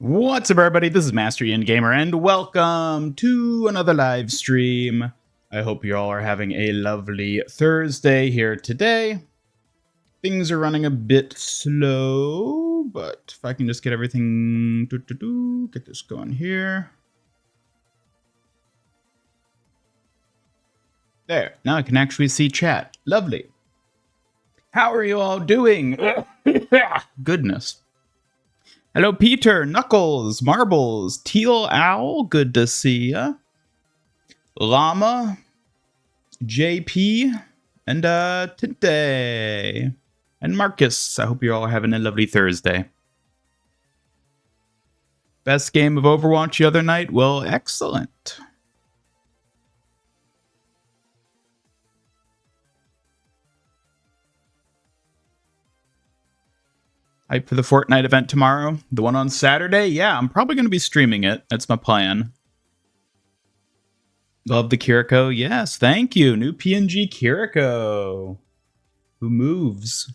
What's up, everybody? This is Master Ian Gamer, and welcome to another live stream. I hope you all are having a lovely Thursday here today. Things are running a bit slow, but if I can just get everything... get this going here. There, now I can actually see chat. Lovely. How are you all doing? Goodness. Hello, Peter, Knuckles, Marbles, Teal Owl, good to see ya. Llama, JP, and Tinte, and Marcus. I hope you're all having a lovely Thursday. Best game of Overwatch the other night? Well, excellent. Hype for the Fortnite event tomorrow. The one on Saturday? Yeah, I'm probably going to be streaming it. That's my plan. Love the KIRO. Yes, thank you. New PNG KIRO. Who moves?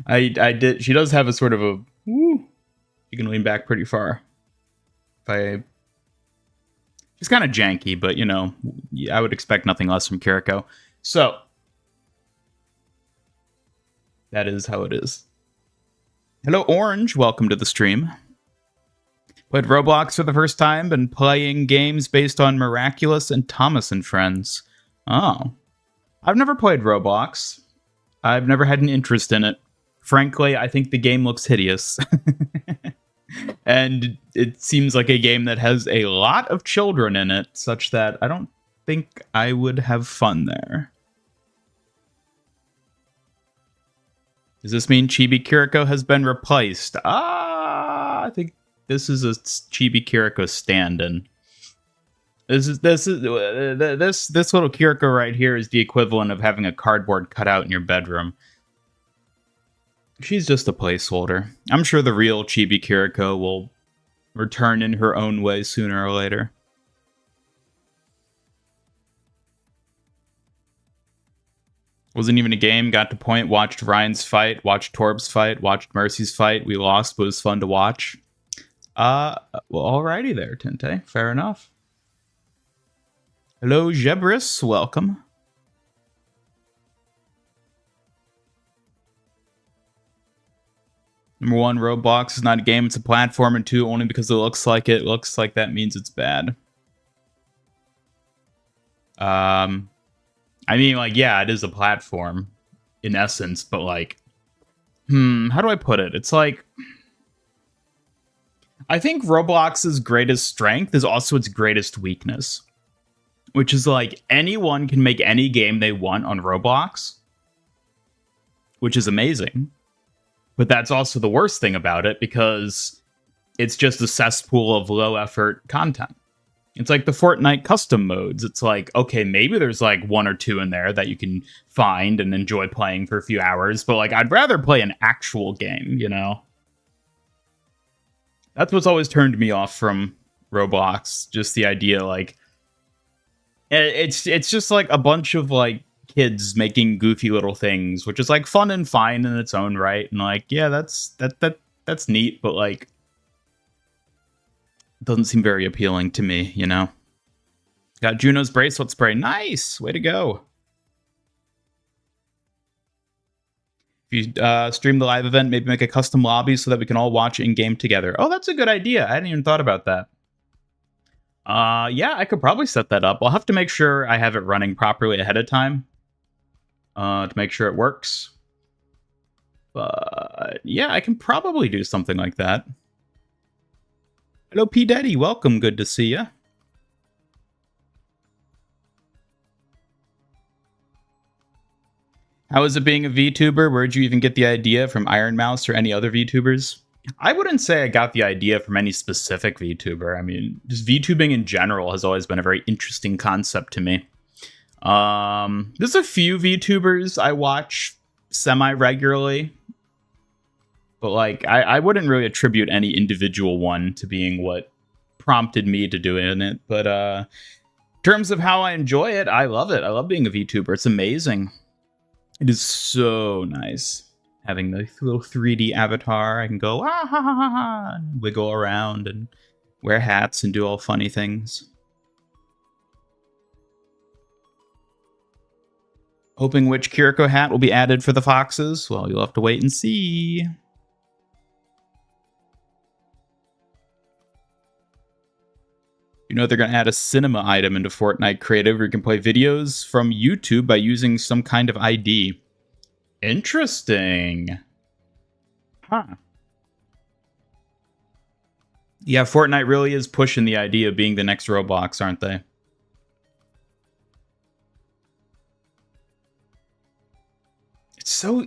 I did. She does have a sort of a... Woo, she can lean back pretty far. She's kind of janky, but, you know, I would expect nothing less from KIRO. So... that is how it is. Hello, Orange. Welcome to the stream. Played Roblox for the first time. Been playing games based on Miraculous and Thomas and Friends. Oh. I've never played Roblox. I've never had an interest in it. Frankly, I think the game looks hideous. And it seems like a game that has a lot of children in it, such that I don't think I would have fun there. Does this mean Chibi KIRO has been replaced? I think this is a Chibi KIRO stand-in. This little KIRO right here is the equivalent of having a cardboard cutout in your bedroom. She's just a placeholder. I'm sure the real Chibi KIRO will return in her own way sooner or later. Wasn't even a game, got to point, watched Ryan's fight, watched Torb's fight, watched Mercy's fight. We lost, but it was fun to watch. Well, alrighty there, Tinte. Fair enough. Hello, Jebris. Welcome. Number one, Roblox is not a game, it's a platform, and two, only because it looks like it. Looks like that means it's bad. I mean, like, yeah, it is a platform, in essence, but, like, how do I put it? It's like, I think Roblox's greatest strength is also its greatest weakness, which is, like, anyone can make any game they want on Roblox, which is amazing. But that's also the worst thing about it, because it's just a cesspool of low-effort content. It's like the Fortnite custom modes. It's like, okay, maybe there's like one or two in there that you can find and enjoy playing for a few hours, but like I'd rather play an actual game, you know? That's what's always turned me off from Roblox. Just the idea, like, it's just like a bunch of like kids making goofy little things, which is like fun and fine in its own right. And like, yeah, that's neat, but like, doesn't seem very appealing to me, you know? Got Juno's bracelet spray. Nice! Way to go. If you stream the live event, maybe make a custom lobby so that we can all watch in-game together. Oh, that's a good idea. I hadn't even thought about that. Yeah, I could probably set that up. I'll have to make sure I have it running properly ahead of time to make sure it works. But yeah, I can probably do something like that. Hello, P. Daddy. Welcome. Good to see ya. How is it being a VTuber? Where'd you even get the idea? From Iron Mouse or any other VTubers? I wouldn't say I got the idea from any specific VTuber. I mean, just VTubing in general has always been a very interesting concept to me. There's a few VTubers I watch semi-regularly. But, like, I wouldn't really attribute any individual one to being what prompted me to doing it. But in terms of how I enjoy it, I love it. I love being a VTuber. It's amazing. It is so nice having the little 3D avatar. I can go, ah, ha, ha, ha, ha, and wiggle around and wear hats and do all funny things. Hoping which KIRO hat will be added for the foxes? Well, you'll have to wait and see. You know they're going to add a cinema item into Fortnite Creative where you can play videos from YouTube by using some kind of ID. Interesting. Huh. Yeah, Fortnite really is pushing the idea of being the next Roblox, aren't they? So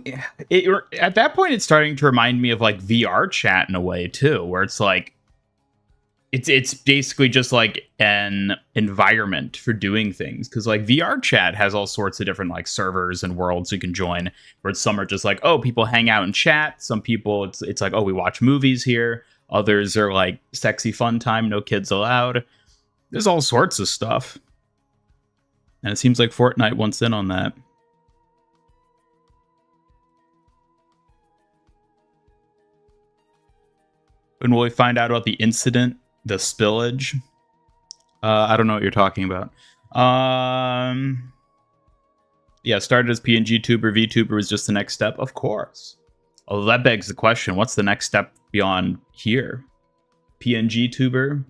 at that point, it's starting to remind me of like VR chat in a way too, where it's like it's basically just like an environment for doing things, because like VR chat has all sorts of different like servers and worlds you can join. Where some are just like, oh, people hang out and chat. Some people it's like, oh, we watch movies here. Others are like sexy fun time, no kids allowed. There's all sorts of stuff, and it seems like Fortnite wants in on that. When will we find out about the incident, the spillage? I don't know what you're talking about. Yeah, started as PNG tuber, VTuber was just the next step, of course. Well, that begs the question: what's the next step beyond here? PNG tuber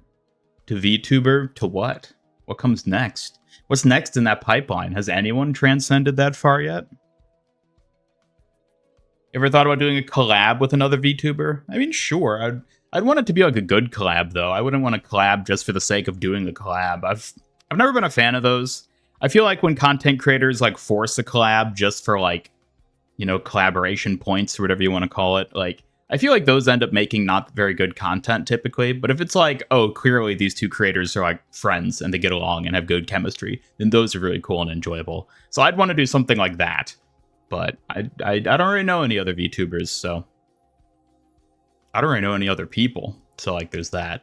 to VTuber to what? What comes next? What's next in that pipeline? Has anyone transcended that far yet? Ever thought about doing a collab with another VTuber? I mean, sure. I'd want it to be like a good collab, though. I wouldn't want to collab just for the sake of doing the collab. I've never been a fan of those. I feel like when content creators like force a collab just for like, you know, collaboration points or whatever you want to call it, like I feel like those end up making not very good content typically. But if it's like, oh, clearly these two creators are like friends and they get along and have good chemistry, then those are really cool and enjoyable. So I'd want to do something like that. But I don't really know any other VTubers, so I don't really know any other people. So like there's that.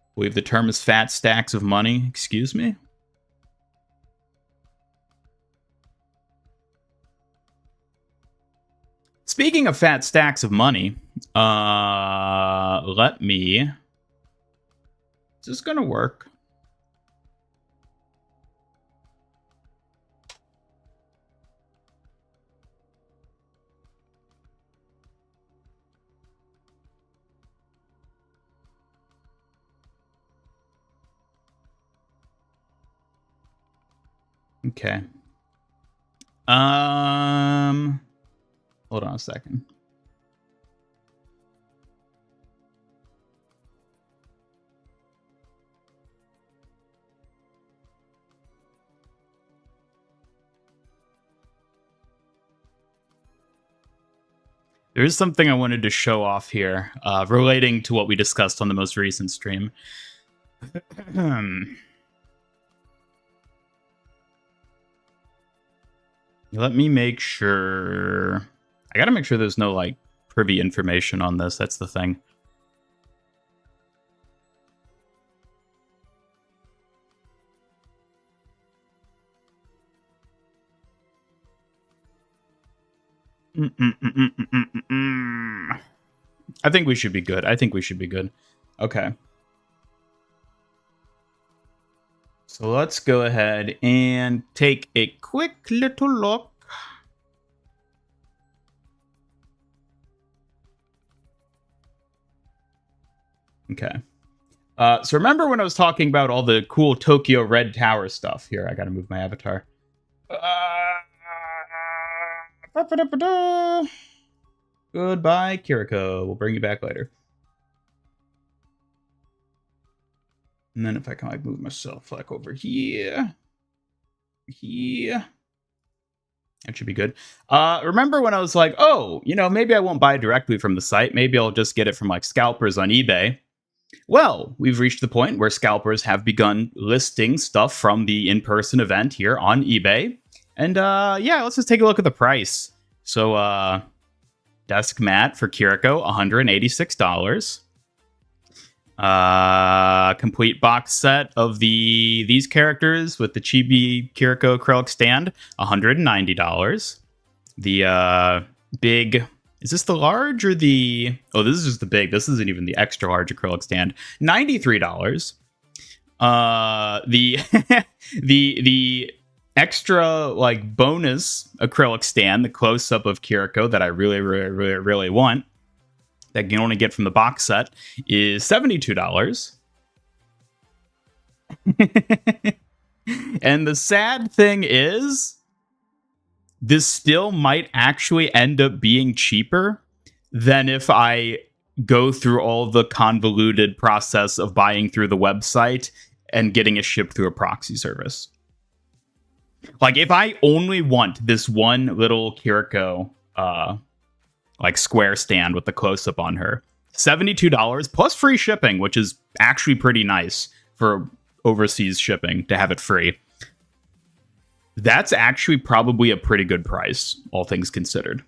I believe the term is fat stacks of money. Excuse me? Speaking of fat stacks of money, let me... Is this gonna work? Okay. Hold on a second. There is something I wanted to show off here, relating to what we discussed on the most recent stream. Let me make sure... I gotta make sure there's no, like, privy information on this. That's the thing. I think we should be good. I think we should be good. Okay. So let's go ahead and take a quick little look. Okay. So remember when I was talking about all the cool Tokyo Red Tower stuff? Here, I gotta move my avatar. Goodbye, KIRO. We'll bring you back later. And then if I can like move myself like over here. That should be good. Remember when I was like, oh, you know, maybe I won't buy directly from the site. Maybe I'll just get it from like scalpers on eBay. Well, we've reached the point where scalpers have begun listing stuff from the in-person event here on eBay. And yeah, let's just take a look at the price. So desk mat for KIRO, $186. Complete box set of these characters with the Chibi KIRO acrylic stand, $190. The big, is this the large or the, oh, this is just the big, this isn't even the extra large acrylic stand, $93. The the extra like bonus acrylic stand, the close up of KIRO that I really want, that you can only get from the box set, is $72. And the sad thing is, this still might actually end up being cheaper than if I go through all the convoluted process of buying through the website and getting it shipped through a proxy service. Like, if I only want this one little KIRO like square stand with the close-up on her, $72 plus free shipping, which is actually pretty nice for overseas shipping to have it free. That's actually probably a pretty good price, all things considered.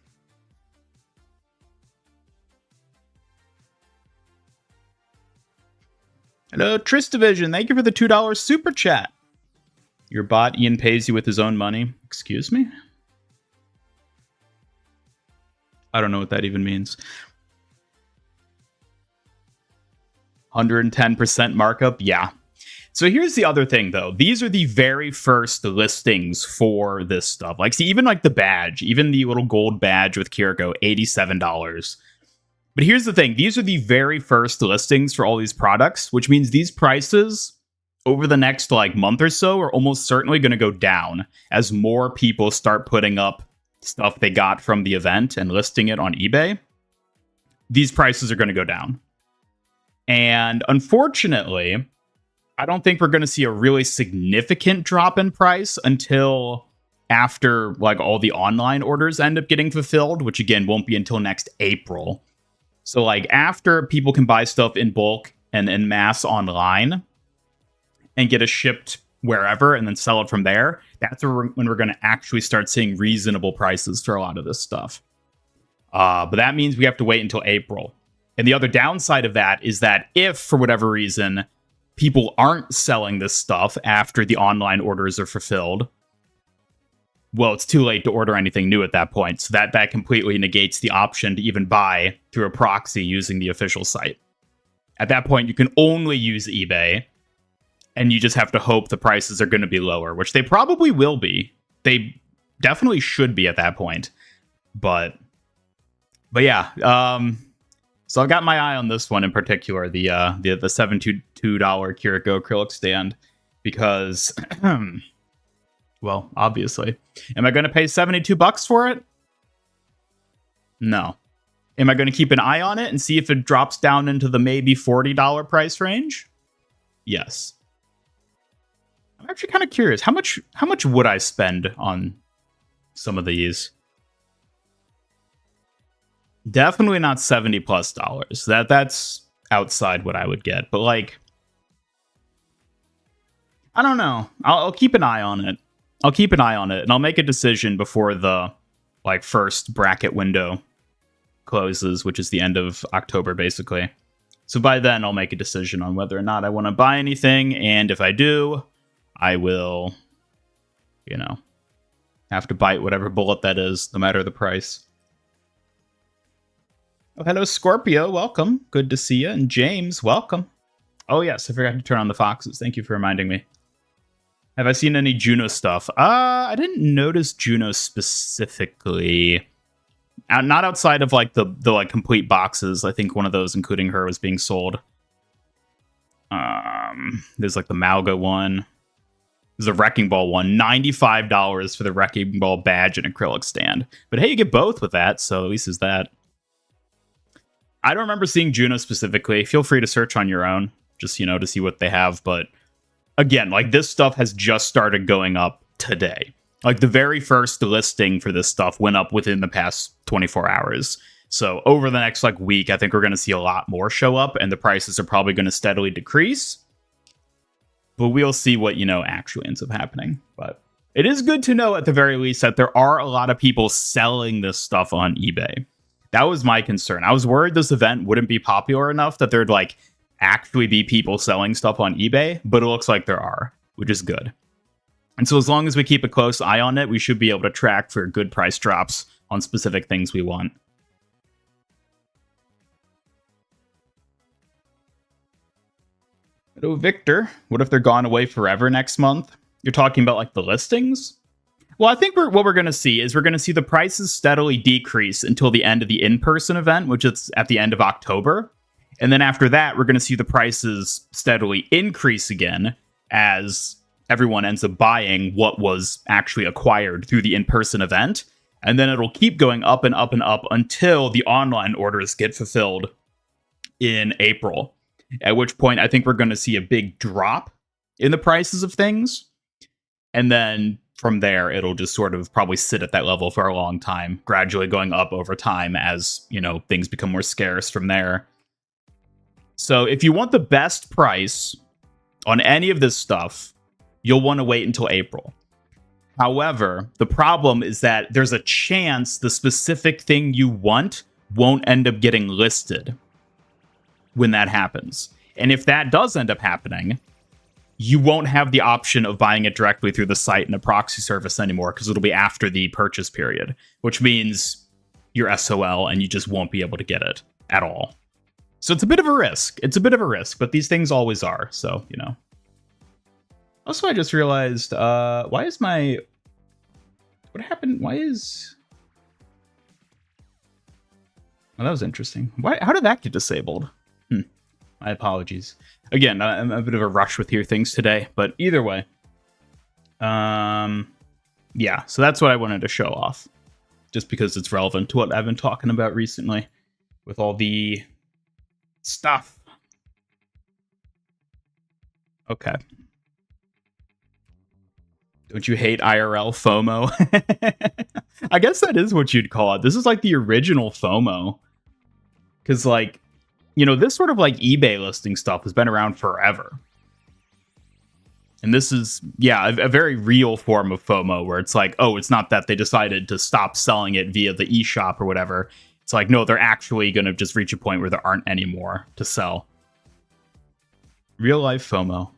Hello, Tristavision. Thank you for the $2 super chat. Your bot, Ian, pays you with his own money. Excuse me? I don't know what that even means. 110% markup? Yeah. So here's the other thing, though. These are the very first listings for this stuff. Like, see, even like the badge, even the little gold badge with KIRO, $87. But here's the thing. These are the very first listings for all these products, which means these prices over the next like month or so are almost certainly going to go down as more people start putting up stuff they got from the event and listing it on eBay. These prices are going to go down. And unfortunately, I don't think we're going to see a really significant drop in price until after like all the online orders end up getting fulfilled, which again won't be until next April. So like after people can buy stuff in bulk and en masse online and get it shipped wherever and then sell it from there, that's when we're going to actually start seeing reasonable prices for a lot of this stuff. But that means we have to wait until April. And the other downside of that is that if, for whatever reason, people aren't selling this stuff after the online orders are fulfilled, well, it's too late to order anything new at that point. So that completely negates the option to even buy through a proxy using the official site. At that point, you can only use eBay, and you just have to hope the prices are going to be lower, which they probably will be. They definitely should be at that point. But yeah, so I got my eye on this one in particular, the $72 KIRO acrylic stand, because, well, obviously, am I going to pay $72 for it? No. Am I going to keep an eye on it and see if it drops down into the maybe $40 price range? Yes. I'm actually kind of curious. How much would I spend on some of these? Definitely not $70+. That's outside what I would get. But like, I don't know. I'll keep an eye on it. I'll keep an eye on it, and I'll make a decision before the like first bracket window closes, which is the end of October, basically. So by then, I'll make a decision on whether or not I want to buy anything, and if I do, I will, have to bite whatever bullet that is, no matter the price. Oh, hello, Scorpio. Welcome. Good to see you. And James, welcome. Oh, yes. I forgot to turn on the foxes. Thank you for reminding me. Have I seen any Juno stuff? I didn't notice Juno specifically. Not outside of like the like complete boxes. I think one of those, including her, was being sold. There's like the Malga one. There's a Wrecking Ball one. $95 for the Wrecking Ball badge and acrylic stand. But hey, you get both with that, so at least is that. I don't remember seeing Juno specifically. Feel free to search on your own, just, to see what they have. But again, like this stuff has just started going up today. Like the very first listing for this stuff went up within the past 24 hours. So over the next like week, I think we're going to see a lot more show up, and the prices are probably going to steadily decrease. But we'll see what, actually ends up happening. But it is good to know at the very least that there are a lot of people selling this stuff on eBay. That was my concern. I was worried this event wouldn't be popular enough that there'd like actually be people selling stuff on eBay, but it looks like there are, which is good. And so as long as we keep a close eye on it, we should be able to track for good price drops on specific things we want. Oh, Victor, what if they're gone away forever next month? You're talking about like the listings? Well, I think what we're going to see is we're going to see the prices steadily decrease until the end of the in-person event, which is at the end of October. And then after that, we're going to see the prices steadily increase again as everyone ends up buying what was actually acquired through the in-person event. And then it'll keep going up and up and up until the online orders get fulfilled in April. At which point, I think we're going to see a big drop in the prices of things. And then from there, it'll just sort of probably sit at that level for a long time, gradually going up over time as, you know, things become more scarce from there. So if you want the best price on any of this stuff, you'll want to wait until April. However, the problem is that there's a chance the specific thing you want won't end up getting listed when that happens. And if that does end up happening, you won't have the option of buying it directly through the site in a proxy service anymore because it'll be after the purchase period, which means you're SOL and you just won't be able to get it at all. So it's a bit of a risk. It's a bit of a risk, but these things always are. So, you know. Also, I just realized, why is my... What happened? Why is... Well, that was interesting. How did that get disabled? My apologies. Again, I'm a bit of a rush with your things today, but either way. Yeah, so that's what I wanted to show off. Just because it's relevant to what I've been talking about recently with all the stuff. Okay. Don't you hate IRL FOMO? I guess that is what you'd call it. This is like the original FOMO. Because, like, you know, this sort of like eBay listing stuff has been around forever. And this is, yeah, a very real form of FOMO where it's like, oh, it's not that they decided to stop selling it via the eShop or whatever. It's like, no, they're actually going to just reach a point where there aren't any more to sell. Real life FOMO.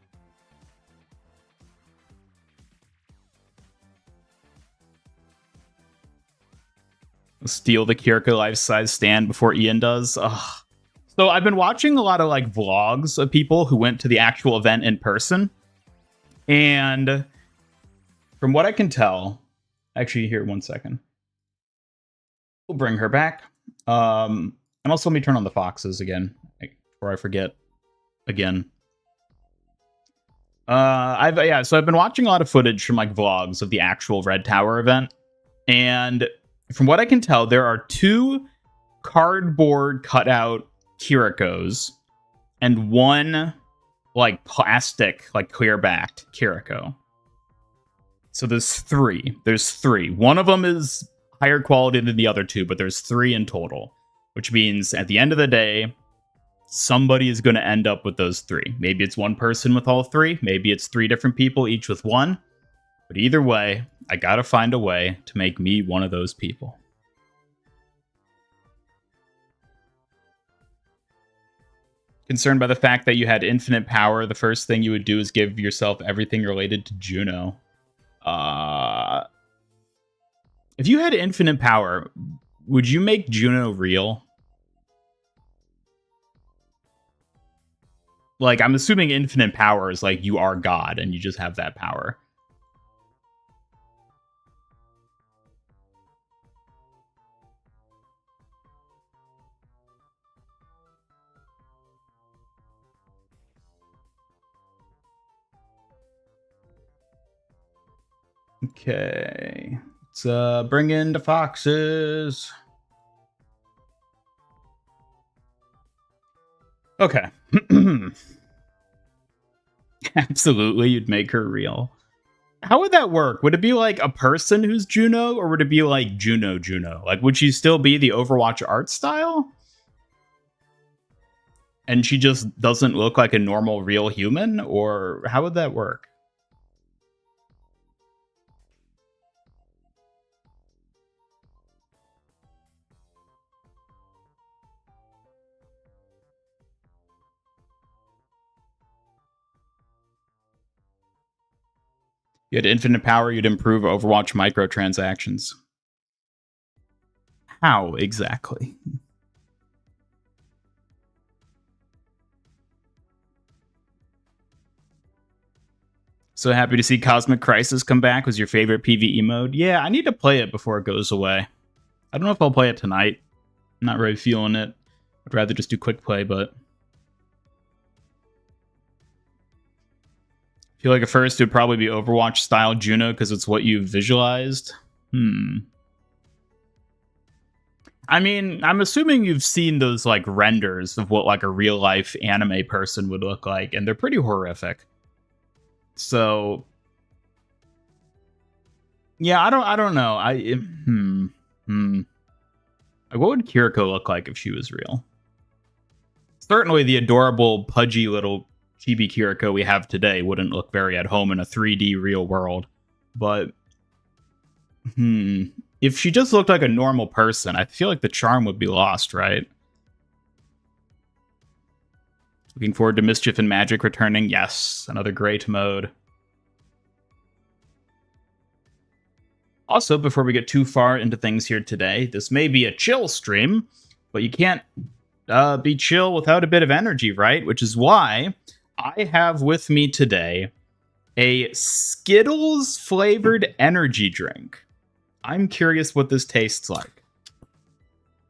Steal the KIRO life-size stand before Ian does. Ugh. So I've been watching a lot of like vlogs of people who went to the actual event in person. And from what I can tell, actually here, 1 second. We'll bring her back. And also let me turn on the foxes again before I forget again. So I've been watching a lot of footage from like vlogs of the actual Red Tower event. And from what I can tell, there are 2 cardboard cutout KIROs and 1 like plastic, like clear-backed KIRO. So there's 3. There's 3. One of them is higher quality than the other 2, but there's 3 in total, which means at the end of the day, somebody is going to end up with those 3. Maybe it's one person with all 3. Maybe it's 3 different people, each with 1. But either way, I gotta find a way to make me one of those people. Concerned by the fact that you had infinite power, the first thing you would do is give yourself everything related to Juno. If you had infinite power, would you make Juno real? Like, I'm assuming infinite power is like you are God and you just have that power. Okay, let's bring in the foxes. Okay. Absolutely, you'd make her real. How would that work? Would it be like a person who's Juno, or would it be like Juno? Like, would she still be the Overwatch art style? And she just doesn't look like a normal real human? Or how would that work? You had infinite power, you'd improve Overwatch microtransactions. How exactly? So happy to see Cosmic Crisis come back. Was your favorite PvE mode? Yeah, I need to play it before it goes away. I don't know if I'll play it tonight. I'm not really feeling it. I'd rather just do quick play, but I feel like at first it would probably be Overwatch style Juno because it's what you visualized. I mean, I'm assuming you've seen those like renders of what like a real life anime person would look like, and they're pretty horrific. So yeah, I don't know. Like, what would Kiriko look like if she was real? Certainly the adorable, pudgy little Chibi Kiriko we have today wouldn't look very at home in a 3D real world. But if she just looked like a normal person, I feel like the charm would be lost, right? Looking forward to Mischief and Magic returning. Yes, another great mode. Also, before we get too far into things here today, this may be a chill stream, but you can't be chill without a bit of energy, right? Which is why I have with me today a Skittles flavored energy drink. I'm curious what this tastes like.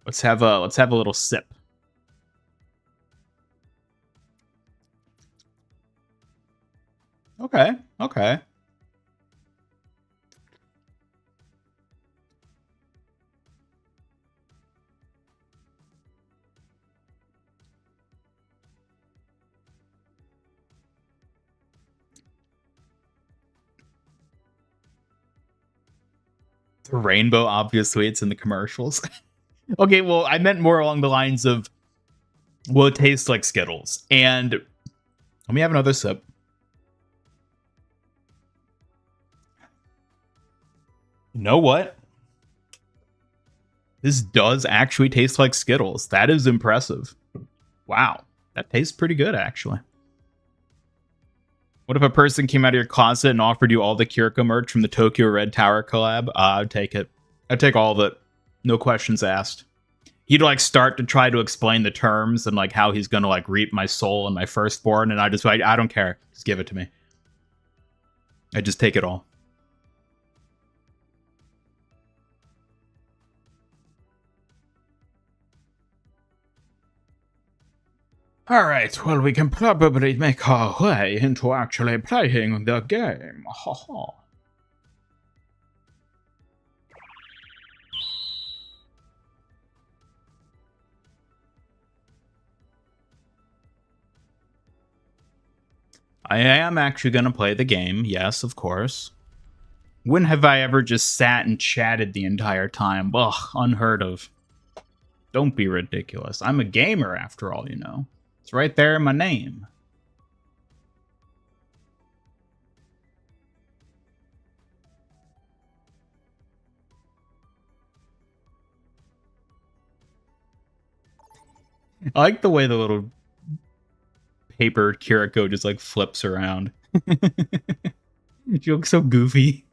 Let's have a little sip. Okay. The rainbow, obviously, it's in the commercials. Okay, well, I meant more along the lines of, well, it tastes like Skittles. And let me have another sip. You know what? This does actually taste like Skittles. That is impressive. Wow. That tastes pretty good, actually. What if a person came out of your closet and offered you all the Kiriko merch from the Tokyo Red Tower collab? I'd take it. I'd take all of it. No questions asked. He'd like start to try to explain the terms and like how he's gonna like reap my soul and my firstborn, and I just like, I don't care. Just give it to me. I just take it all. Alright, well, we can probably make our way into actually playing the game. Haha. I am actually going to play the game, yes, of course. When have I ever just sat and chatted the entire time? Ugh, unheard of. Don't be ridiculous. I'm a gamer, after all, you know. It's right there in my name. I like the way the little paper Kiriko just like flips around. She looks so goofy.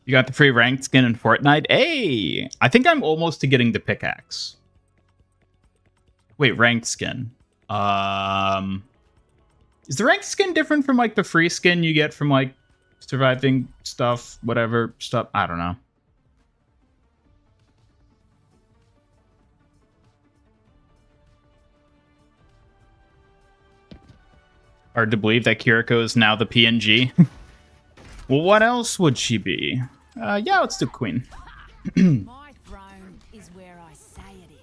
You got the free ranked skin in Fortnite? Hey! I think I'm almost to getting the pickaxe. Wait, ranked skin. Is the ranked skin different from like the free skin you get from like surviving stuff, whatever stuff? I don't know. Hard to believe that Kiriko is now the PNG. Well, what else would she be? Yeah, let's do Queen. My throne is where I say it is.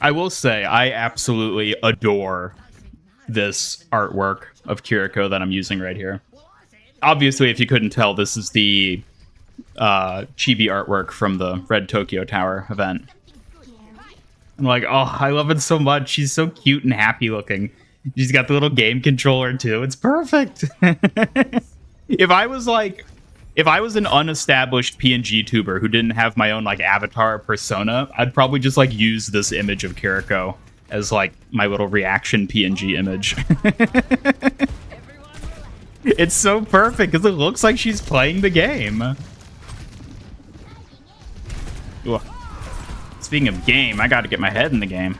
I will say, I absolutely adore this artwork of Kiriko that I'm using right here. Obviously, if you couldn't tell, this is the chibi artwork from the Red Tokyo Tower event. I'm like, oh, I love it so much. She's so cute and happy looking. She's got the little game controller too. It's perfect. If I was like, if I was an unestablished PNG tuber who didn't have my own like avatar persona, I'd probably just like use this image of Kiriko as like my little reaction PNG image. It's so perfect because it looks like she's playing the game. Ooh. Speaking of game, I gotta get my head in the game.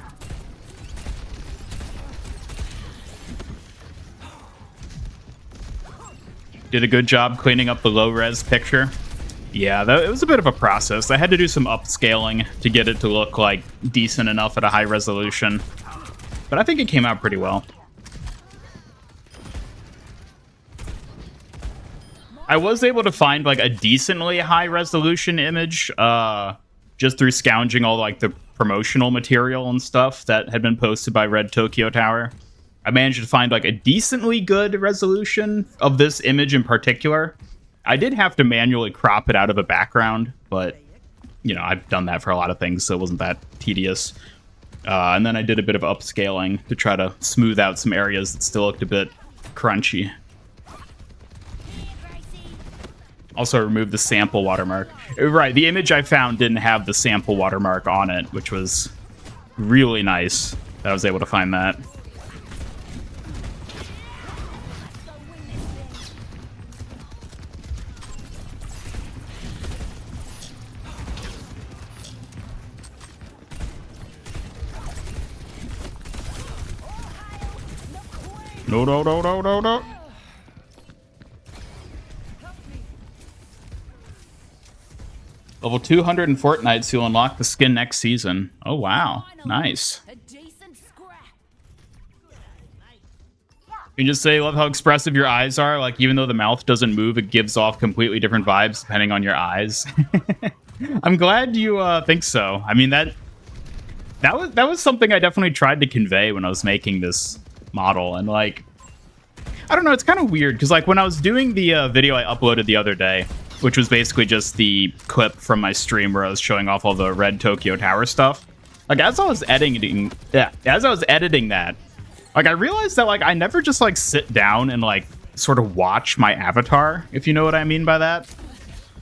Did a good job cleaning up the low-res picture. Yeah, it was a bit of a process. I had to do some upscaling to get it to look like decent enough at a high resolution. But I think it came out pretty well. I was able to find like a decently high resolution image just through scrounging all like the promotional material and stuff that had been posted by Red Tokyo Tower. I managed to find like a decently good resolution of this image in particular. I did have to manually crop it out of a background, but you know, I've done that for a lot of things, so it wasn't that tedious. And then I did a bit of upscaling to try to smooth out some areas that still looked a bit crunchy. Also removed the sample watermark. Right, the image I found didn't have the sample watermark on it, which was really nice that I was able to find that. No. Level 200 in Fortnite, so you'll unlock the skin next season. Oh, wow. Nice. You can just say, love how expressive your eyes are. Like, even though the mouth doesn't move, it gives off completely different vibes depending on your eyes. I'm glad you think so. I mean, that was something I definitely tried to convey when I was making this model. And, like, I don't know, it's kind of weird. Because, like, when I was doing the video I uploaded the other day, which was basically just the clip from my stream where I was showing off all the Red Tokyo Tower stuff. Like, as I was editing that, like, I realized that, like, I never just, like, sit down and, like, sort of watch my avatar, if you know what I mean by that.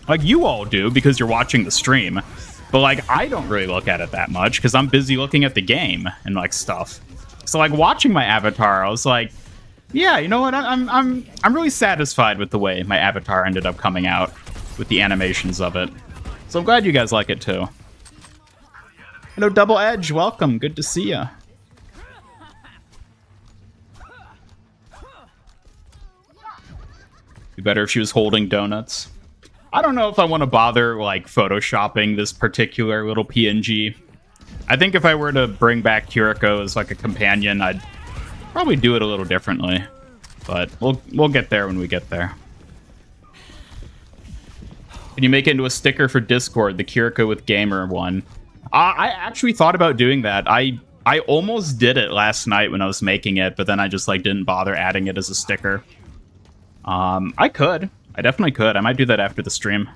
Like, you all do, because you're watching the stream. But, like, I don't really look at it that much, because I'm busy looking at the game and, like, stuff. So, like, watching my avatar, I was like, yeah, you know what, I'm really satisfied with the way my avatar ended up coming out, with the animations of it. So I'm glad you guys like it, too. Hello, Double Edge, welcome, good to see ya. Be better if she was holding donuts. I don't know if I want to bother, like, photoshopping this particular little PNG. I think if I were to bring back Kiriko as, like, a companion, I'd probably do it a little differently. But we'll get there when we get there. Can you make it into a sticker for Discord, the Kiriko with Gamer one? I actually thought about doing that. I almost did it last night when I was making it, but then I just, like, didn't bother adding it as a sticker. I could. I definitely could. I might do that after the stream.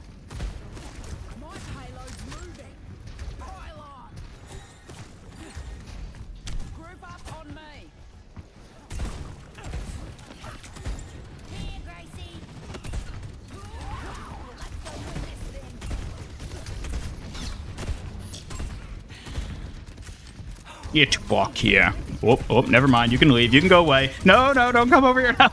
Get back here. Oh, never mind. You can leave. You can go away. No, don't come over here now.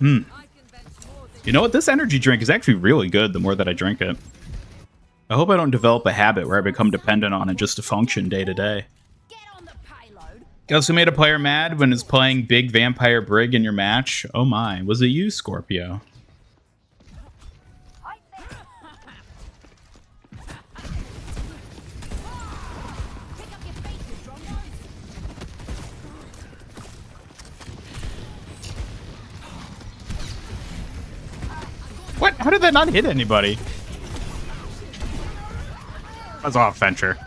You know what? This energy drink is actually really good the more that I drink it. I hope I don't develop a habit where I become dependent on it just to function day to day. Guess who made a player mad when is playing Big Vampire Brig in your match? Oh my, was it you, Scorpio? What? How did that not hit anybody? That's off, Venture.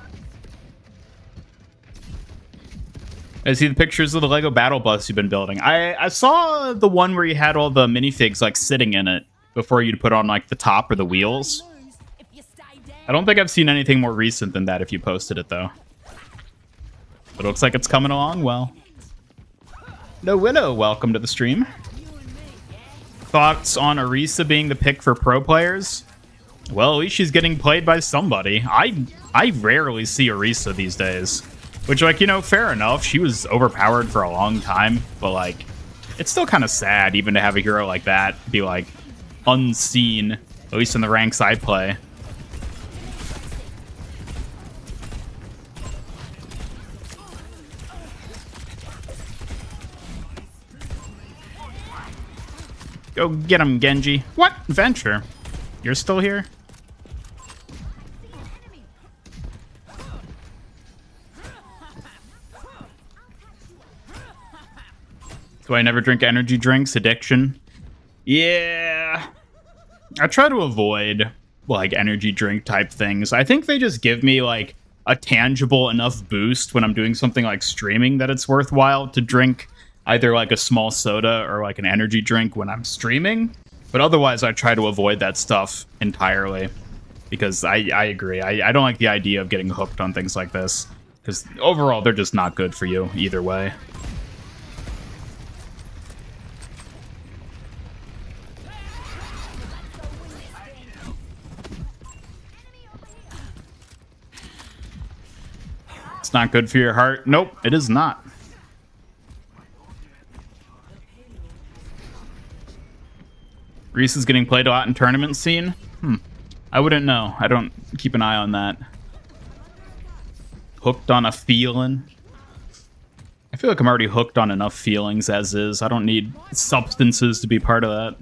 I see the pictures of the Lego Battle Bus you've been building. I saw the one where you had all the minifigs, like, sitting in it before you'd put on, like, the top or the wheels. I don't think I've seen anything more recent than that if you posted it, though. But it looks like it's coming along well. No Willow, welcome to the stream. Thoughts on Orisa being the pick for pro players? Well, at least she's getting played by somebody. I rarely see Orisa these days. Which, like, you know, fair enough. She was overpowered for a long time. But, like, it's still kind of sad even to have a hero like that be, like, unseen. At least in the ranks I play. Go get him, Genji. What? Venture? You're still here? Do I never drink energy drinks? Addiction? Yeah. I try to avoid, like, energy drink type things. I think they just give me, like, a tangible enough boost when I'm doing something like streaming that it's worthwhile to drink either, like, a small soda or, like, an energy drink when I'm streaming. But otherwise, I try to avoid that stuff entirely. Because I agree. I don't like the idea of getting hooked on things like this. Because overall, they're just not good for you either way. It's not good for your heart. Nope, it is not. Reese is getting played a lot in tournament scene. I wouldn't know. I don't keep an eye on that. Hooked on a feeling. I feel like I'm already hooked on enough feelings as is. I don't need substances to be part of that.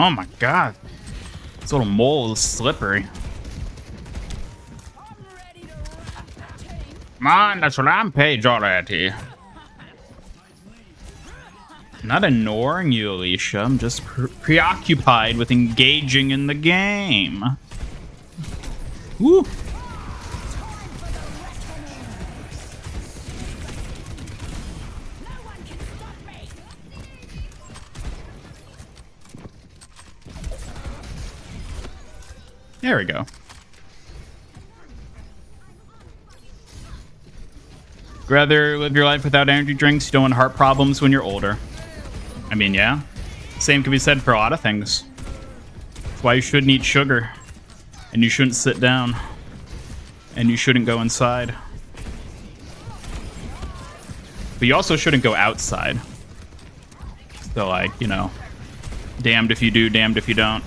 Oh my god. This little mole is slippery. Come on, that's rampage already. I'm not ignoring you, Alicia. I'm just preoccupied with engaging in the game. Woo. There we go. Rather live your life without energy drinks. You don't want heart problems when you're older. I mean, yeah. Same can be said for a lot of things. That's why you shouldn't eat sugar. And you shouldn't sit down. And you shouldn't go inside. But you also shouldn't go outside. So, like, you know, damned if you do, damned if you don't.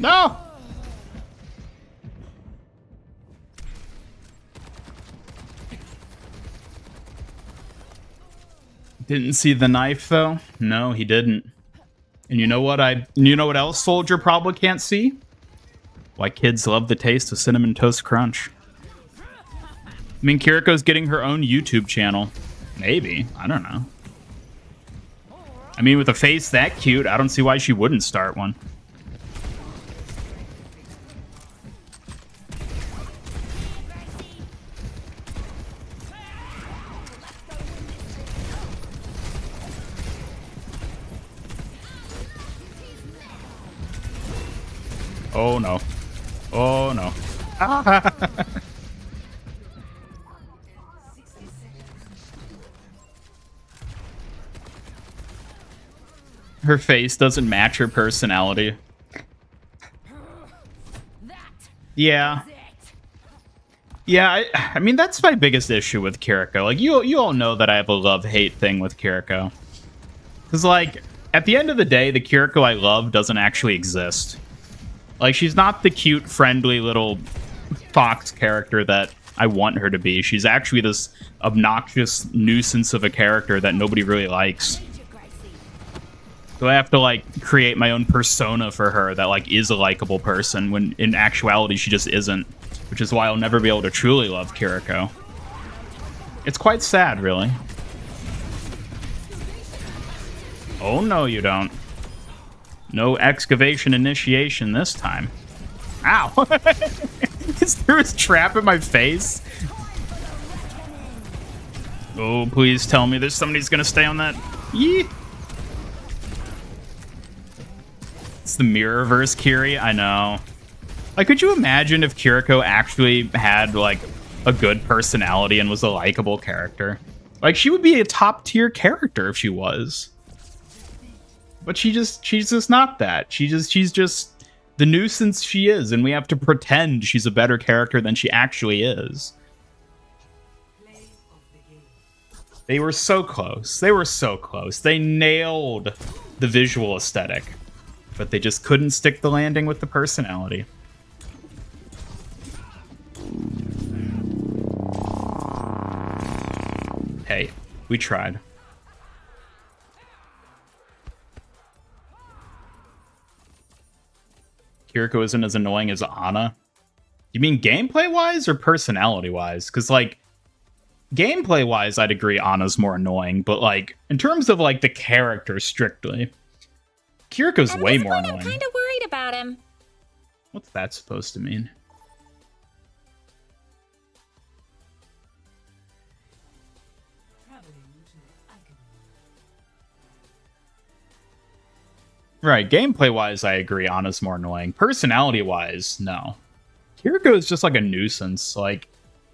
No! Didn't see the knife though? No, he didn't. And you know what else Soldier probably can't see? Why kids love the taste of Cinnamon Toast Crunch. I mean, Kiriko's getting her own YouTube channel. Maybe. I don't know. I mean, with a face that cute, I don't see why she wouldn't start one. Oh no. Oh no. Her face doesn't match her personality. Yeah. Yeah, I mean, that's my biggest issue with Kiriko. Like, you all know that I have a love-hate thing with Kiriko. Because, like, at the end of the day, the Kiriko I love doesn't actually exist. Like, she's not the cute, friendly little fox character that I want her to be. She's actually this obnoxious nuisance of a character that nobody really likes. So I have to, like, create my own persona for her that, like, is a likable person, when in actuality she just isn't. Which is why I'll never be able to truly love Kiriko. It's quite sad, really. Oh, no, you don't. No excavation initiation this time. Ow! Is there a trap in my face? Oh, please tell me there's somebody's gonna stay on that. Yee! It's the Mirrorverse Kiri, I know. Like, could you imagine if Kiriko actually had, like, a good personality and was a likable character? Like, she would be a top-tier character if she was. But she's just not that. She's just the nuisance she is, and we have to pretend she's a better character than she actually is. They were so close. They were so close. They nailed the visual aesthetic, but they just couldn't stick the landing with the personality. Hey, we tried. Kiriko isn't as annoying as Ana. You mean gameplay-wise or personality-wise? Because, like, gameplay-wise, I'd agree Ana's more annoying, but, like, in terms of, like, the character strictly, Kiriko's way more annoying. I'm kind of worried about him. What's that supposed to mean? Right, gameplay-wise, I agree Ana's more annoying. Personality-wise, no. Kiriko is just like a nuisance. Like,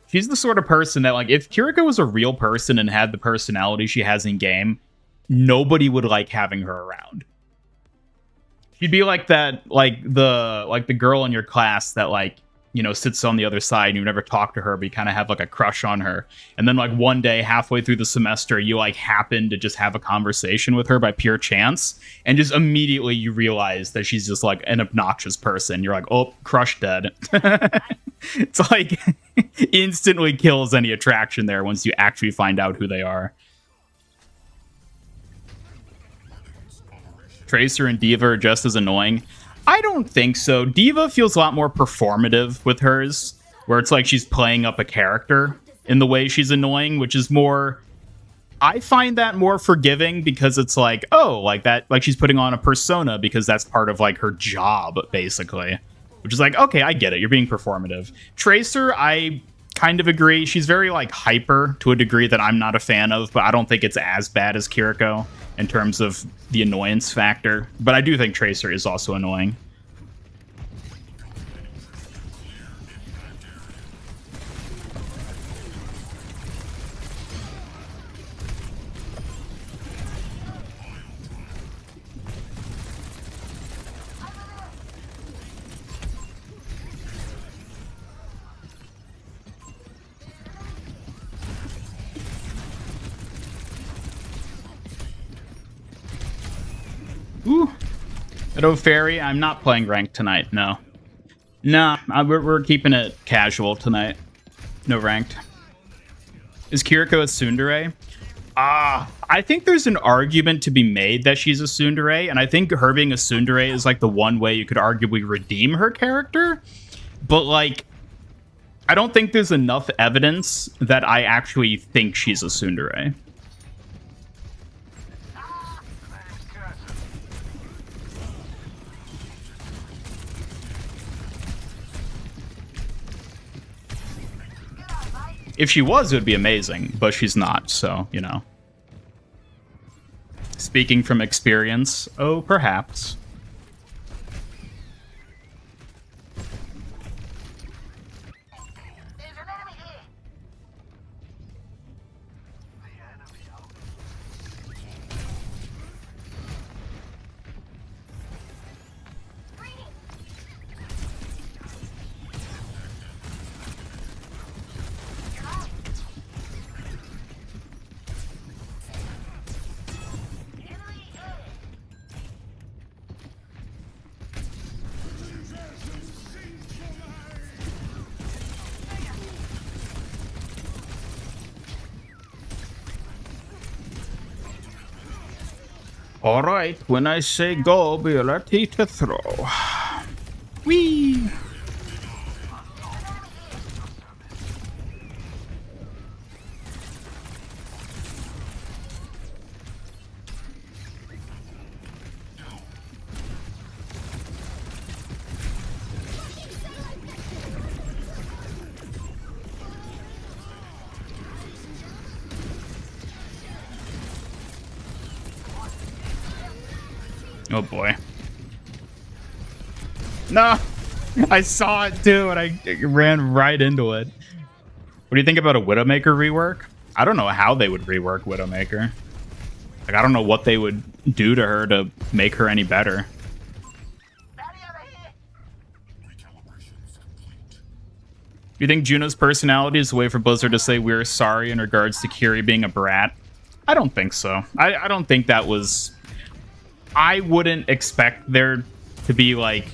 she's the sort of person that, like, if Kiriko was a real person and had the personality she has in game, nobody would like having her around. She'd be like that, like the girl in your class that, like, you know, sits on the other side and you never talk to her, but you kind of have like a crush on her. And then like one day halfway through the semester, you like happen to just have a conversation with her by pure chance. And just immediately you realize that she's just like an obnoxious person. You're like, oh, crush dead. It's like instantly kills any attraction there once you actually find out who they are. Tracer and Diva are just as annoying. I don't think so. Diva feels a lot more performative with hers, where it's like she's playing up a character in the way she's annoying, which is more... I find that more forgiving because it's like, oh, like that, like she's putting on a persona because that's part of like her job, basically. Which is like, okay, I get it. You're being performative. Tracer, I kind of agree. She's very like hyper to a degree that I'm not a fan of, but I don't think it's as bad as Kiriko in terms of the annoyance factor. But I do think Tracer is also annoying. Ooh. Hello, Fairy. I'm not playing ranked tonight, no. Nah, we're keeping it casual tonight. No ranked. Is Kiriko a tsundere? I think there's an argument to be made that she's a tsundere, and I think her being a tsundere is like the one way you could arguably redeem her character. But like, I don't think there's enough evidence that I actually think she's a tsundere. If she was, it would be amazing, but she's not, so, you know. Speaking from experience, oh, perhaps. All right, when I say go, be ready to throw. Whee! Oh boy. No! I saw it too and I ran right into it. What do you think about a Widowmaker rework? I don't know how they would rework Widowmaker. Like, I don't know what they would do to her to make her any better. Do you think Juno's personality is a way for Blizzard to say we're sorry in regards to Kiri being a brat? I don't think so. I don't think that was... I wouldn't expect there to be, like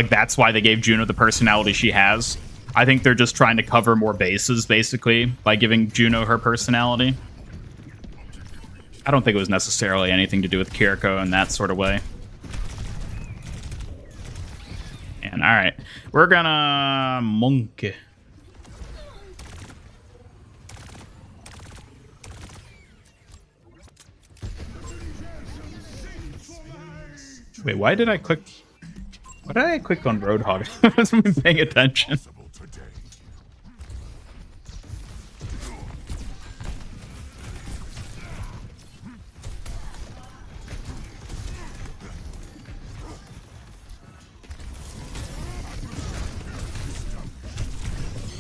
that's why they gave Juno the personality she has. I think they're just trying to cover more bases, basically, by giving Juno her personality. I don't think it was necessarily anything to do with Kiriko in that sort of way. And alright, we're gonna monkey. Wait, why did I click? Why did I click on Roadhog? I wasn't even paying attention.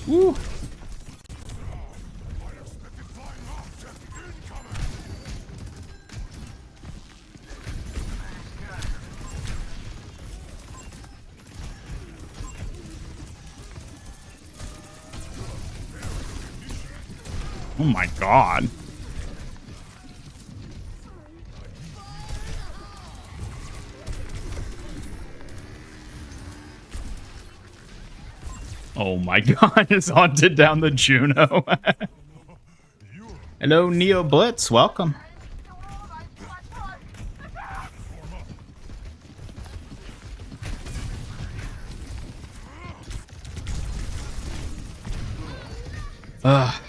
Woo. Oh my god. Oh my god, it's haunted down the Juno. Hello, Neo Blitz, welcome. Ugh.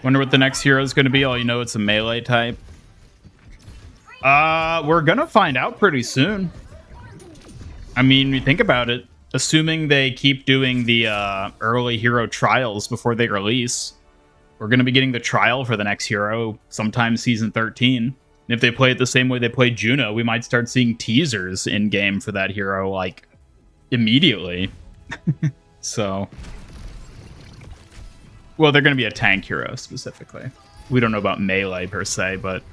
Wonder what the next hero is going to be. Oh, you know, it's a melee type. We're going to find out pretty soon. I mean, you think about it. Assuming they keep doing the early hero trials before they release, we're going to be getting the trial for the next hero sometime season 13. And if they play it the same way they played Juno, we might start seeing teasers in-game for that hero, like, immediately. So... Well, they're going to be a tank hero, specifically. We don't know about melee, per se, but...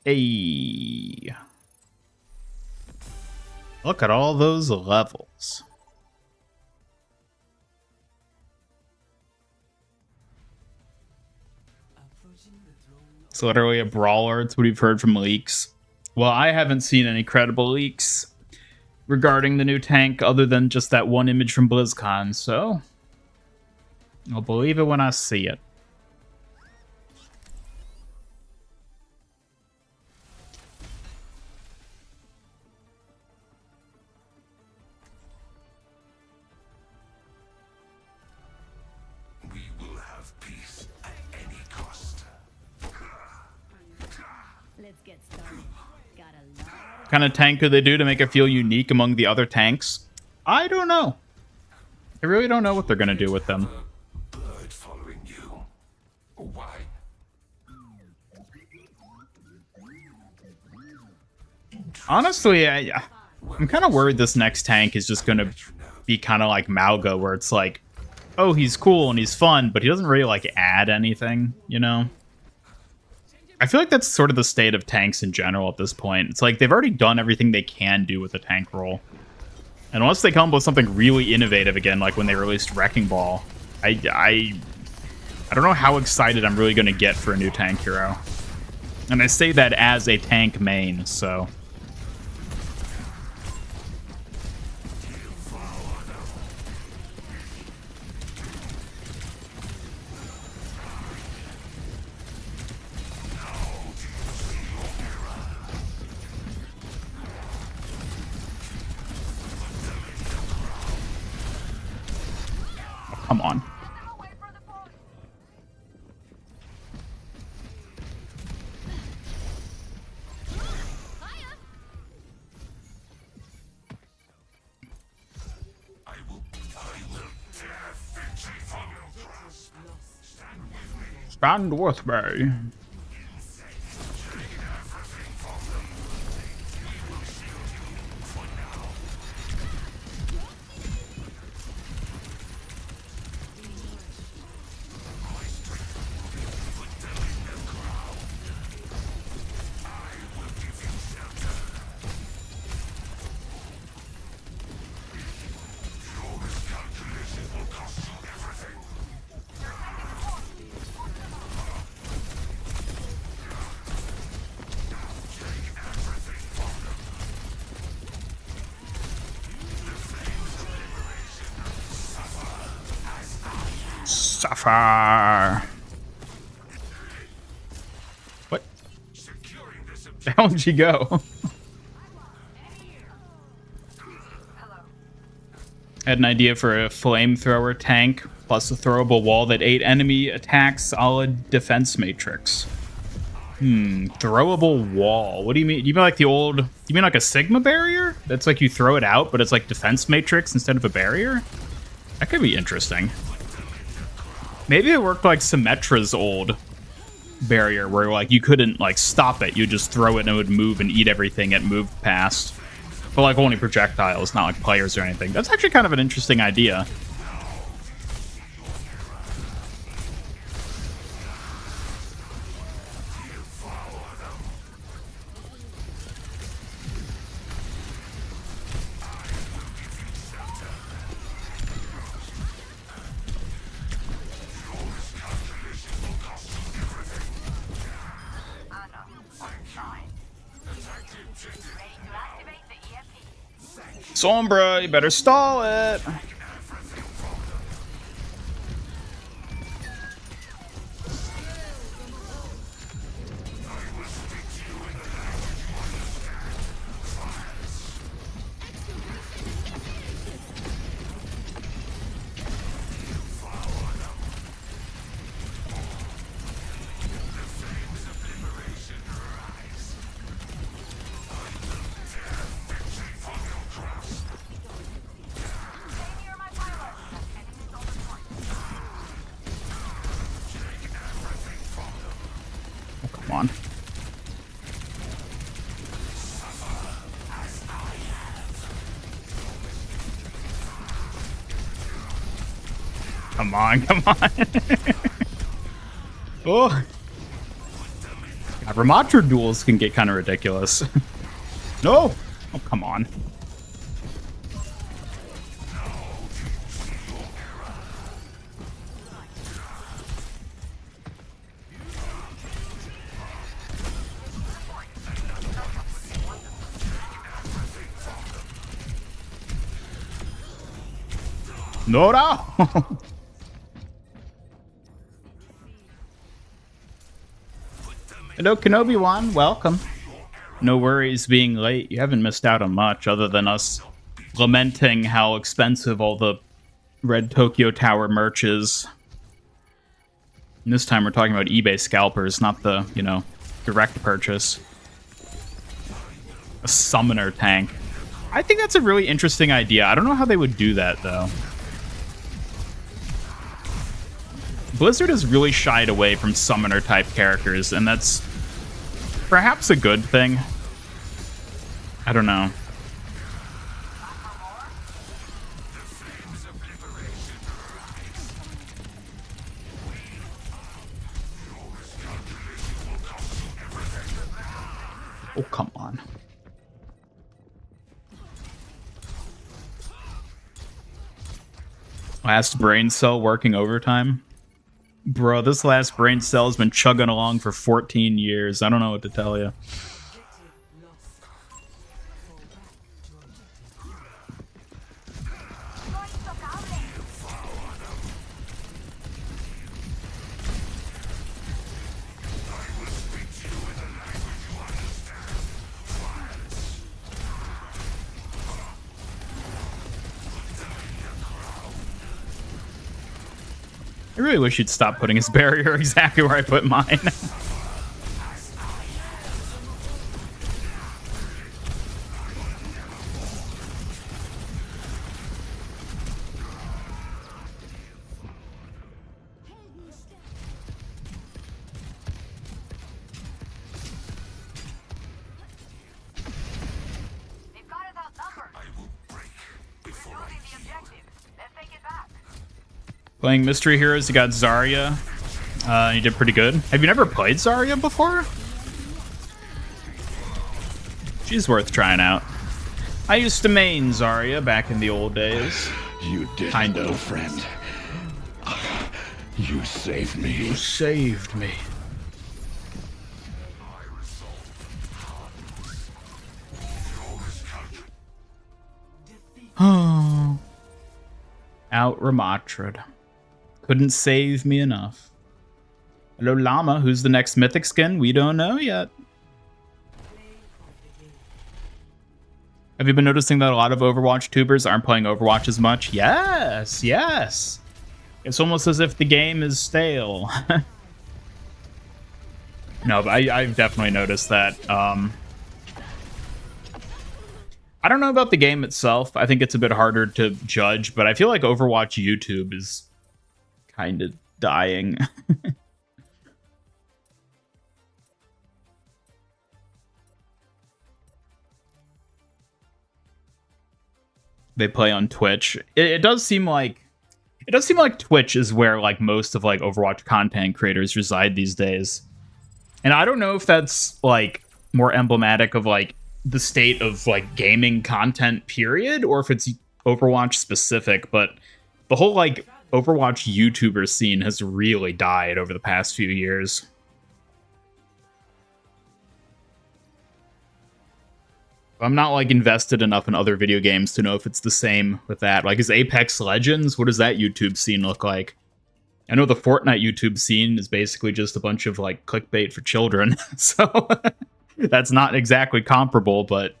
Hey. Look at all those levels. It's literally a brawler. It's what we've heard from leaks. Well, I haven't seen any credible leaks regarding the new tank other than just that one image from BlizzCon, so I'll believe it when I see it. What kind of tank could they do to make it feel unique among the other tanks? I don't know. I really don't know what they're going to do with them. Bird following you. Why? Honestly, I'm kind of worried this next tank is just going to be kind of like Malga, where it's like, oh, he's cool and he's fun, but he doesn't really like add anything, you know? I feel like that's sort of the state of tanks in general at this point. It's like they've already done everything they can do with the tank role. And unless they come up with something really innovative again, like when they released Wrecking Ball, I don't know how excited I'm really going to get for a new tank hero. And I say that as a tank main, so... come on. Stand with me. Suffer. What? The hell did she go? Had an idea for a flamethrower tank plus a throwable wall that 8 enemy attacks, solid defense matrix. Throwable wall. What do you mean? Do you mean like the old? You mean like a Sigma barrier? That's like you throw it out, but it's like defense matrix instead of a barrier? That could be interesting. Maybe it worked like Symmetra's old barrier, where like you couldn't like stop it. You just throw it and it would move and eat everything it moved past. But like only projectiles, not like players or anything. That's actually kind of an interesting idea. Sombra, you better stall it. On. Come on, come on. Oh. God, Ramatra duels can get kind of ridiculous. No! Oh, come on. No, no. Hello, Kenobi-wan. Welcome. No worries being late. You haven't missed out on much other than us lamenting how expensive all the Red Tokyo Tower merch is. And this time we're talking about eBay scalpers, not the, you know, direct purchase. A summoner tank. I think that's a really interesting idea. I don't know how they would do that, though. Blizzard has really shied away from summoner-type characters, and that's perhaps a good thing. I don't know. Oh, come on. Last brain cell working overtime? Bro, this last brain cell has been chugging along for 14 years. I don't know what to tell you. I really wish you'd stop putting his barrier exactly where I put mine. Playing Mystery Heroes, you got Zarya. You did pretty good. Have you never played Zarya before? She's worth trying out. I used to main Zarya back in the old days. You did, kind little of. friend. You saved me. You saved me. Oh. Out Ramatrad. Couldn't save me enough. Hello, Llama. Who's the next mythic skin? We don't know yet. Have you been noticing that a lot of Overwatch tubers aren't playing Overwatch as much? Yes, yes. It's almost as if the game is stale. No, but I've definitely noticed that. I don't know about the game itself. I think it's a bit harder to judge, but I feel like Overwatch YouTube is kind of dying. They play on Twitch. It does seem like Twitch is where like most of like Overwatch content creators reside these days. And I don't know if that's like more emblematic of like the state of like gaming content period or if it's Overwatch specific, but the whole like Overwatch YouTuber scene has really died over the past few years. I'm not like invested enough in other video games to know if it's the same with that. Like, is Apex Legends? What does that YouTube scene look like? I know the Fortnite YouTube scene is basically just a bunch of like clickbait for children. So that's not exactly comparable, but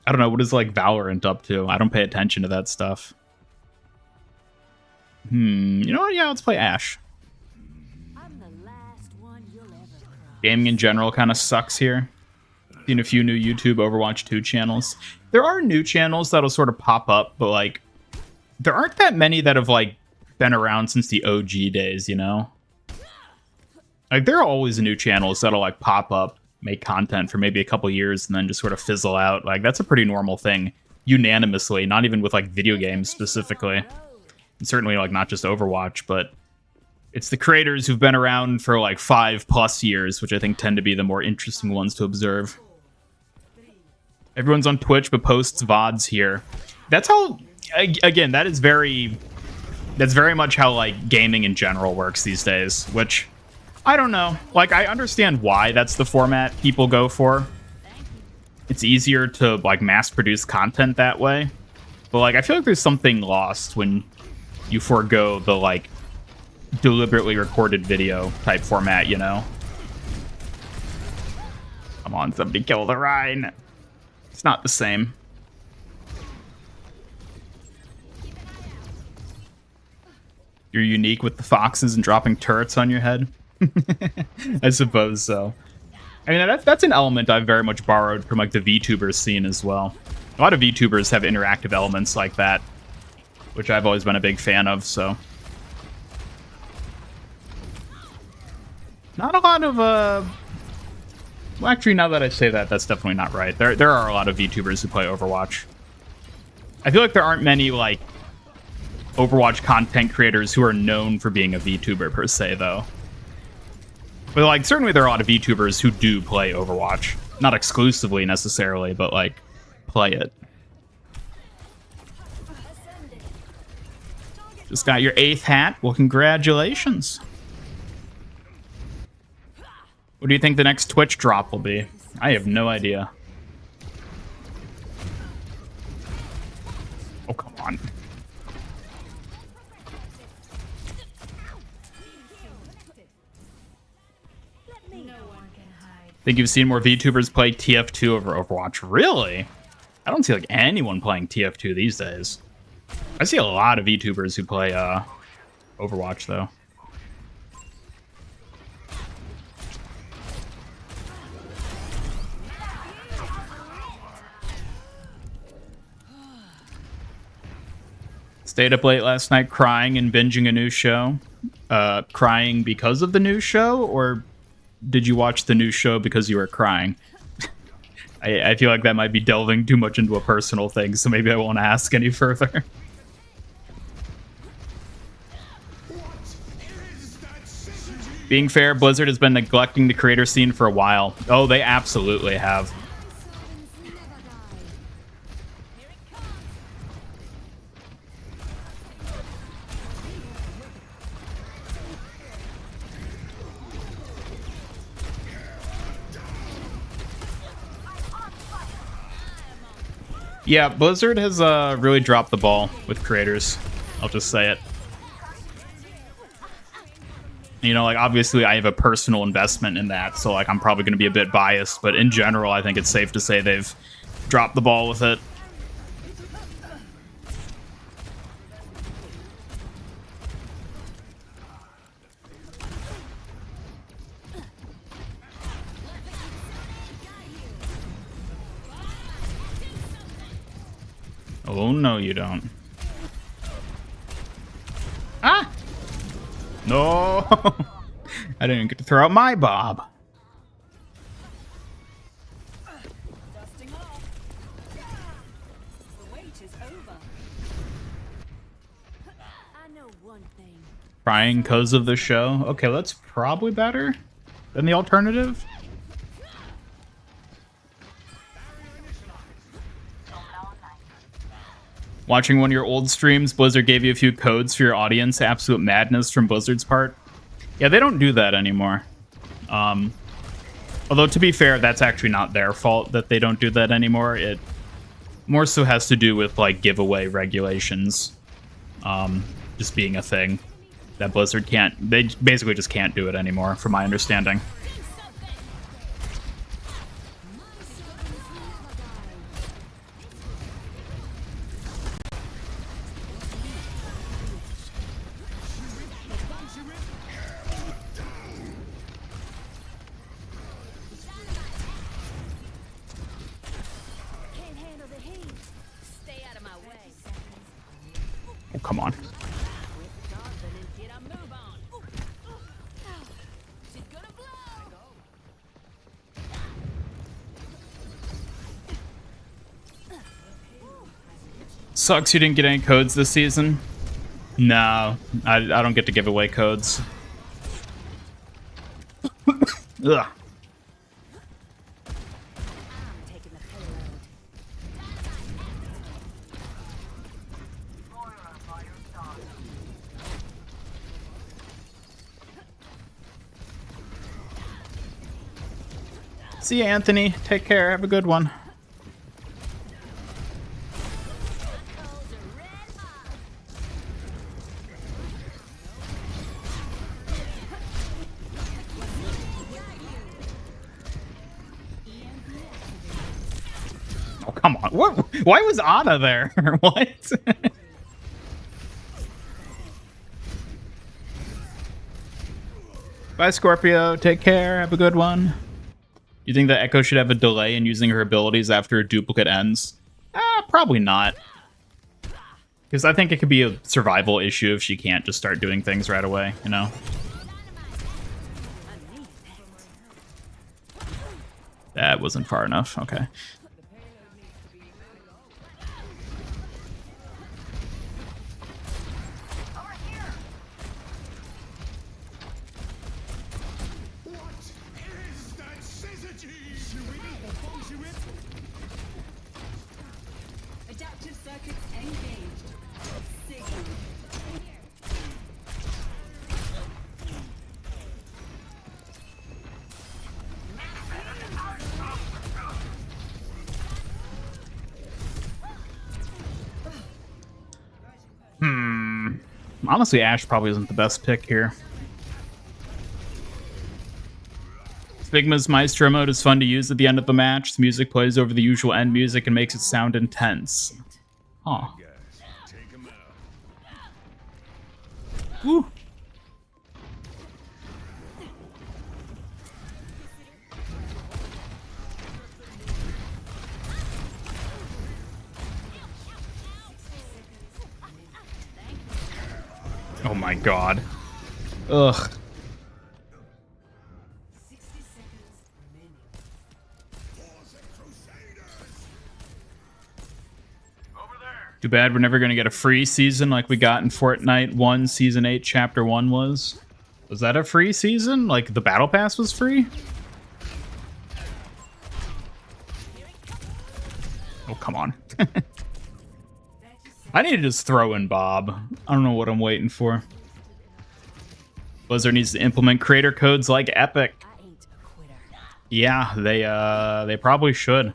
I don't know. What is like Valorant up to? I don't pay attention to that stuff. You know what? Yeah, let's play Ashe. I'm the last one you'll ever cry. Gaming in general kind of sucks here. Seen a few new YouTube Overwatch 2 channels. There are new channels that'll sort of pop up, but like there aren't that many that have like been around since the OG days, you know? Like there are always new channels that'll like pop up, make content for maybe a couple years and then just sort of fizzle out. Like that's a pretty normal thing, unanimously, not even with like video games specifically. And certainly like not just Overwatch, but it's the creators who've been around for like 5+ years, which I think tend to be the more interesting ones to observe. Everyone's on Twitch but posts VODs here. That's how, again, that's very much how like gaming in general works these days, which I don't know. Like I understand why that's the format people go for. It's easier to like mass produce content that way. But like I feel like there's something lost when you forego the like deliberately recorded video type format, you know? Come on, somebody kill the Rhine. It's not the same. You're unique with the foxes and dropping turrets on your head? I suppose so. I mean, that's an element I've very much borrowed from like the VTuber scene as well. A lot of VTubers have interactive elements like that, which I've always been a big fan of, so. Not a lot of, well, actually, now that I say that, that's definitely not right. There are a lot of VTubers who play Overwatch. I feel like there aren't many, like, Overwatch content creators who are known for being a VTuber, per se, though. But, like, certainly there are a lot of VTubers who do play Overwatch. Not exclusively, necessarily, but, like, play it. Just got your 8th hat. Well, congratulations. What do you think the next Twitch drop will be? I have no idea. Oh, come on. Think you've seen more VTubers play TF2 over Overwatch? Really? I don't see like anyone playing TF2 these days. I see a lot of VTubers who play Overwatch, though. Stayed up late last night crying and binging a new show. Crying because of the new show, or did you watch the new show because you were crying? I feel like that might be delving too much into a personal thing, so maybe I won't ask any further. Being fair, Blizzard has been neglecting the creator scene for a while. Oh, they absolutely have. Yeah, Blizzard has really dropped the ball with creators. I'll just say it. You know, like, obviously I have a personal investment in that, so, like, I'm probably going to be a bit biased, but in general, I think it's safe to say they've dropped the ball with it. Oh, no, you don't. Ah! No! I didn't get to throw out my bob. Dusting off. The wait is over. I know one thing. Crying because of the show? Okay, that's probably better than the alternative. Watching one of your old streams, Blizzard gave you a few codes for your audience. Absolute madness from Blizzard's part. Yeah, they don't do that anymore. Although, to be fair, that's actually not their fault that they don't do that anymore. It more so has to do with, like, giveaway regulations. Just being a thing that Blizzard can't... They basically just can't do it anymore, from my understanding. Oh, come on. Sucks you didn't get any codes this season. No, I don't get to give away codes. Ugh. See you, Anthony. Take care. Have a good one. Oh, come on. What? Why was Ana there? What? Bye, Scorpio. Take care. Have a good one. You think that Echo should have a delay in using her abilities after a duplicate ends? Probably not. Because I think it could be a survival issue if she can't just start doing things right away, you know? That wasn't far enough. Okay. Adaptive circuits engaged. Signal. Honestly, Ashe probably isn't the best pick here. Stigma's Maestro mode is fun to use at the end of the match. The music plays over the usual end music and makes it sound intense. Huh. Woo. Oh my god. Ugh. Too bad we're never gonna get a free season like we got in Fortnite 1 Season 8 Chapter 1 was. Was that a free season? Like the Battle Pass was free? Oh, come on. I need to just throw in Bob. I don't know what I'm waiting for. Blizzard needs to implement creator codes like Epic. Yeah, they probably should.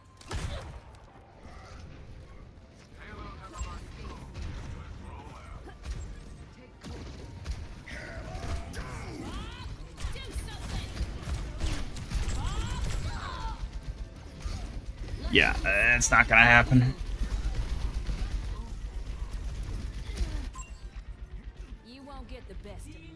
Yeah, it's not gonna happen. You won't get the best of me.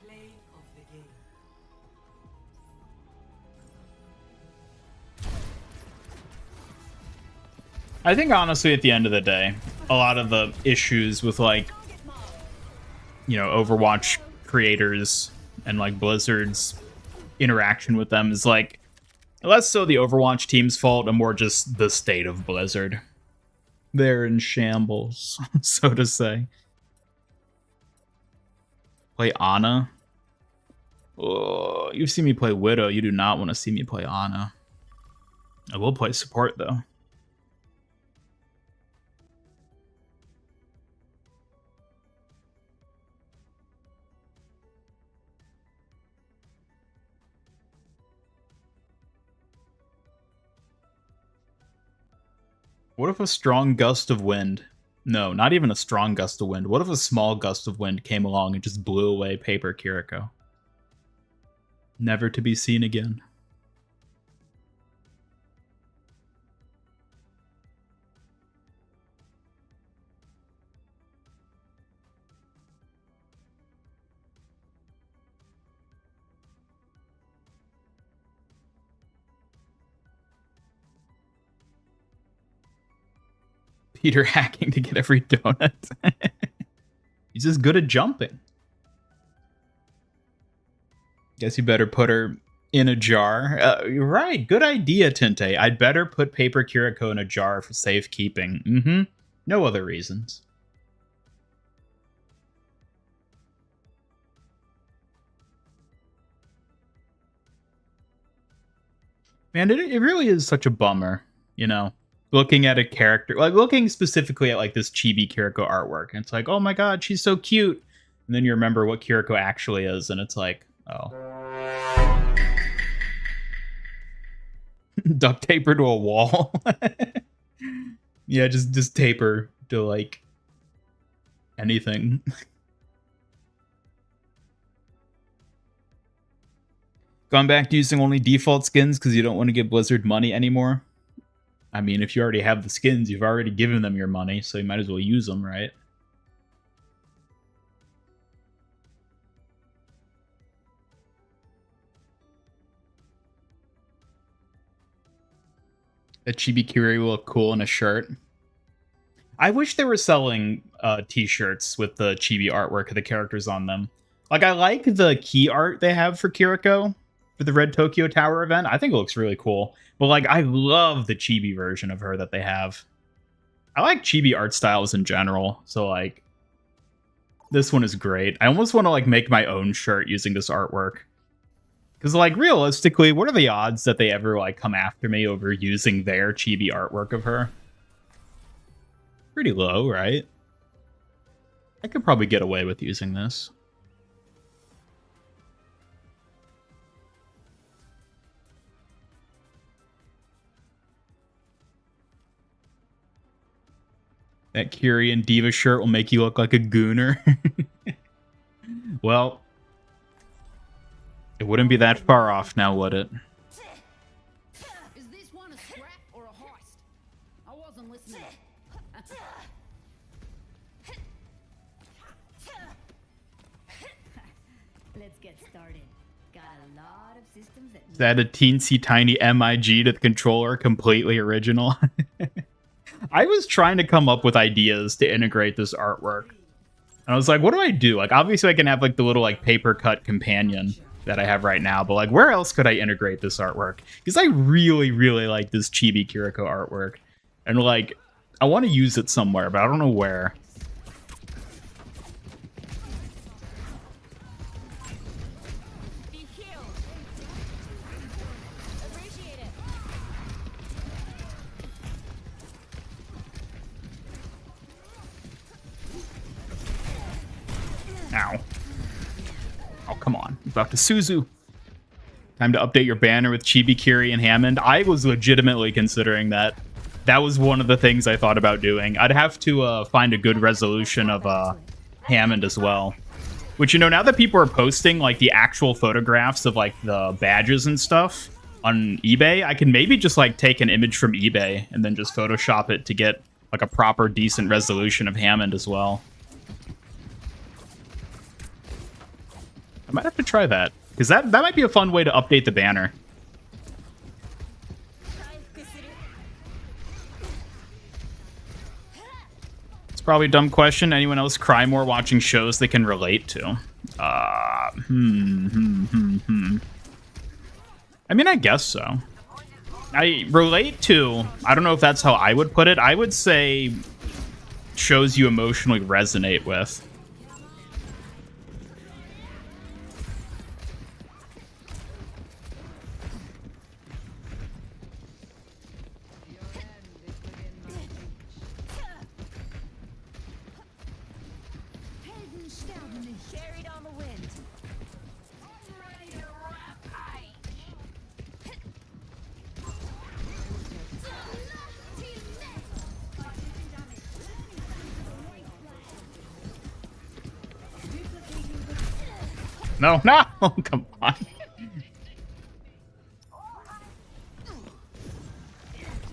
Play of the game. I think honestly at the end of the day, a lot of the issues with like, you know, Overwatch creators and like Blizzard's interaction with them is like less so the Overwatch team's fault and more just the state of Blizzard. They're in shambles, so to say. Play Ana. Oh, you've seen me play Widow. You do not want to see me play Ana. I will play support though. What if a strong gust of wind? No, not even a strong gust of wind. What if a small gust of wind came along and just blew away Paper KIRO? Never to be seen again. Peter hacking to get every donut. He's just good at jumping. Guess you better put her in a jar. You're right. Good idea, Tinte. I'd better put Paper KIRO in a jar for safekeeping. No other reasons. Man, it really is such a bummer, you know? Looking at a character, like looking specifically at like this Chibi KIRO artwork, and it's like, oh my god, she's so cute. And then you remember what KIRO actually is, and it's like, oh. Duct tape her to a wall. Yeah, just tape her to like anything. Gone back to using only default skins because you don't want to give Blizzard money anymore. I mean, if you already have the skins, you've already given them your money, so you might as well use them, right? A Chibi KIRO will look cool in a shirt. I wish they were selling t-shirts with the Chibi artwork of the characters on them. Like, I like the key art they have for KIRO for the Red Tokyo Tower event. I think it looks really cool. But, like, I love the Chibi version of her that they have. I like Chibi art styles in general. So, like, this one is great. I almost want to, like, make my own shirt using this artwork. Because, like, realistically, what are the odds that they ever, like, come after me over using their Chibi artwork of her? Pretty low, right? I could probably get away with using this. That Kyrian Diva shirt will make you look like a gooner. Well, it wouldn't be that far off now, would it? Is this one a scrap or a heist? I wasn't listening. Let's get started. Got a lot of systems that Add a teensy tiny MIG to the controller, completely original. I was trying to come up with ideas to integrate this artwork. And I was like, what do I do? Like, obviously I can have like the little like paper cut companion that I have right now, but like where else could I integrate this artwork? Because I really, really like this Chibi Kiriko artwork. And like, I want to use it somewhere, but I don't know where. be healed. Appreciate it. Ow. Oh, come on. Dr. Suzu. Time to update your banner with Chibi, Kiri, and Hammond. I was legitimately considering that. That was one of the things I thought about doing. I'd have to find a good resolution of Hammond as well. Which, you know, now that people are posting, like, the actual photographs of, like, the badges and stuff on eBay, I can maybe just, like, take an image from eBay and then just Photoshop it to get, like, a proper, decent resolution of Hammond as well. I might have to try that, because that might be a fun way to update the banner. It's probably a dumb question. Anyone else cry more watching shows they can relate to? I mean, I guess so. I relate to, I don't know if that's how I would put it. I would say shows you emotionally resonate with. Carried on the wind. No, no, come on.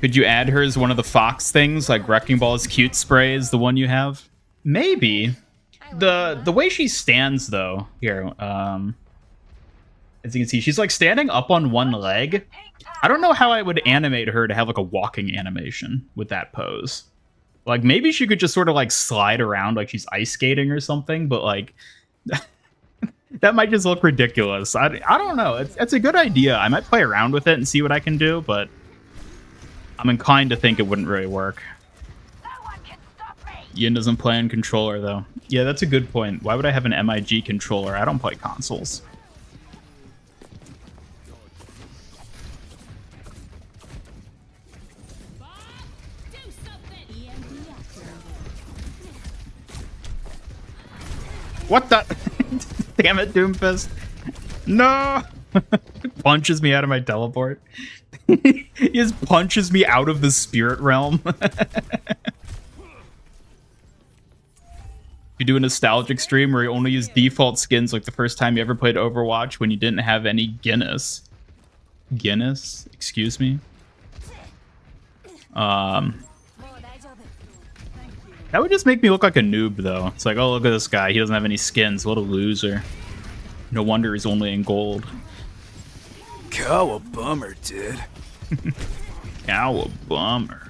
Could you add her as one of the Fox things, like Wrecking Ball's cute spray is the one you have? Maybe. The way she stands, though, here, as you can see, she's, like, standing up on one leg. I don't know how I would animate her to have, like, a walking animation with that pose. Like, maybe she could just sort of, like, slide around like she's ice skating or something, but, like... that might just look ridiculous. I don't know. It's a good idea. I might play around with it and see what I can do, but I'm inclined to think it wouldn't really work. Yin doesn't play on controller, though. Yeah, that's a good point. Why would I have an MIG controller? I don't play consoles. What the? Damn it, Doomfist. No! Punches me out of my teleport. He just punches me out of the spirit realm. You do a nostalgic stream where you only use default skins like the first time you ever played Overwatch when you didn't have any Guinness. Guinness? Excuse me? That would just make me look like a noob, though. It's like, oh, look at this guy. He doesn't have any skins. What a loser. No wonder he's only in gold. Cow a bummer, dude. Cow a bummer.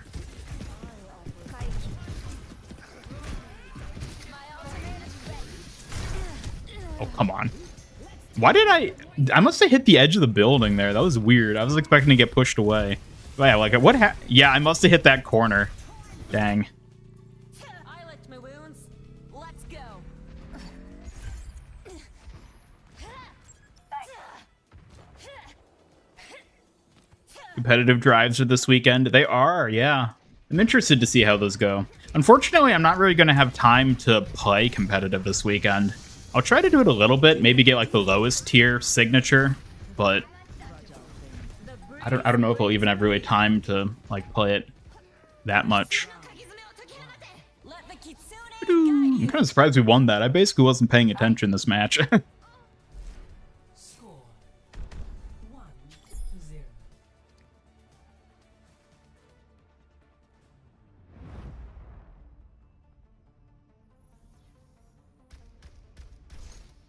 Oh, come on. Why did I must have hit the edge of the building there. That was weird. I was expecting to get pushed away. But yeah, like, yeah, I must have hit that corner. Dang. I licked my wounds. Let's go. Competitive drives are this weekend. They are, yeah. I'm interested to see how those go. Unfortunately, I'm not really going to have time to play competitive this weekend. I'll try to do it a little bit, maybe get like the lowest tier signature, but I don't know if I'll even have really time to like play it that much. I'm kind of surprised we won that. I basically wasn't paying attention this match. Score 1-0.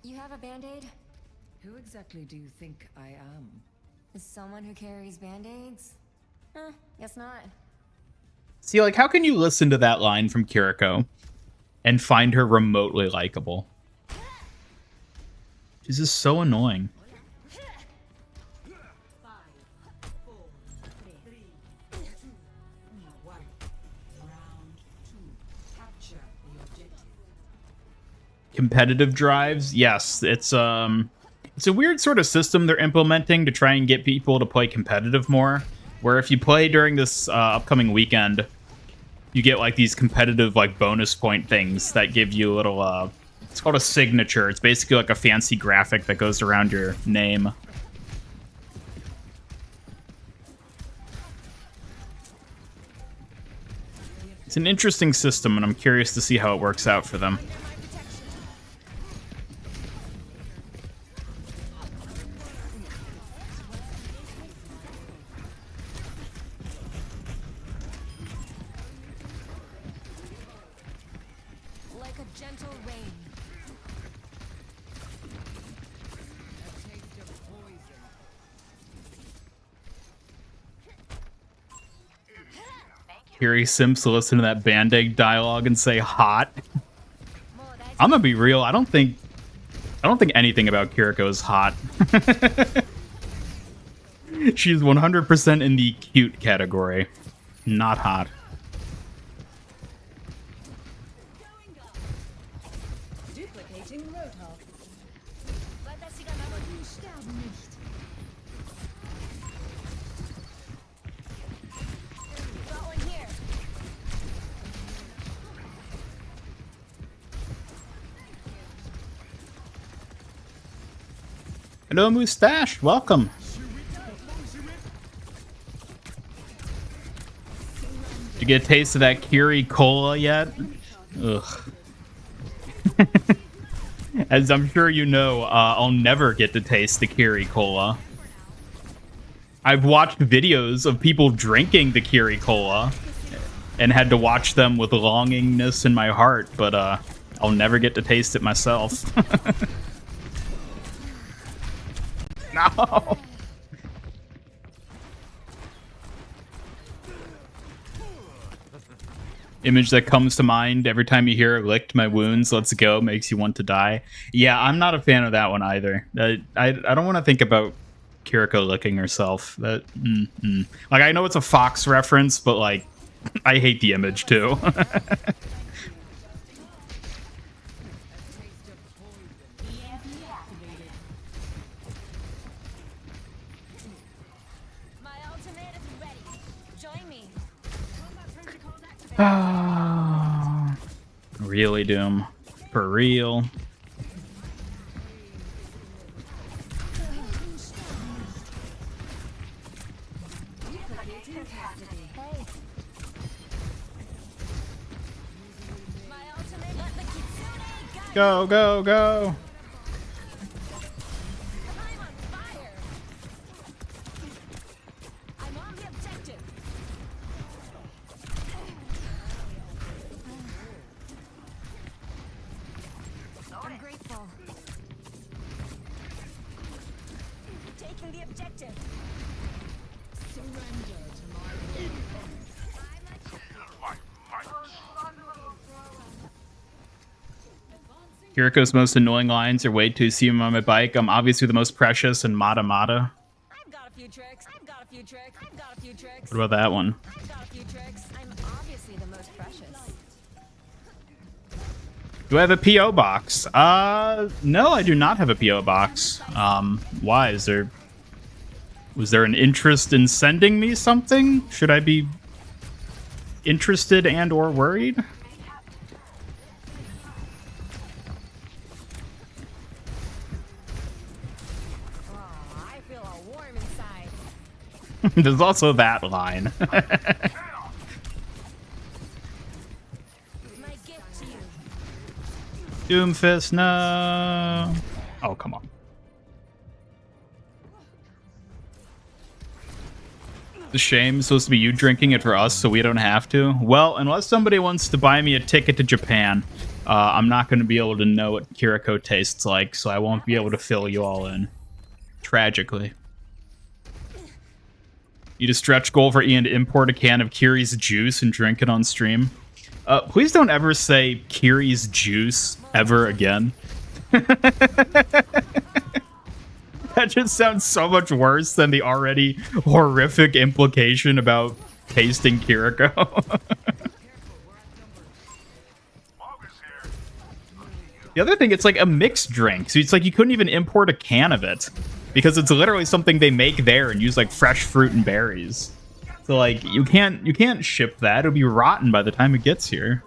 You have a band-aid? Who exactly do you think I am? Someone who carries band-aids? Guess not. See, like, how can you listen to that line from Kiriko and find her remotely likable? She's just so annoying. Competitive drives, yes, it's a weird sort of system they're implementing to try and get people to play competitive more. Where if you play during this upcoming weekend, you get like these competitive like bonus point things that give you a little. It's called a signature. It's basically like a fancy graphic that goes around your name. It's an interesting system, and I'm curious to see how it works out for them. Like a gentle rain. Kiri Simps to listen to that Band-Aid dialogue and say hot. I'm gonna be real. I don't think anything about Kiriko is hot. She's 100% in the cute category, not hot. Duplicating Roadhog. Got one here. Hello, Mustache. Welcome. Did you get a taste of that Kiri Cola yet? Ugh. As I'm sure you know, I'll never get to taste the Kiri Cola. I've watched videos of people drinking the Kiri Cola and had to watch them with longingness in my heart, but I'll never get to taste it myself. No! Image that comes to mind every time you hear "licked my wounds, let's go," makes you want to die. Yeah, I'm not a fan of that one either. I don't want to think about Kiriko licking herself. Like, I know it's a Fox reference, but like, I hate the image too. My ultimate is ready. Join me. Really, Doom? For real? My ultimate. Let the Kitsune guide. Go, go, go! I'm on fire. I'm on the objective. I'm grateful. Taking the objective. Kiriko's most annoying lines are "wait till you see him on my bike. I'm obviously the most precious," and "mata mata." I've got a few tricks. I've got a few tricks. I've got a few tricks. What about that one? I've got a few tricks. I'm obviously the most precious. Do I have a P.O. box? No, I do not have a P.O. box. Why? Was there an interest in sending me something? Should I be interested and or worried? Oh, I feel all warm inside. There's also that line. My gift to you. Doomfist, no. Oh, come on. The shame is supposed to be you drinking it for us so we don't have to. Well, unless somebody wants to buy me a ticket to Japan, I'm not going to be able to know what Kiriko tastes like, so I won't be able to fill you all in. Tragically. Need a stretch goal for Ian to import a can of Kiri's juice and drink it on stream. Please don't ever say Kiri's juice ever again. That just sounds so much worse than the already horrific implication about tasting Kiriko. The other thing, it's like a mixed drink, so it's like you couldn't even import a can of it because it's literally something they make there and use like fresh fruit and berries. So like you can't ship that; it'll be rotten by the time it gets here.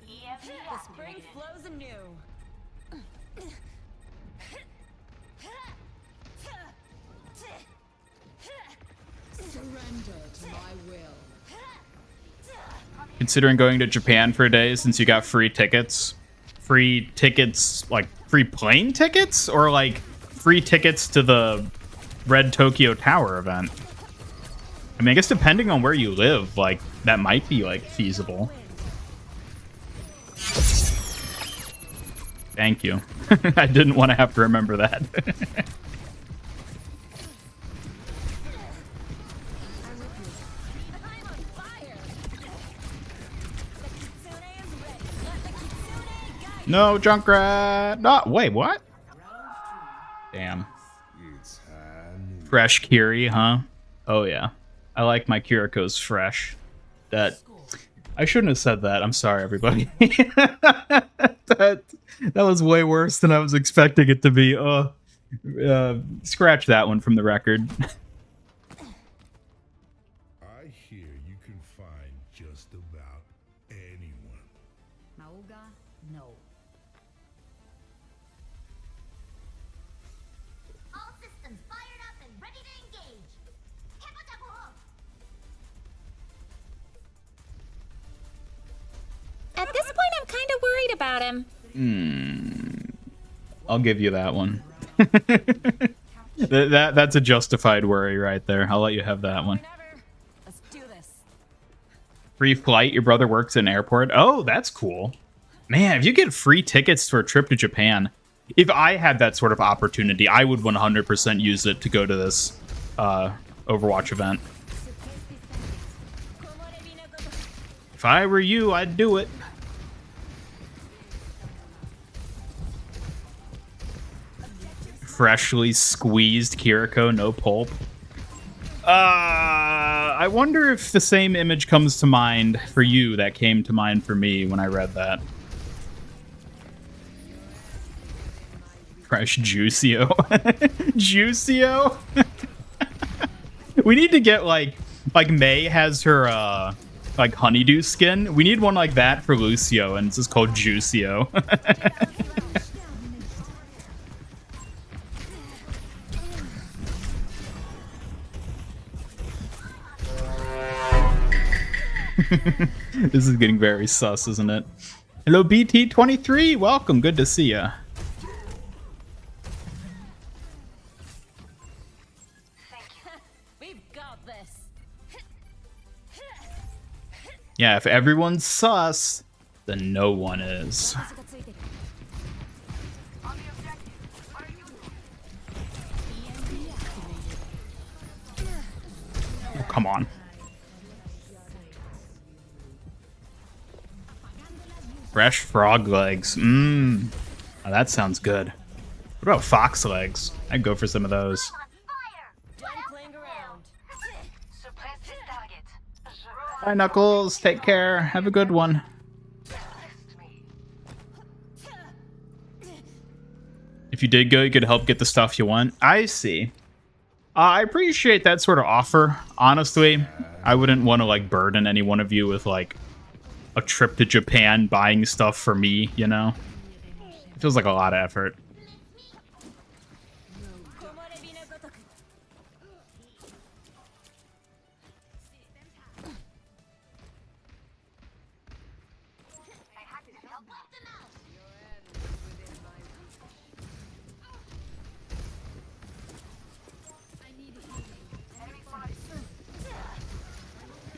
The spring flows anew. Surrender to my will. Considering going to Japan for a day since you got free tickets. Free tickets, like free plane tickets? Or like free tickets to the Red Tokyo Tower event? I mean, I guess depending on where you live, like, that might be, like, feasible. Thank you. I didn't want to have to remember that. No, Junkrat! No, wait, what? Damn. Fresh Kiri, huh? Oh, yeah. I like my Kiriko's fresh. That... I shouldn't have said that. I'm sorry, everybody. that was way worse than I was expecting it to be. Scratch that one from the record. I hear you can find just about anyone. Mauga, no. All systems fired up and ready to engage. At this point, I'm kind of worried about him. I'll give you that one. That's a justified worry right there. I'll let you have that one. Let's do this. Free flight. Your brother works in an airport. Oh, that's cool. Man, if you get free tickets for a trip to Japan, if I had that sort of opportunity, I would 100% use it to go to this Overwatch event. If I were you, I'd do it. Freshly squeezed Kiriko, no pulp. I wonder if the same image comes to mind for you that came to mind for me when I read that. Fresh Juicio. Juicio? We need to get like May has her like honeydew skin. We need one like that for Lucio, and it's just called Juicio. This is getting very sus, isn't it? Hello, BT23. Welcome. Good to see ya. We've got this. Yeah, if everyone's sus, then no one is. Oh, come on. Fresh frog legs. Mmm. Oh, that sounds good. What about fox legs? I'd go for some of those. Done playing around. Suppress this target. Bye, Knuckles. Take care. Have a good one. If you did go, you could help get the stuff you want. I see. I appreciate that sort of offer. Honestly, I wouldn't want to like burden any one of you with like a trip to Japan buying stuff for me, you know? It feels like a lot of effort.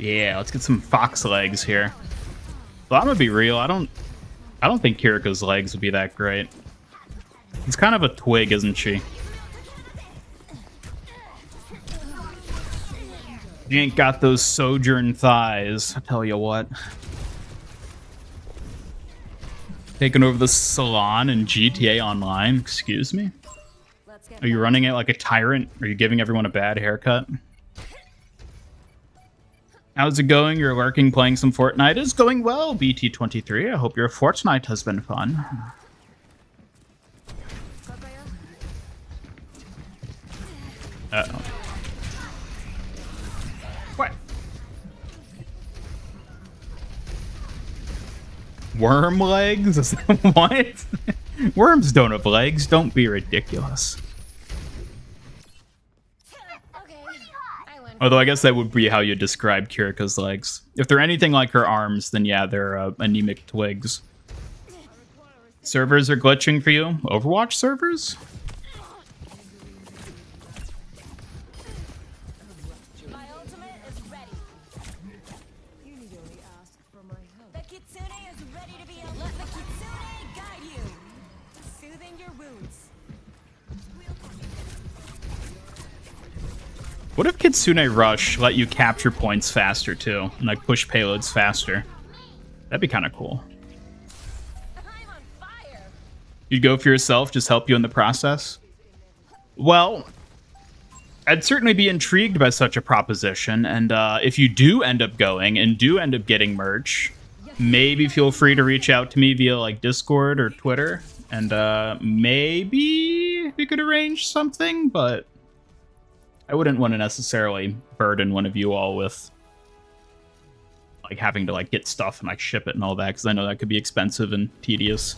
Yeah, let's get some fox legs here. Well, I'm gonna be real. I don't think Kiriko's legs would be that great. It's kind of a twig, isn't she? She ain't got those sojourn thighs. I tell you what. Taking over the salon in GTA Online. Excuse me. Are you running it like a tyrant? Are you giving everyone a bad haircut? How's it going? You're lurking playing some Fortnite. It's going well, BT23. I hope your Fortnite has been fun. Uh-oh. What? Worm legs? What? Worms don't have legs. Don't be ridiculous. Although I guess that would be how you describe Kiriko's legs. If they're anything like her arms, then yeah, they're anemic twigs. Servers are glitching for you? Overwatch servers? My ultimate is ready. You need only ask for my help. The Kitsune is ready to be let the Kitsune guide you. Soothing your wounds. What if Kitsune Rush let you capture points faster too, and like push payloads faster? That'd be kind of cool. I'm on fire. You'd go for yourself, just help you in the process? Well, I'd certainly be intrigued by such a proposition, and if you do end up going and do end up getting merch, maybe feel free to reach out to me via like Discord or Twitter, and maybe we could arrange something, but I wouldn't want to necessarily burden one of you all with like having to like get stuff and like ship it and all that, because I know that could be expensive and tedious.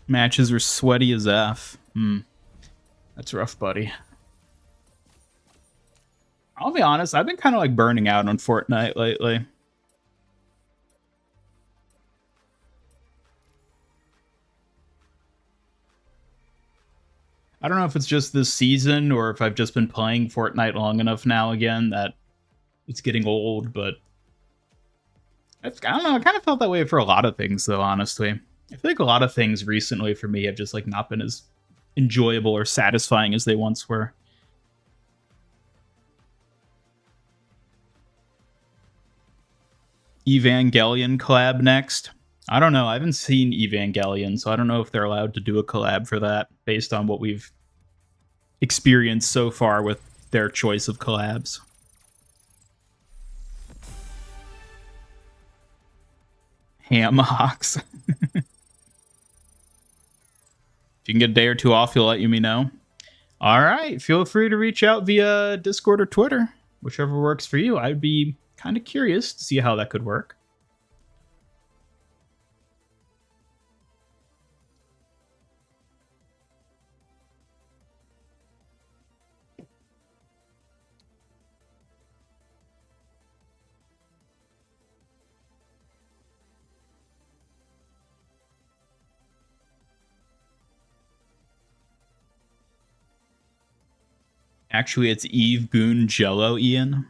Matches are sweaty as F. That's rough, buddy. I'll be honest, I've been kind of like burning out on Fortnite lately. I don't know if it's just this season or if I've just been playing Fortnite long enough now again that it's getting old, but I don't know, I kind of felt that way for a lot of things though, honestly. I feel like a lot of things recently for me have just like not been as enjoyable or satisfying as they once were. Evangelion collab next. I don't know. I haven't seen Evangelion, so I don't know if they're allowed to do a collab for that based on what we've experienced so far with their choice of collabs. Hamhocks. If you can get a day or two off, you'll let me know. All right. Feel free to reach out via Discord or Twitter, whichever works for you. I'd be kind of curious to see how that could work. Actually, it's Eve Goon Jello, Ian.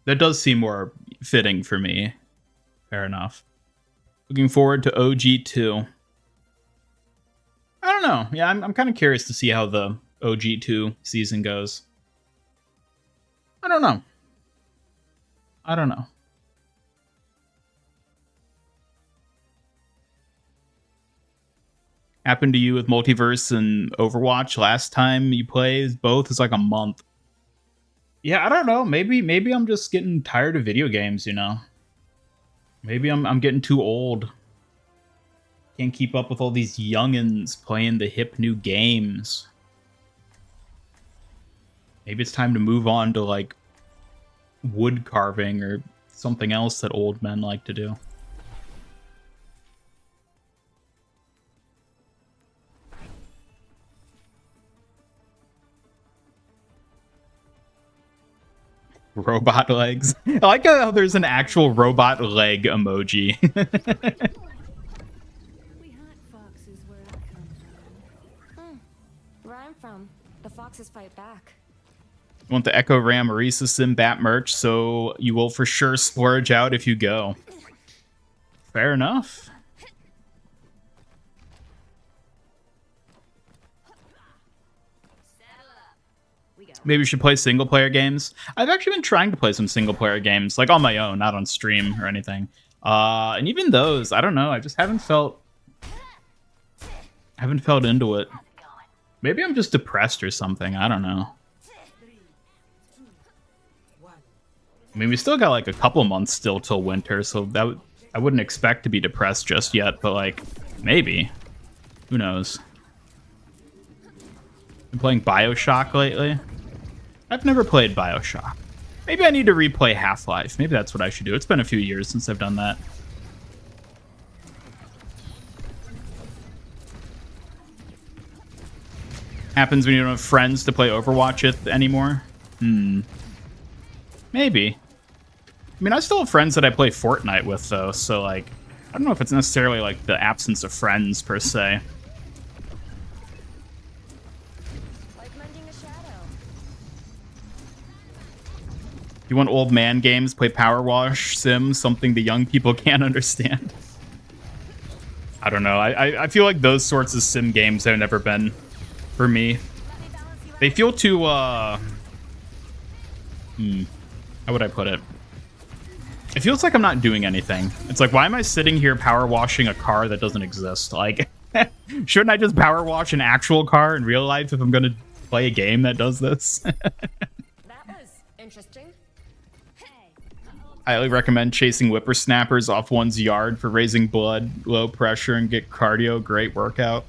That does seem more fitting for me. Fair enough. Looking forward to OG2. I don't know. Yeah, I'm kind of curious to see how the OG2 season goes. I don't know. Happened to you with Multiverse and Overwatch last time you played both? It's like a month. Yeah, I don't know. Maybe I'm just getting tired of video games, you know. Maybe I'm getting too old. Can't keep up with all these youngins playing the hip new games. Maybe it's time to move on to like wood carving or something else that old men like to do. Robot legs. I like how there's an actual robot leg emoji. We hunt foxes where I come from. Where I'm from, the foxes fight back. Want the Echo Ram Marisa Sim Bat merch, so you will for sure splurge out if you go. Fair enough. Maybe we should play single player games. I've actually been trying to play some single player games, like on my own, not on stream or anything. And even those, I don't know, I just haven't felt into it. Maybe I'm just depressed or something, I don't know. I mean, we still got like a couple months still till winter, so that I wouldn't expect to be depressed just yet, but like, maybe. Who knows? Been playing BioShock lately. I've never played BioShock. Maybe I need to replay Half-Life. Maybe that's what I should do. It's been a few years since I've done that. Happens when you don't have friends to play Overwatch with anymore? Maybe. I mean, I still have friends that I play Fortnite with, though, so, like, I don't know if it's necessarily, like, the absence of friends, per se. Like mending a shadow. You want old man games? Play Power Wash Sim, something the young people can't understand. I don't know. I feel like those sorts of sim games have never been for me. They feel too, how would I put it? It feels like I'm not doing anything. It's like, why am I sitting here power washing a car that doesn't exist? Like, shouldn't I just power wash an actual car in real life if I'm going to play a game that does this? That was interesting. I highly recommend chasing whippersnappers off one's yard for raising blood, low pressure, and get cardio. Great workout.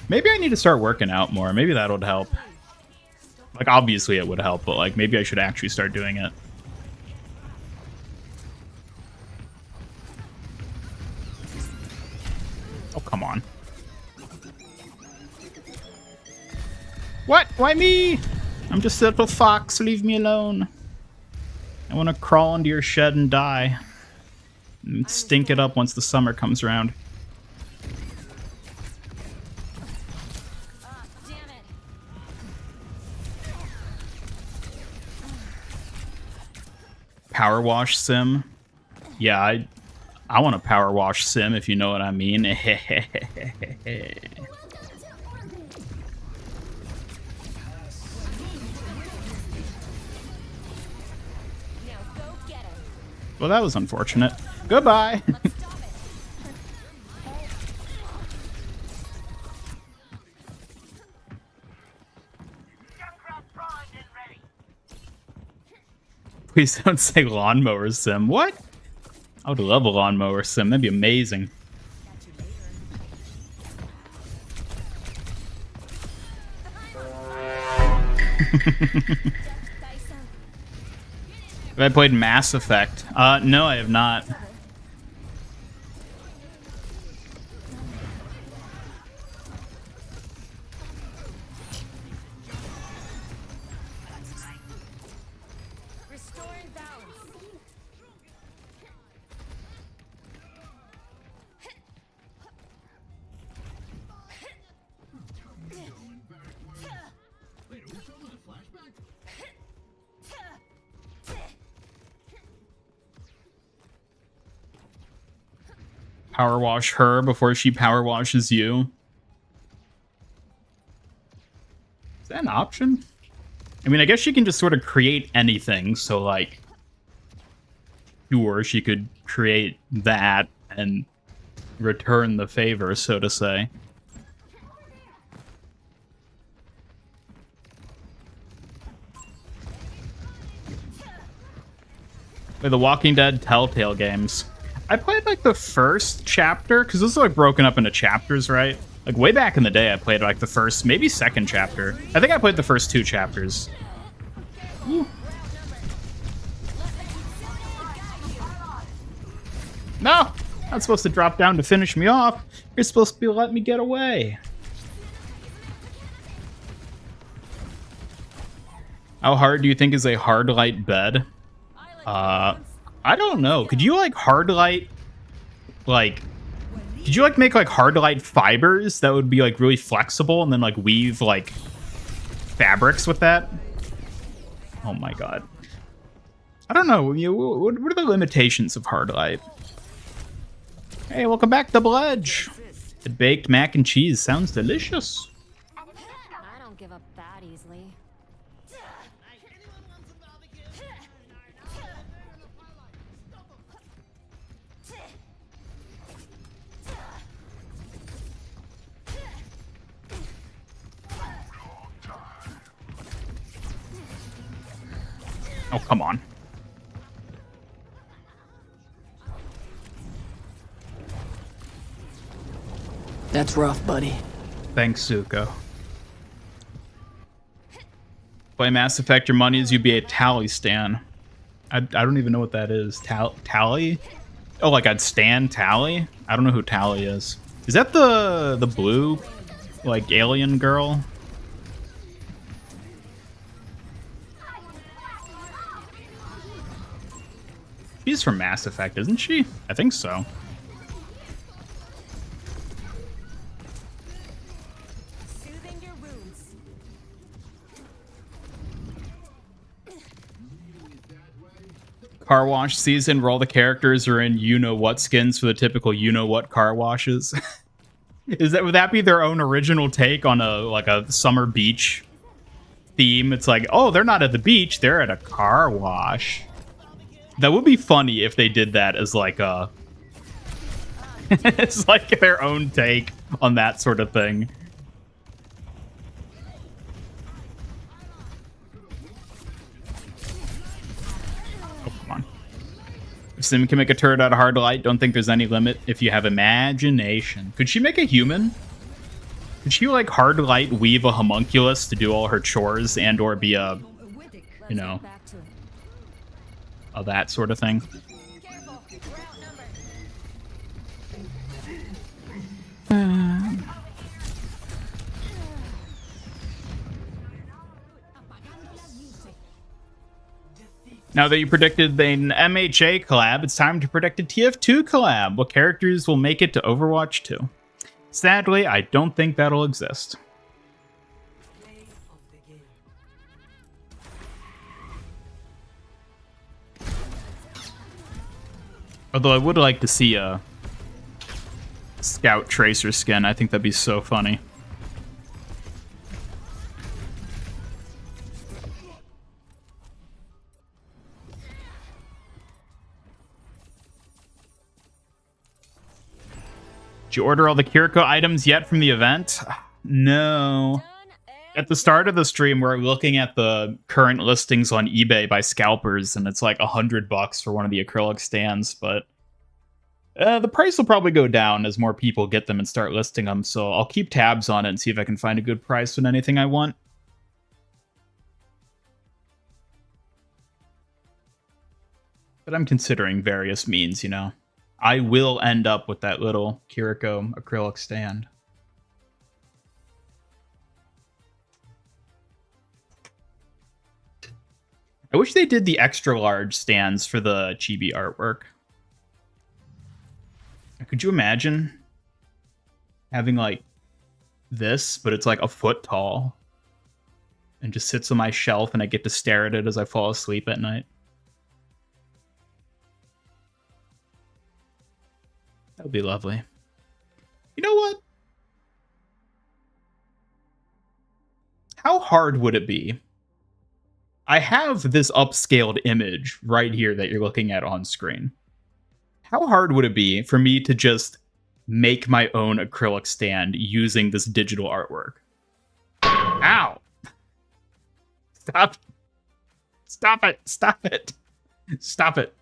Maybe I need to start working out more. Maybe that would help. Like, obviously it would help, but, like, maybe I should actually start doing it. Oh, come on. What? Why me? I'm just a little fox. Leave me alone. I want to crawl into your shed and die. And stink it up once the summer comes around. Damn it. Power wash sim? Yeah, I want a power wash sim, if you know what I mean. Now go get him. Well, that was unfortunate. Goodbye. Let's stop it. Please don't say lawnmower sim. What? I would love a lawnmower sim. That'd be amazing. Have I played Mass Effect? No, I have not. Restoring balance. Power wash her before she power washes you. Is that an option? I mean, I guess she can just sort of create anything, so, like, sure, she could create that and return the favor, so to say. Play the Walking Dead Telltale games. I played, like, the first chapter, because this is, like, broken up into chapters, right? Like, way back in the day, I played, like, the first, maybe second chapter. I think I played the first 2 chapters. Ooh. No! Not supposed to drop down to finish me off. You're supposed to be letting me get away. How hard do you think is a hard light bed? I don't know. Could you like hard light, like, could you like make like hard light fibers that would be like really flexible and then like weave like fabrics with that? Oh my god. I don't know. What are the limitations of hard light? Hey, welcome back, Double Edge. The baked mac and cheese sounds delicious. I don't give up that easily. Oh, come on. That's rough, buddy. Thanks, Zuko. Play Mass Effect, your money is you be a tally stan. I don't even know what that is. Tally? Oh, like I'd stan Tally? I don't know who Tally is. Is that the blue, like, alien girl? She's from Mass Effect, isn't she? I think so. Soothing your wounds. Car wash season where all the characters are in you-know-what skins for the typical you-know-what car washes. Would that be their own original take on a summer beach theme? It's like, oh, they're not at the beach, they're at a car wash. That would be funny if they did that as like a it's like their own take on that sort of thing. Oh, come on. If Sim can make a turret out of hard light, don't think there's any limit if you have imagination. Could she make a human? Could she like hard light weave a homunculus to do all her chores and or be a, you know, Back to it. that sort of thing? Careful, we're outnumbered. Now that you predicted an MHA collab, it's time to predict a TF2 collab. What characters will make it to Overwatch 2? Sadly, I don't think that'll exist. Although I would like to see a Scout Tracer skin. I think that'd be so funny. Did you order all the KIRO items yet from the event? No. At the start of the stream, we're looking at the current listings on eBay by scalpers, and it's like $100 for one of the acrylic stands, but the price will probably go down as more people get them and start listing them, so I'll keep tabs on it and see if I can find a good price on anything I want. But I'm considering various means, you know. I will end up with that little KIRO acrylic stand. I wish they did the extra large stands for the Chibi artwork. Could you imagine having like this, but it's like a foot tall and just sits on my shelf and I get to stare at it as I fall asleep at night? That would be lovely. You know what? How hard would it be? I have this upscaled image right here that you're looking at on screen. How hard would it be for me to just make my own acrylic stand using this digital artwork? Ow! Stop. Stop it. Stop it. Stop it.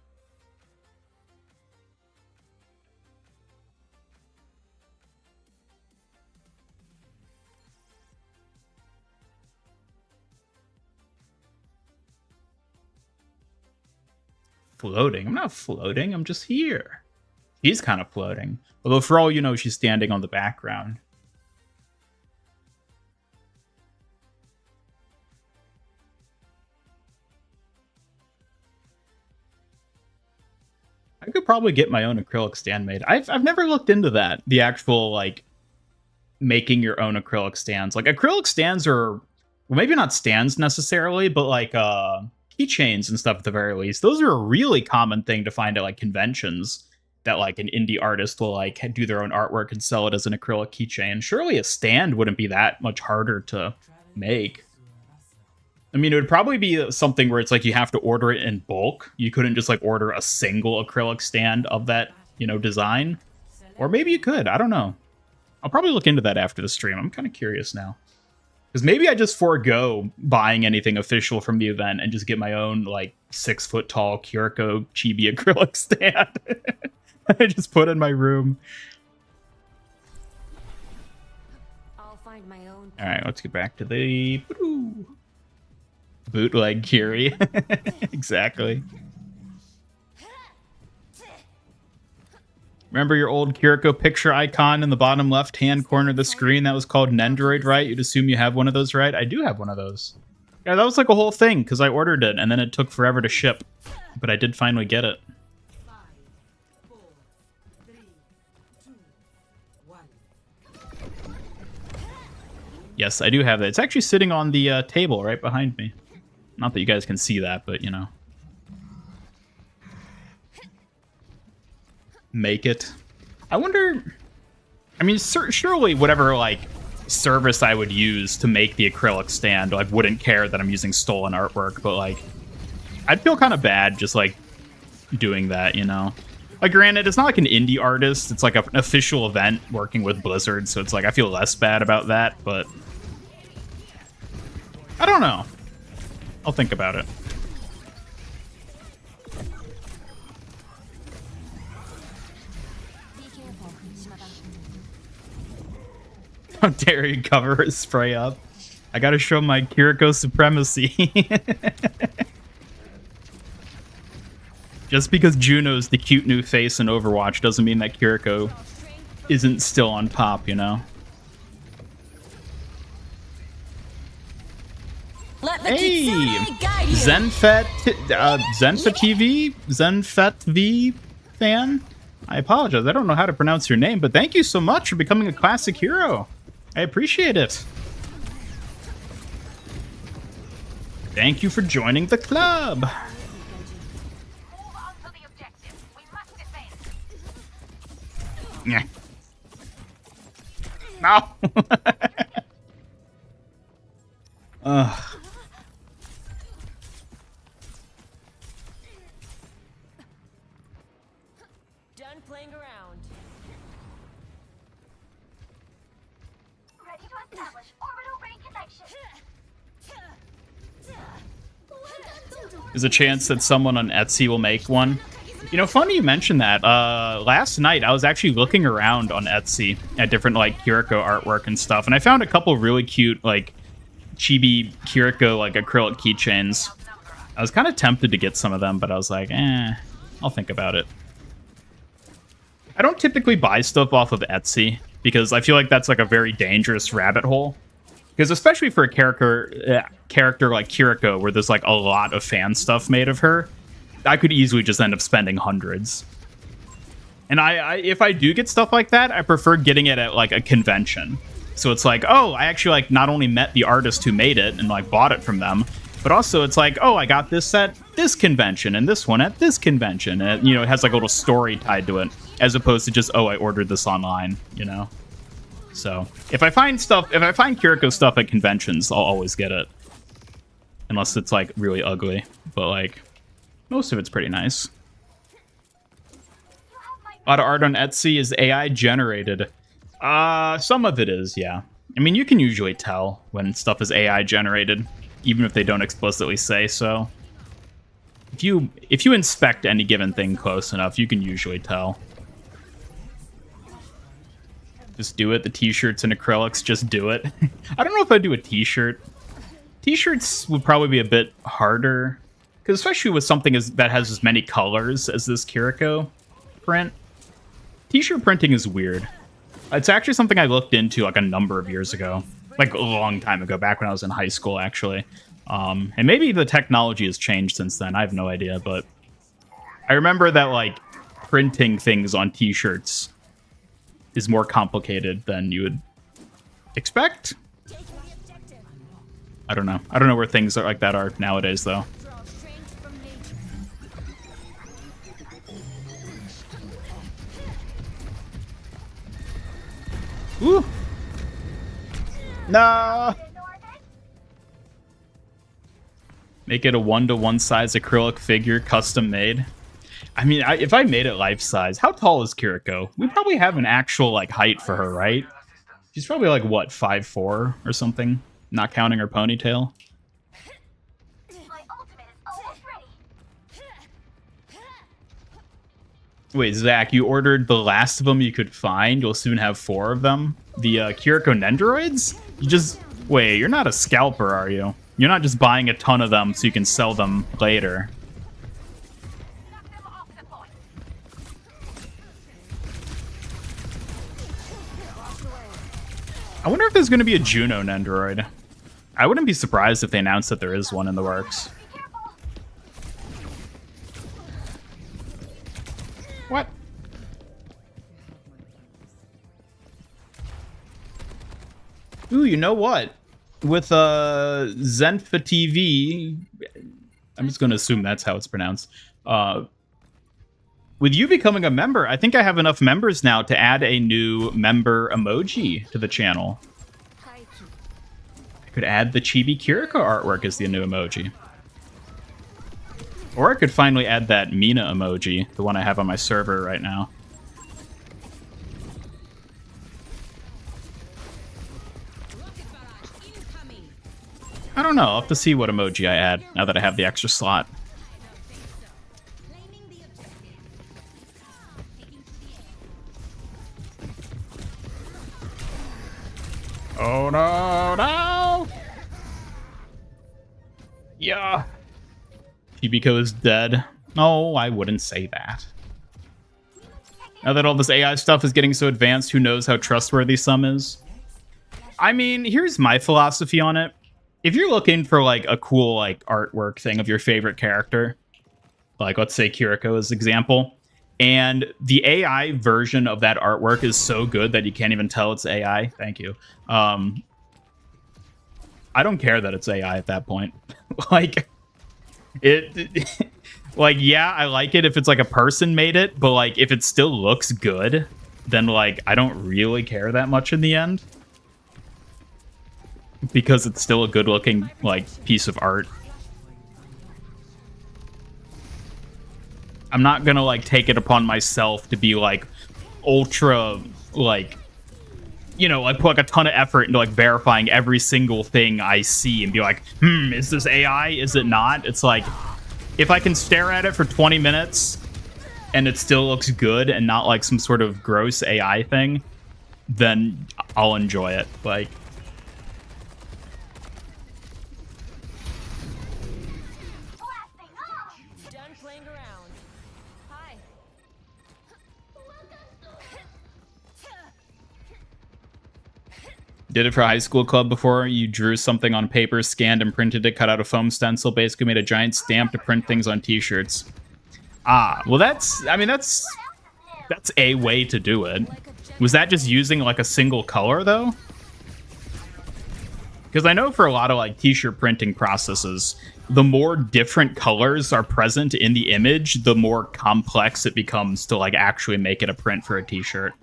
Floating. I'm not floating. I'm just here. She's kind of floating. Although for all you know, she's standing on the background. I could probably get my own acrylic stand made. I've never looked into that. The actual like making your own acrylic stands. Like acrylic stands are, well, maybe not stands necessarily, but like keychains and stuff at the very least. Those are a really common thing to find at like conventions, that like an indie artist will like do their own artwork and sell it as an acrylic keychain. Surely a stand wouldn't be that much harder to make. I mean, it would probably be something where it's like you have to order it in bulk. You couldn't just like order a single acrylic stand of that, you know, design. Or maybe you could. I don't know. I'll probably look into that after the stream. I'm kind of curious now. Because maybe I just forego buying anything official from the event and just get my own like 6-foot tall KIRO Chibi acrylic stand. I just put in my room. I'll find my own. All right, let's get back to the bootleg Kiri. Exactly. Remember your old KIRO picture icon in the bottom left-hand corner of the screen that was called Nendoroid, right? You'd assume you have one of those, right? I do have one of those. Yeah, that was like a whole thing because I ordered it and then it took forever to ship. But I did finally get it. 5, 4, 3, 2, 1. Yes, I do have that. It's actually sitting on the table right behind me. Not that you guys can see that, but you know. Make it. I wonder. I mean, surely whatever like service I would use to make the acrylic stand, like wouldn't care that I'm using stolen artwork, but like I'd feel kind of bad just like doing that, you know. Like, granted, it's not like an indie artist; it's like an official event working with Blizzard, so it's like I feel less bad about that. But I don't know. I'll think about it. How dare you cover his spray up? I gotta show my KIRO supremacy. Just because Juno's the cute new face in Overwatch doesn't mean that KIRO isn't still on top, you know? Let the Hey! kitsune guide you. Zenfet TV? Zenfet V fan? I apologize, I don't know how to pronounce your name, but thank you so much for becoming a classic hero. I appreciate it. Thank you for joining the club. Move on to the objective. We must defend. Yeah. No. Ugh. Done playing around. Ready to establish orbital ray connection. There's a chance that someone on Etsy will make one. You know, funny you mentioned that. Last night I was actually looking around on Etsy at different like KIRO artwork and stuff, and I found a couple really cute like chibi KIRO like acrylic keychains. I was kind of tempted to get some of them, but I was like, I'll think about it. I don't typically buy stuff off of Etsy because I feel like that's like a very dangerous rabbit hole. Because especially for a character like KIRO, where there's like a lot of fan stuff made of her, I could easily just end up spending hundreds. And I if I do get stuff like that, I prefer getting it at like a convention. So it's like, oh, I actually like not only met the artist who made it and like bought it from them, but also it's like, oh, I got this at this convention and this one at this convention. And, you know, it has like a little story tied to it, as opposed to just, oh, I ordered this online, you know? So if I find KIRO stuff at conventions, I'll always get it. Unless it's like really ugly. But like, most of it's pretty nice. A lot of art on Etsy is AI generated. Some of it is, yeah. I mean, you can usually tell when stuff is AI generated, even if they don't explicitly say so. If you inspect any given thing close enough, you can usually tell. Just do it. The t-shirts and acrylics, just do it. I don't know if I'd do a t-shirt. T-shirts would probably be a bit harder, because especially with something that has as many colors as this KIRO print. T-shirt printing is weird. It's actually something I looked into like a number of years ago. Like a long time ago, back when I was in high school, actually. And maybe the technology has changed since then. I have no idea, but I remember that like printing things on t-shirts is more complicated than you would expect. Taking the objective. I don't know. I don't know where things like that are nowadays, though. Draw strength from nature. Ooh. No. Make it a 1-to-1 size acrylic figure, custom made. I mean, if I made it life size, how tall is Kiriko? We probably have an actual like height for her, right? She's probably like what, 5'4" or something, not counting her ponytail. My ultimate is almost ready. Wait, Zach, you ordered the last of them you could find. You'll soon have 4 of them. The Kiriko Nendoroids? You just wait. You're not a scalper, are you? You're not just buying a ton of them so you can sell them later. Knock them off the point. I wonder if there's going to be a Juno Nendoroid. I wouldn't be surprised if they announced that there is one in the works. Be careful. What? Ooh, you know what? With Zenfa TV, I'm just going to assume that's how it's pronounced. With you becoming a member, I think I have enough members now to add a new member emoji to the channel. I could add the Chibi Kiriko artwork as the new emoji. Or I could finally add that Mina emoji, the one I have on my server right now. I don't know. I'll have to see what emoji I add now that I have the extra slot. Oh no, no! Yeah. Hibiko is dead. No, I wouldn't say that. Now that all this AI stuff is getting so advanced, who knows how trustworthy some is? I mean, here's my philosophy on it. If you're looking for like a cool like artwork thing of your favorite character, like let's say Kiriko as example, and the AI version of that artwork is so good that you can't even tell it's AI. Thank you. I don't care that it's AI at that point. Like like yeah, I like it if it's like a person made it, but like if it still looks good, then like I don't really care that much in the end. Because it's still a good looking like piece of art. I'm not gonna like take it upon myself to be like ultra like, you know, like put like a ton of effort into like verifying every single thing I see and be like, is this AI? Is it not? It's like if I can stare at it for 20 minutes and it still looks good and not like some sort of gross AI thing, then I'll enjoy it. Like Blasting off. Done playing around. Hi. did it for high school club before. You drew something on paper, scanned and printed it, cut out a foam stencil, basically made a giant stamp to print things on t-shirts. Ah, well that's, I mean, that's a way to do it. Was that just using like a single color though? Because I know for a lot of like t-shirt printing processes, the more different colors are present in the image, the more complex it becomes to like actually make it a print for a t-shirt.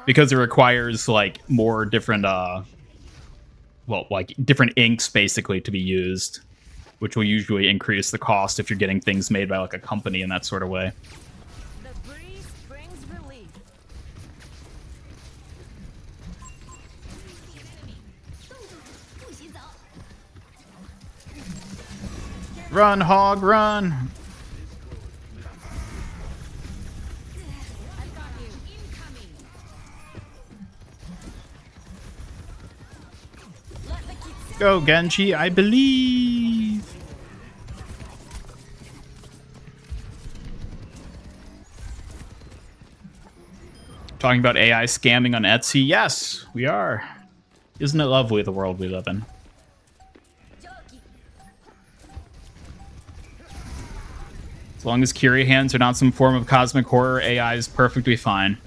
Because it requires like more different, well, like different inks basically to be used, which will usually increase the cost if you're getting things made by like a company in that sort of way. The breeze brings relief. Run, hog, run! I've got you. Incoming. Let the kids Go, Genji, I believe! Talking about AI scamming on Etsy? Yes, we are. Isn't it lovely, the world we live in? As long as Curie hands are not some form of cosmic horror, AI is perfectly fine.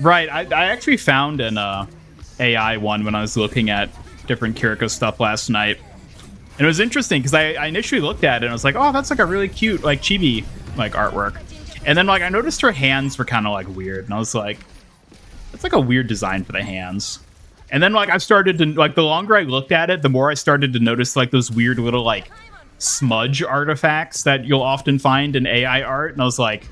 Right, I actually found an AI one when I was looking at different Kiriko stuff last night. And it was interesting because I initially looked at it and I was like, oh, that's like a really cute, like, chibi, like, artwork. And then, like, I noticed her hands were kind of, like, weird. And I was like, that's like a weird design for the hands. And then, like, I started to, like, the longer I looked at it, the more I started to notice, like, those weird little, like, smudge artifacts that you'll often find in AI art. And I was like,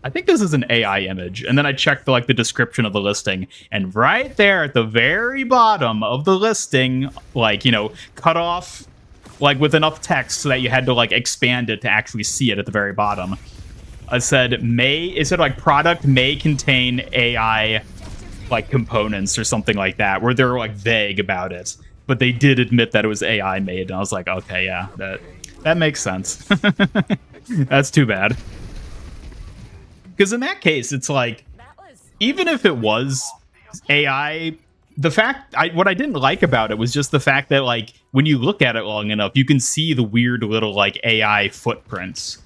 I think this is an AI image. And then I checked, like, the description of the listing. And right there at the very bottom of the listing, like, you know, cut off, like, with enough text so that you had to, like, expand it to actually see it at the very bottom. I said, like, product may contain AI, like, components or something like that, where they're, like, vague about it. But they did admit that it was AI made, and I was like, okay, yeah, that makes sense. That's too bad. Because in that case, it's like, even if it was AI, what I didn't like about it was just the fact that, like, when you look at it long enough, you can see the weird little, like, AI footprints.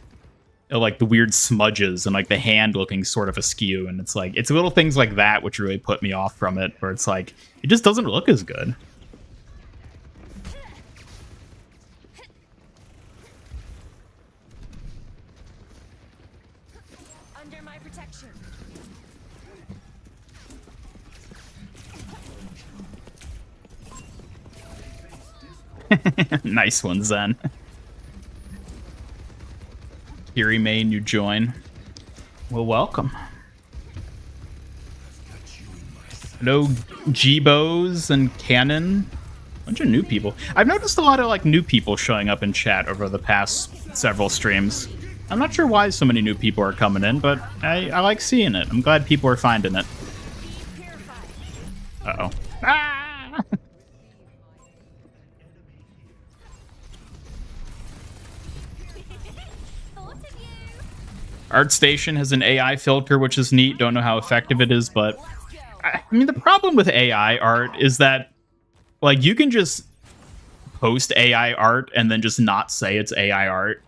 Like, the weird smudges and, like, the hand looking sort of askew. And it's like, it's little things like that which really put me off from it, where it's like, it just doesn't look as good. Under my protection. Nice one, Zen. Kiri main, you join. Well, welcome. Hello, Jibos and Canon. Bunch of new people. I've noticed a lot of, like, new people showing up in chat over the past several streams. I'm not sure why so many new people are coming in, but I like seeing it. I'm glad people are finding it. Uh-oh. Ah! ArtStation has an AI filter, which is neat. Don't know how effective it is, but I mean, the problem with AI art is that, like, you can just post AI art and then just not say it's AI art.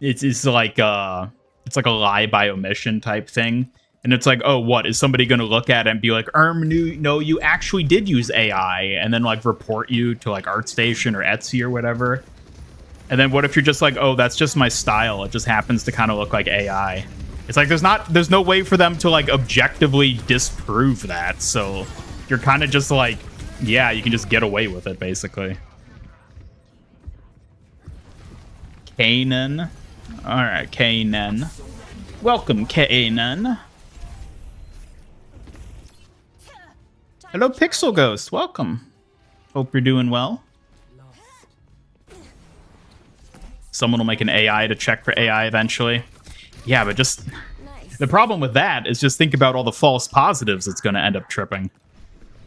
It's like a lie by omission type thing. And it's like, oh, what? Is somebody going to look at it and be like, no, you actually did use AI, and then, like, report you to, like, ArtStation or Etsy or whatever? And then what if you're just like, oh, that's just my style. It just happens to kind of look like AI. It's like, there's no way for them to, like, objectively disprove that. So you're kind of just like, yeah, you can just get away with it, basically. Kanan. All right, Kanan. Welcome, Kanan. Hello, Pixel Ghost. Welcome. Hope you're doing well. Someone will make an AI to check for AI eventually. Yeah, but just... the problem with that is just think about all the false positives it's going to end up tripping.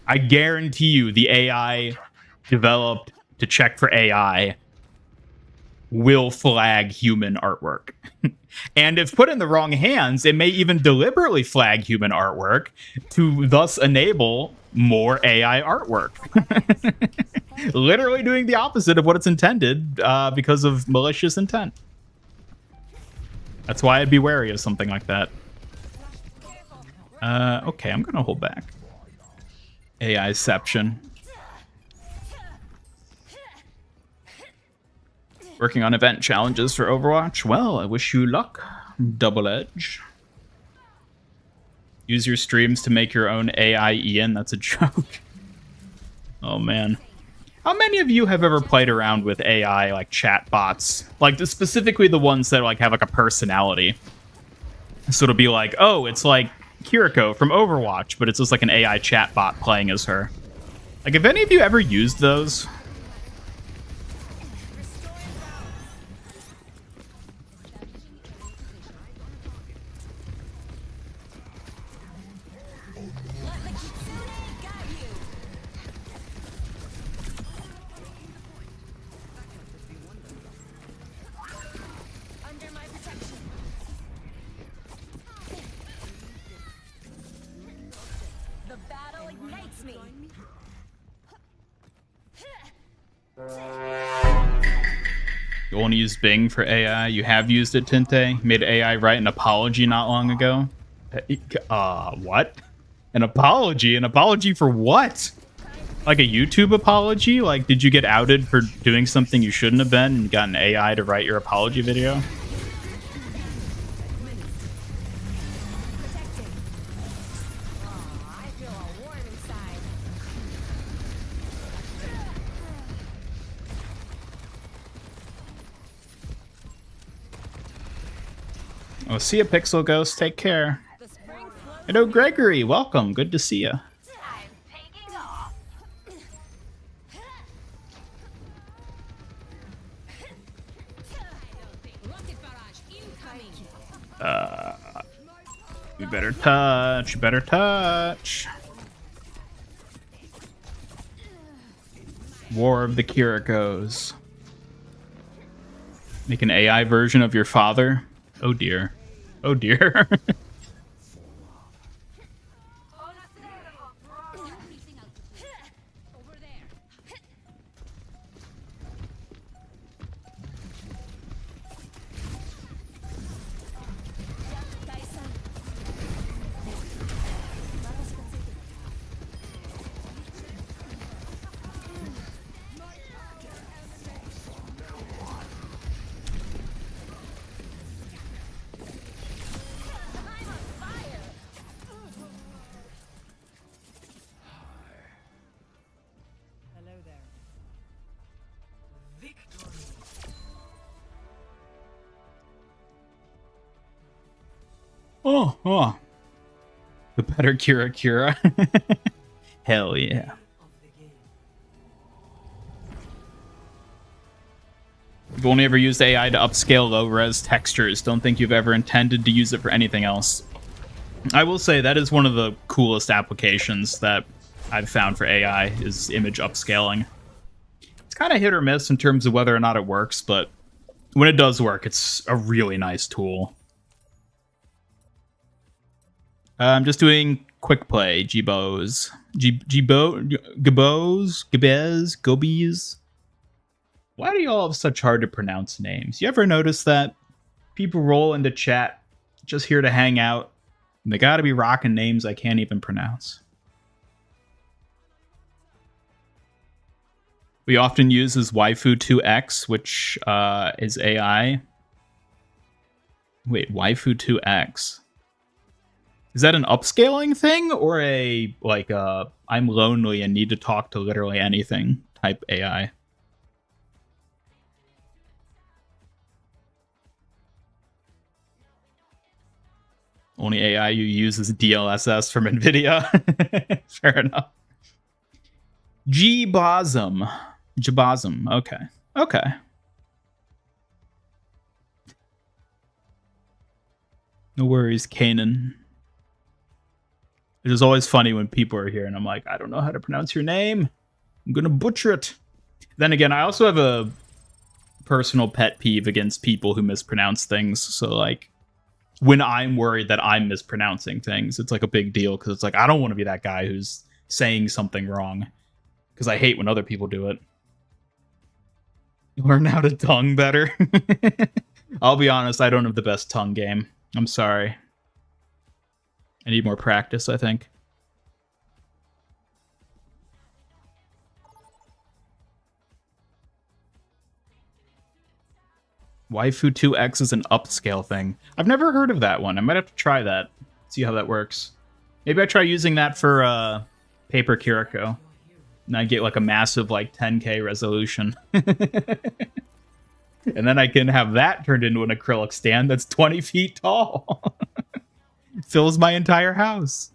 I guarantee you the AI developed to check for AI will flag human artwork. And if put in the wrong hands, it may even deliberately flag human artwork to thus enable more AI artwork. Literally doing the opposite of what it's intended because of malicious intent. That's why I'd be wary of something like that. Okay, I'm gonna hold back. AIception. Working on event challenges for Overwatch. Well, I wish you luck, Double Edge. Use your streams to make your own AI Ian. That's a joke. Oh, man. How many of you have ever played around with AI, like, chat bots? Like, specifically the ones that, like, have, like, a personality. So it'll be like, oh, it's like Kiriko from Overwatch, but it's just like an AI chat bot playing as her. Like, have any of you ever used those? You only use Bing for AI. You have used it, Tinte. Made AI write an apology not long ago. What? An apology? An apology for what? Like a YouTube apology? Like, did you get outed for doing something you shouldn't have been and you got an AI to write your apology video? Oh, see ya, Pixel Ghost. Take care. Hello, Gregory. Welcome. Good to see ya. I'm taking off. Rocket barrage incoming. You better touch. You better touch. War of the Kirikos. Make an AI version of your father? Oh dear. Oh dear. Over there. Hello there. Oh. The better Kira. Hell yeah. You've only ever used AI to upscale low-res textures. Don't think you've ever intended to use it for anything else. I will say that is one of the coolest applications that I've found for AI is image upscaling. It's kind of hit or miss in terms of whether or not it works, but when it does work, it's a really nice tool. I'm just doing quick play, Gibos. Gobies. Why do you all have such hard to pronounce names? You ever notice that? People roll into chat just here to hang out, and they gotta be rocking names I can't even pronounce. We often use as waifu2x, which is AI. Wait, waifu2x. Is that an upscaling thing or a like I'm lonely and need to talk to literally anything type AI? Only AI you use is DLSS from NVIDIA. Fair enough. Jibosm. Okay. Okay. No worries, Kanan. It is always funny when people are here and I'm like, I don't know how to pronounce your name. I'm gonna butcher it. Then again, I also have a personal pet peeve against people who mispronounce things. So like, when I'm worried that I'm mispronouncing things, it's like a big deal because it's like, I don't want to be that guy who's saying something wrong because I hate when other people do it. Learn how to tongue better. I'll be honest, I don't have the best tongue game. I'm sorry. I need more practice, I think. Waifu2x is an upscale thing. I've never heard of that one. I might have to try that. See how that works. Maybe I try using that for Paper Kiriko. And I get like a massive like 10K resolution. And then I can have that turned into an acrylic stand that's 20 feet tall. Fills my entire house.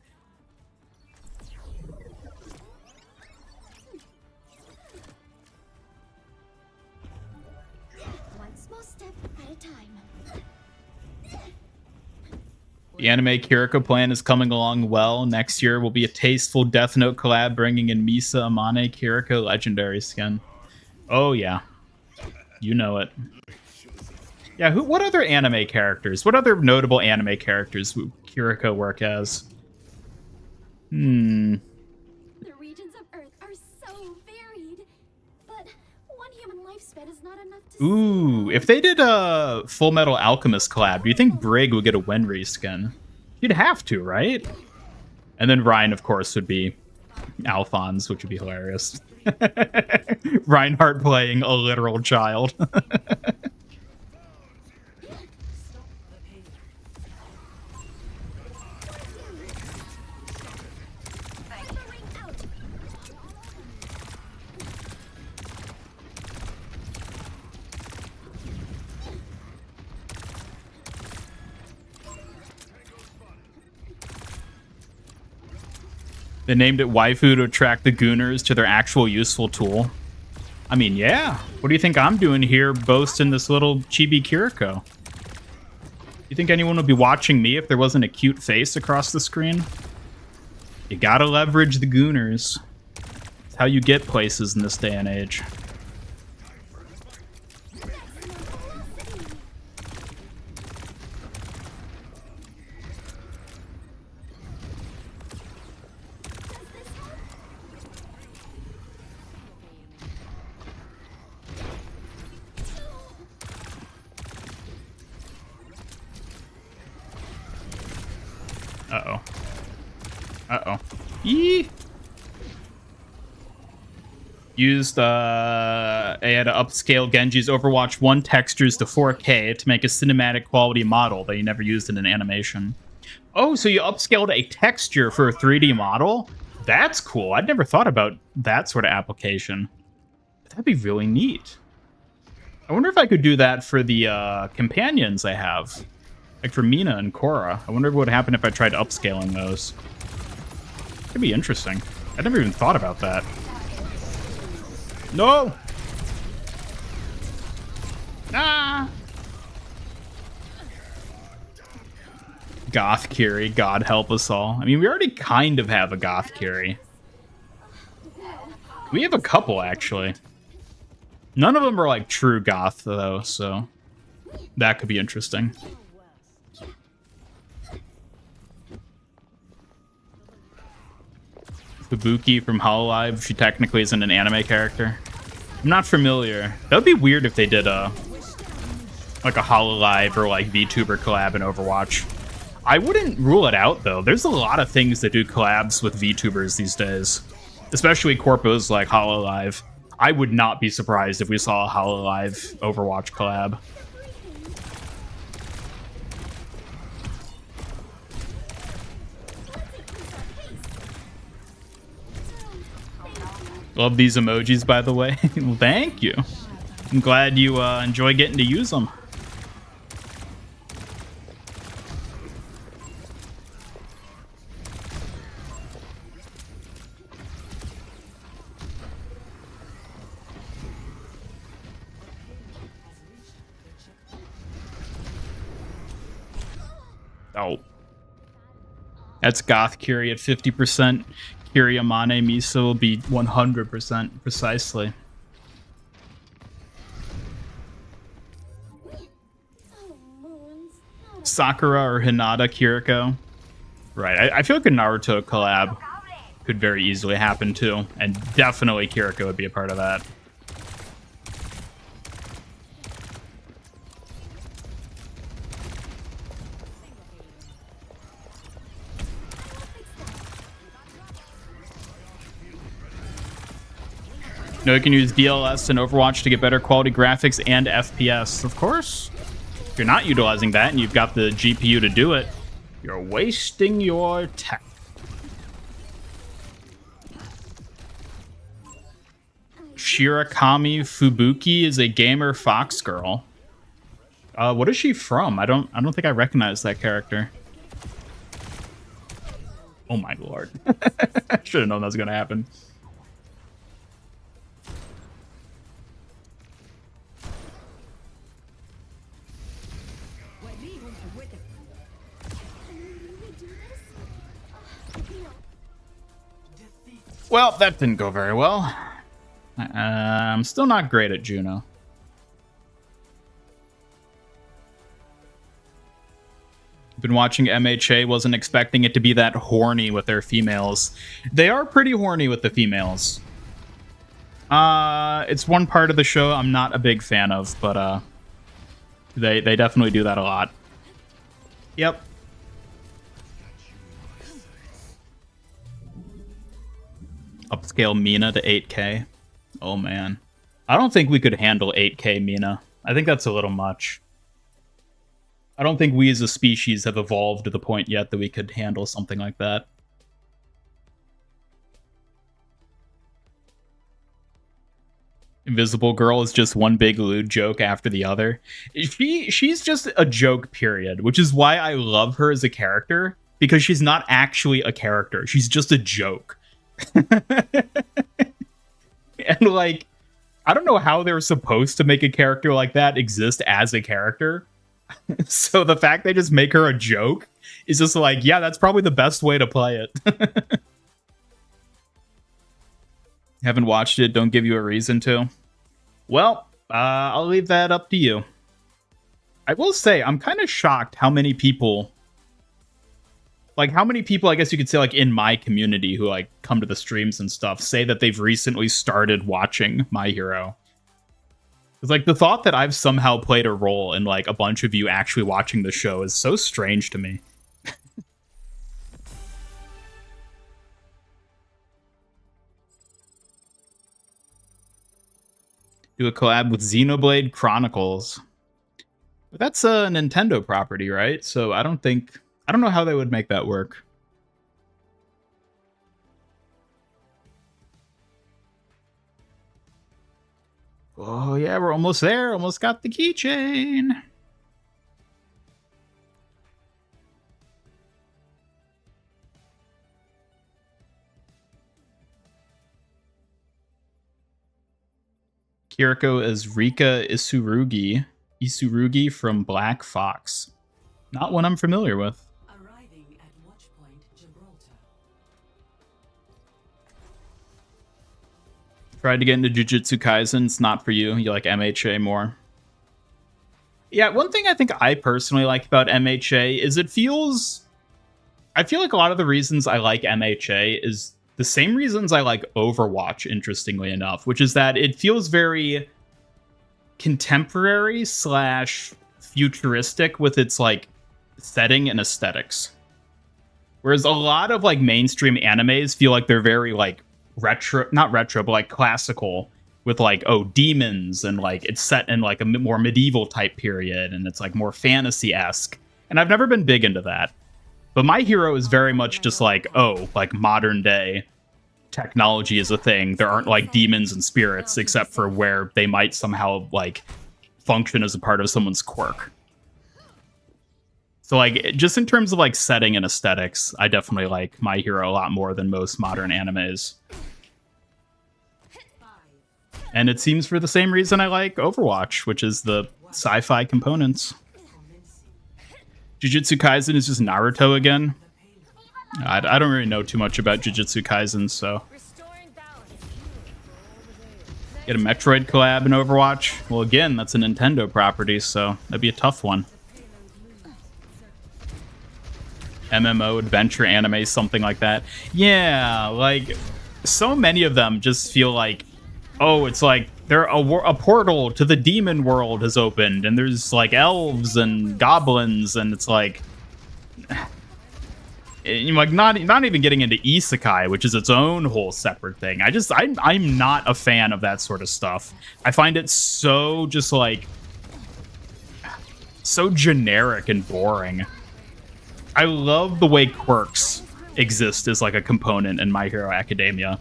One small step at a time. The anime Kiriko plan is coming along well. Next year will be a tasteful Death Note collab bringing in Misa Amane Kiriko legendary skin. Oh yeah. You know it. Yeah, what other anime characters? What other notable anime characters would Kiriko work as? The regions of Earth are so varied, but one human lifespan is not enough Ooh, if they did a Full Metal Alchemist collab, do you think Brig would get a Wenry skin? You'd have to, right? And then Ryan, of course, would be Alphonse, which would be hilarious. Reinhardt playing a literal child. They named it Waifu to attract the Gooners to their actual useful tool. I mean, yeah. What do you think I'm doing here boasting this little chibi Kiriko? You think anyone would be watching me if there wasn't a cute face across the screen? You gotta leverage the Gooners. It's how you get places in this day and age. Uh-oh. Uh-oh. Yee! Used, I had to upscale Genji's Overwatch 1 textures to 4K to make a cinematic quality model that you never used in an animation. Oh, so you upscaled a texture for a 3D model? That's cool. I'd never thought about that sort of application. That'd be really neat. I wonder if I could do that for the companions I have. Like for Mina and Korra. I wonder what would happen if I tried upscaling those. Could be interesting. I never even thought about that. No! Ah! Goth Kiri, God help us all. I mean, we already kind of have a Goth Kiri. We have a couple, actually. None of them are like true Goth, though, so that could be interesting. Fubuki from Hololive, she technically isn't an anime character. I'm not familiar. That would be weird if they did like a Hololive or like VTuber collab in Overwatch. I wouldn't rule it out though. There's a lot of things that do collabs with VTubers these days, especially corpos like Hololive. I would not be surprised if we saw a Hololive Overwatch collab. Love these emojis, by the way. Well, thank you. I'm glad you enjoy getting to use them. Oh. That's Goth Kiri at 50%. Kiryamane Miso will be 100% precisely. Sakura or Hinata Kiriko. Right, I feel like a Naruto collab could very easily happen too, and definitely Kiriko would be a part of that. No, you can use DLS in Overwatch to get better quality graphics and FPS. Of course, if you're not utilizing that and you've got the GPU to do it, you're wasting your tech. Shirakami Fubuki is a gamer fox girl. What is she from? I don't think I recognize that character. Oh my lord. I should have known that was gonna happen. Well, that didn't go very well. I'm still not great at Juno. Been watching MHA, wasn't expecting it to be that horny with their females. They are pretty horny with the females. It's one part of the show I'm not a big fan of, but they definitely do that a lot. Yep. Upscale Mina to 8K. Oh man. I don't think we could handle 8K Mina. I think that's a little much. I don't think we as a species have evolved to the point yet that we could handle something like that. Invisible Girl is just one big lewd joke after the other. She's just a joke, period, which is why I love her as a character, because she's not actually a character. She's just a joke. And like, I don't know how they were supposed to make a character like that exist as a character. So the fact they just make her a joke is just like, yeah, that's probably the best way to play it. Haven't watched it, don't give you a reason to. Well, I'll leave that up to you. I will say, I'm kind of shocked how many people, I guess you could say, like, in my community who, like, come to the streams and stuff, say that they've recently started watching My Hero. It's like, the thought that I've somehow played a role in, like, a bunch of you actually watching the show is so strange to me. Do a collab with Xenoblade Chronicles. But that's a Nintendo property, right? So I don't know how they would make that work. Oh yeah, we're almost there. Almost got the keychain. Kiriko is Rika Isurugi from Black Fox. Not one I'm familiar with. Arriving at Watchpoint Gibraltar. Tried to get into Jujutsu Kaisen. It's not for you. You like MHA more. Yeah, one thing I think I personally like about MHA is I feel like a lot of the reasons I like MHA is the same reasons I like Overwatch, interestingly enough, which is that it feels very contemporary / futuristic with its like setting and aesthetics. Whereas a lot of like mainstream animes feel like they're very like not retro, but like classical with like, oh, demons, and like it's set in like a more medieval type period and it's like more fantasy-esque. And I've never been big into that. But My Hero is very much just like, oh, like modern day technology is a thing. There aren't like demons and spirits except for where they might somehow like function as a part of someone's quirk. So like just in terms of like setting and aesthetics, I definitely like My Hero a lot more than most modern animes. And it seems for the same reason I like Overwatch, which is the sci-fi components. Jujutsu Kaisen is just Naruto again. I don't really know too much about Jujutsu Kaisen, so. Get a Metroid collab in Overwatch? Well, again, that's a Nintendo property, so that'd be a tough one. MMO, adventure, anime, something like that. Yeah, like, so many of them just feel like, oh, it's like a portal to the demon world has opened, and there's like elves and goblins, and it's like, not even getting into isekai, which is its own whole separate thing. I'm not a fan of that sort of stuff. I find it so just like so generic and boring. I love the way quirks exist as like a component in My Hero Academia.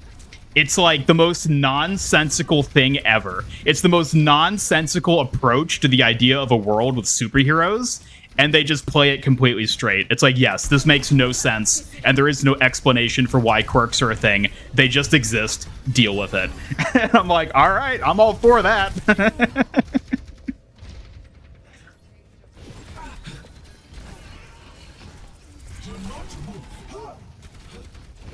It's like the most nonsensical thing ever. It's the most nonsensical approach to the idea of a world with superheroes, and they just play it completely straight. It's like, yes, this makes no sense, and there is no explanation for why quirks are a thing. They just exist. Deal with it. And I'm like, all right, I'm all for that.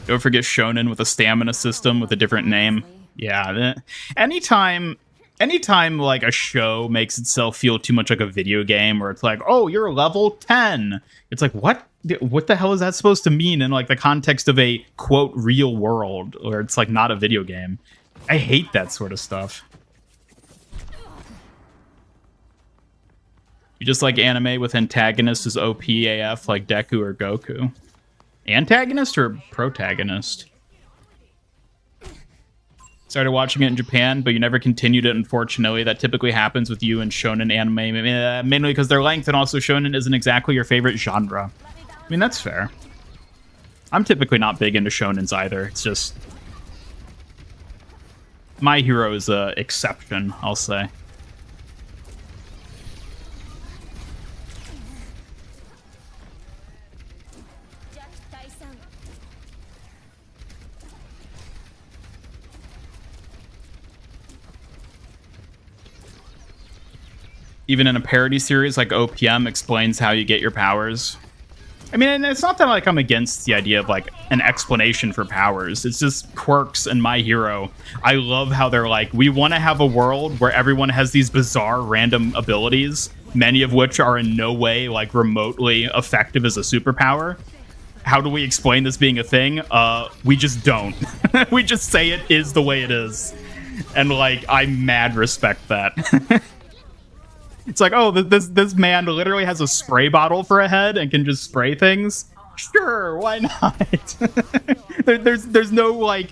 Don't forget Shonen with a stamina system with a different name. Yeah, anytime like a show makes itself feel too much like a video game, where it's like, oh, you're level 10. It's like, what the hell is that supposed to mean in like the context of a quote real world, where it's like not a video game? I hate that sort of stuff. You just like anime with antagonists as OP AF like Deku or Goku. Antagonist or protagonist? Started watching it in Japan, but you never continued it, unfortunately. That typically happens with you and shonen anime, mainly because their length, and also shonen isn't exactly your favorite genre. I mean, that's fair. I'm typically not big into shonens either. It's just... My Hero is an exception, I'll say. Even in a parody series like OPM explains how you get your powers. I mean, and it's not that like I'm against the idea of like an explanation for powers. It's just quirks and My Hero. I love how they're like, we want to have a world where everyone has these bizarre random abilities, many of which are in no way like remotely effective as a superpower. How do we explain this being a thing? We just don't. We just say it is the way it is. And like, I mad respect that. It's like, oh, this man literally has a spray bottle for a head and can just spray things. Sure, why not? there's no like,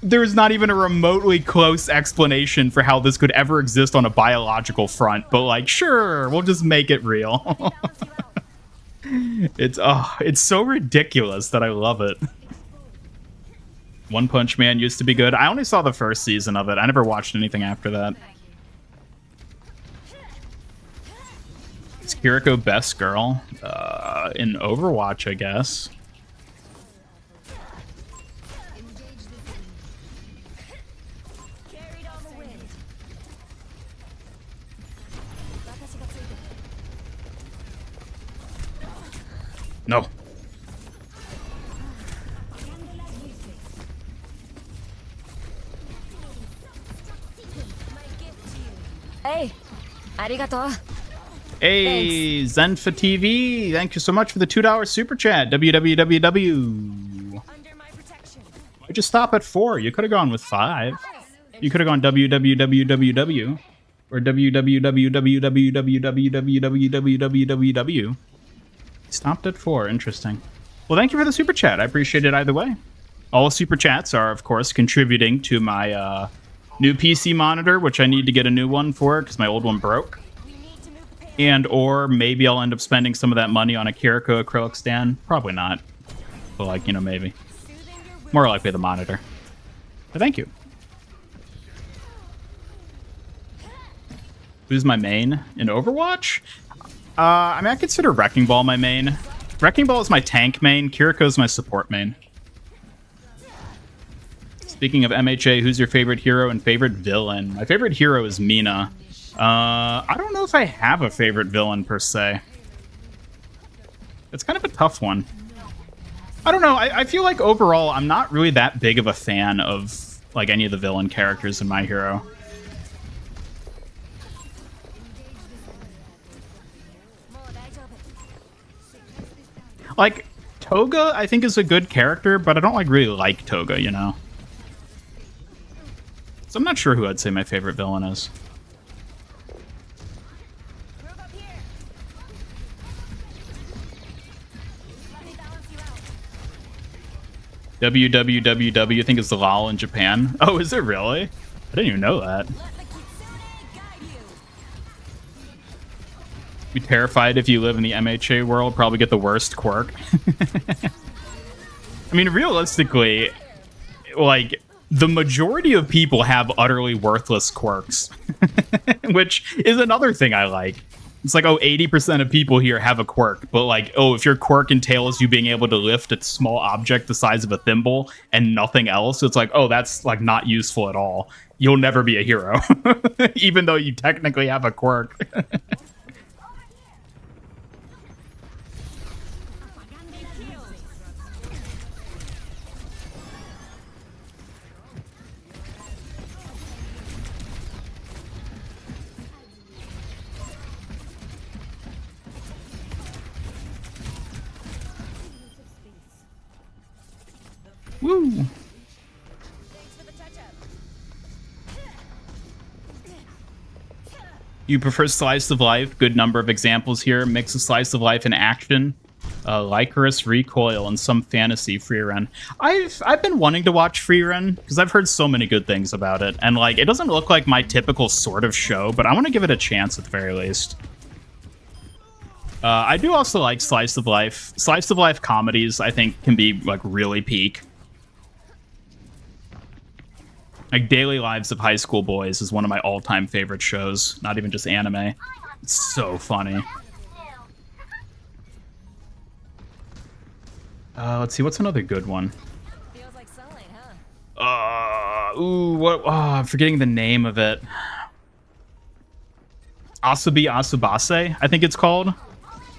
there's not even a remotely close explanation for how this could ever exist on a biological front. But like, sure, we'll just make it real. It's so ridiculous that I love it. One Punch Man used to be good. I only saw the first season of it. I never watched anything after that. Is Kiriko best girl? In Overwatch, I guess. No. Hey, arigato. Hey, Zenfa TV, thank you so much for the $2 super chat. www. Under my protection. Why'd you stop at 4? You could have gone with 5. You could have gone www or www. Stopped at 4. Interesting. Well, thank you for the super chat. I appreciate it either way. All super chats are, of course, contributing to my new PC monitor, which I need to get a new one for because my old one broke. And or maybe I'll end up spending some of that money on a KIRO acrylic stand. Probably not. But like, you know, maybe. More likely the monitor. But thank you. Who's my main in Overwatch? I mean, I consider Wrecking Ball my main. Wrecking Ball is my tank main. KIRO is my support main. Speaking of MHA, who's your favorite hero and favorite villain? My favorite hero is Mina. I don't know if I have a favorite villain per se. It's kind of a tough one. I don't know. I feel like overall I'm not really that big of a fan of like any of the villain characters in My Hero. Like Toga, I think is a good character, but I don't like really like Toga, you know. So I'm not sure who I'd say my favorite villain is. www, I think it's the LOL in Japan. Oh, is it really? I didn't even know that. Be terrified if you live in the MHA world, probably get the worst quirk. I mean, realistically, like, the majority of people have utterly worthless quirks, which is another thing I like. It's like, oh, 80% of people here have a quirk, but like, oh, if your quirk entails you being able to lift a small object the size of a thimble and nothing else, it's like, oh, that's like not useful at all. You'll never be a hero, even though you technically have a quirk. Woo! You prefer slice of life? Good number of examples here. Mix of slice of life and action. Lycoris, Recoil, and some fantasy free run. I've been wanting to watch free run because I've heard so many good things about it, and like it doesn't look like my typical sort of show, but I want to give it a chance at the very least. I do also like slice of life. Slice of life comedies, I think, can be like really peak. Like Daily Lives of High School Boys is one of my all-time favorite shows. Not even just anime. It's so funny. Let's see, what's another good one? Feels like sunlight, huh? I'm forgetting the name of it. Asobi Asubase, I think it's called.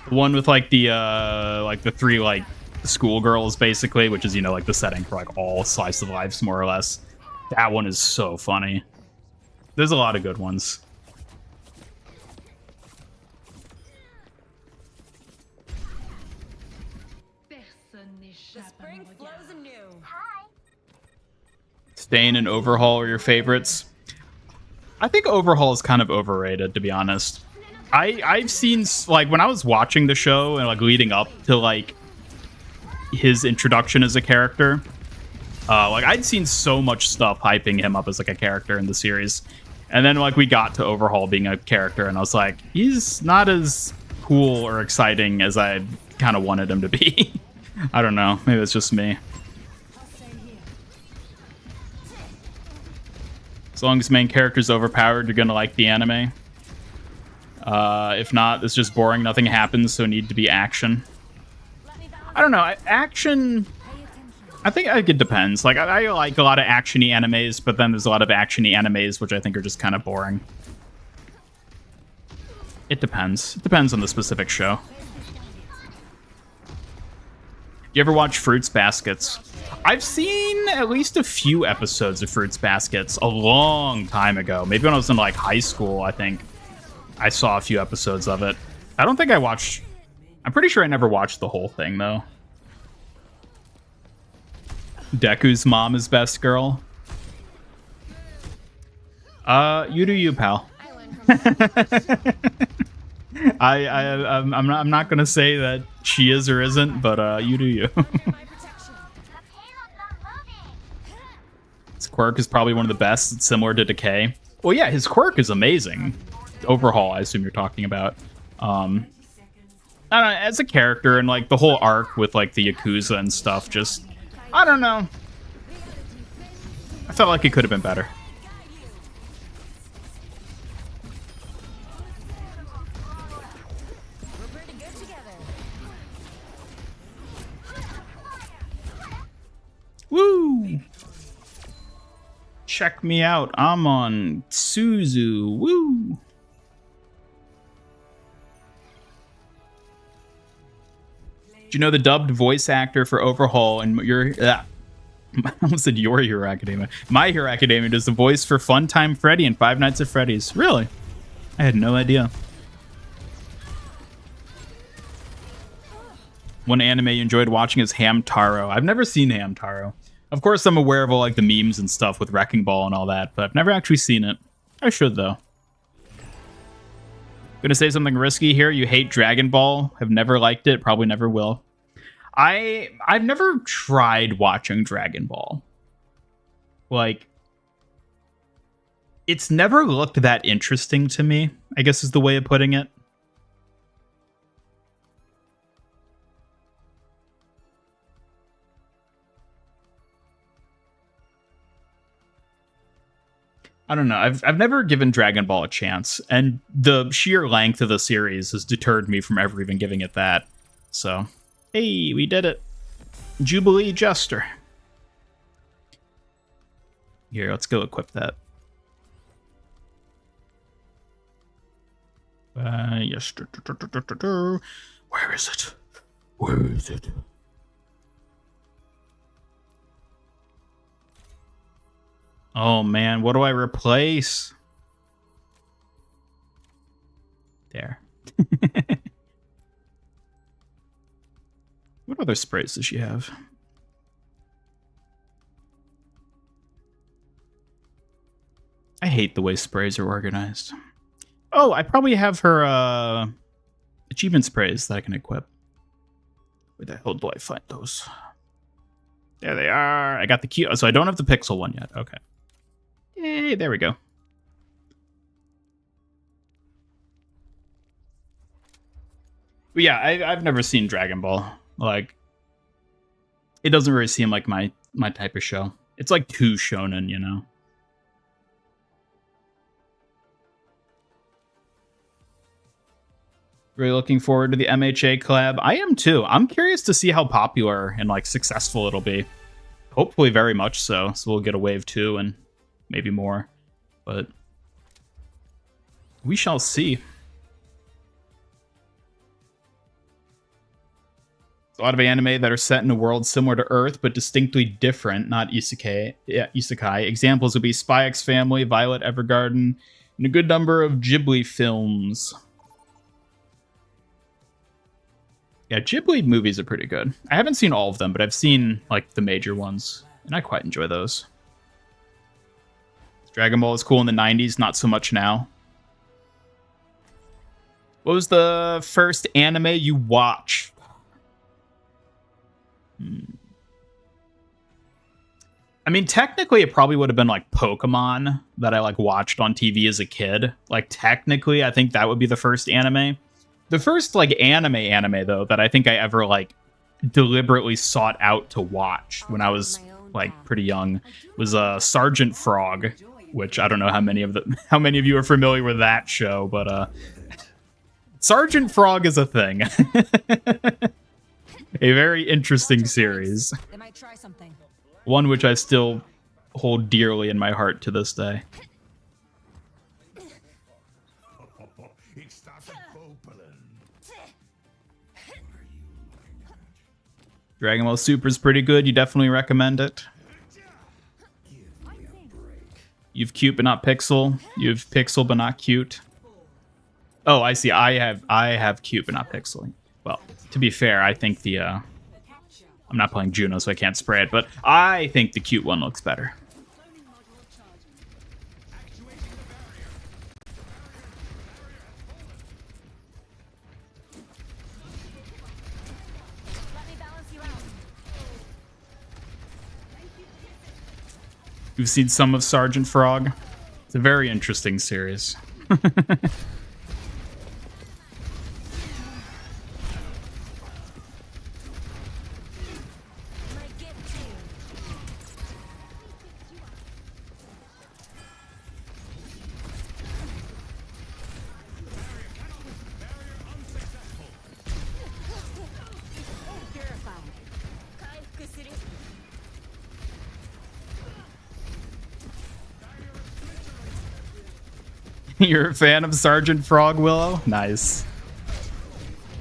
The one with like the three like schoolgirls basically, which is, you know, like the setting for like all slice of lives more or less. That one is so funny. There's a lot of good ones. The spring flows anew. Stain and Overhaul are your favorites. I think Overhaul is kind of overrated, to be honest. I've seen, like, when I was watching the show and like leading up to like his introduction as a character, like I'd seen so much stuff hyping him up as like a character in the series, and then like we got to Overhaul being a character, and I was like, he's not as cool or exciting as I kind of wanted him to be. I don't know, maybe it's just me. As long as main character's overpowered, you're gonna like the anime. If not, it's just boring. Nothing happens, so need to be action. I don't know. Action... I think it depends. Like, I like a lot of action-y animes, but then there's a lot of action-y animes which I think are just kind of boring. It depends. It depends on the specific show. You ever watch Fruits Baskets? I've seen at least a few episodes of Fruits Baskets a long time ago. Maybe when I was in like high school, I think I saw a few episodes of it. I don't think I watched... I'm pretty sure I never watched the whole thing, though. Deku's mom is best girl. You do you, pal. I'm not gonna say that she is or isn't, but you do you. His quirk is probably one of the best. It's similar to Decay. Well, yeah, his quirk is amazing. Overhaul, I assume you're talking about. I don't know, as a character and like the whole arc with like the Yakuza and stuff, just I don't know. I felt like it could have been better. We're pretty good together. Woo! Check me out. I'm on Suzu. Woo! Do you know the dubbed voice actor for Overhaul and your... I almost said Your Hero Academia. My Hero Academia does the voice for Funtime Freddy in Five Nights at Freddy's. Really? I had no idea. One anime you enjoyed watching is Hamtaro. I've never seen Hamtaro. Of course, I'm aware of all like the memes and stuff with Wrecking Ball and all that, but I've never actually seen it. I should, though. Gonna say something risky here. You hate Dragon Ball. Have never liked it. Probably never will. I've never tried watching Dragon Ball. Like, it's never looked that interesting to me, I guess is the way of putting it. I don't know. I've never given Dragon Ball a chance, and the sheer length of the series has deterred me from ever even giving it that. So, hey, we did it. Jubilee Jester. Here, let's go equip that. Yes. Where is it? Where is it? Oh man, what do I replace? There. What other sprays does she have? I hate the way sprays are organized. Oh, I probably have her achievement sprays that I can equip. Where the hell do I find those? There they are. I got the Q. So I don't have the pixel one yet. Okay. Hey, there we go. But yeah, I've never seen Dragon Ball. Like, it doesn't really seem like my type of show. It's like too shonen, you know? Really looking forward to the MHA collab. I am too. I'm curious to see how popular and like successful it'll be. Hopefully very much so. So we'll get a wave 2 and maybe more. But we shall see. A lot of anime that are set in a world similar to Earth, but distinctly different, not isekai. Yeah, isekai. Examples would be Spy X Family, Violet Evergarden, and a good number of Ghibli films. Yeah, Ghibli movies are pretty good. I haven't seen all of them, but I've seen like the major ones, and I quite enjoy those. Dragon Ball was cool in the 90s, not so much now. What was the first anime you watched? I mean, technically, it probably would have been like Pokemon that I like watched on TV as a kid. Like, technically, I think that would be the first anime. The first like anime though that I think I ever like deliberately sought out to watch when I was like pretty young was Sergeant Frog, which I don't know how many of you are familiar with that show, but Sergeant Frog is a thing. A very interesting series. They might try something. One which I still hold dearly in my heart to this day. Dragon Ball Super is pretty good. You definitely recommend it. You've cute but not pixel. You've pixel but not cute. Oh, I see. I have cute but not pixel. Well, to be fair, I think the I'm not playing Juno, so I can't spray it, but I think the cute one looks better. You've seen some of Sergeant Frog. It's a very interesting series. You're a fan of Sergeant Frog, Willow? Nice.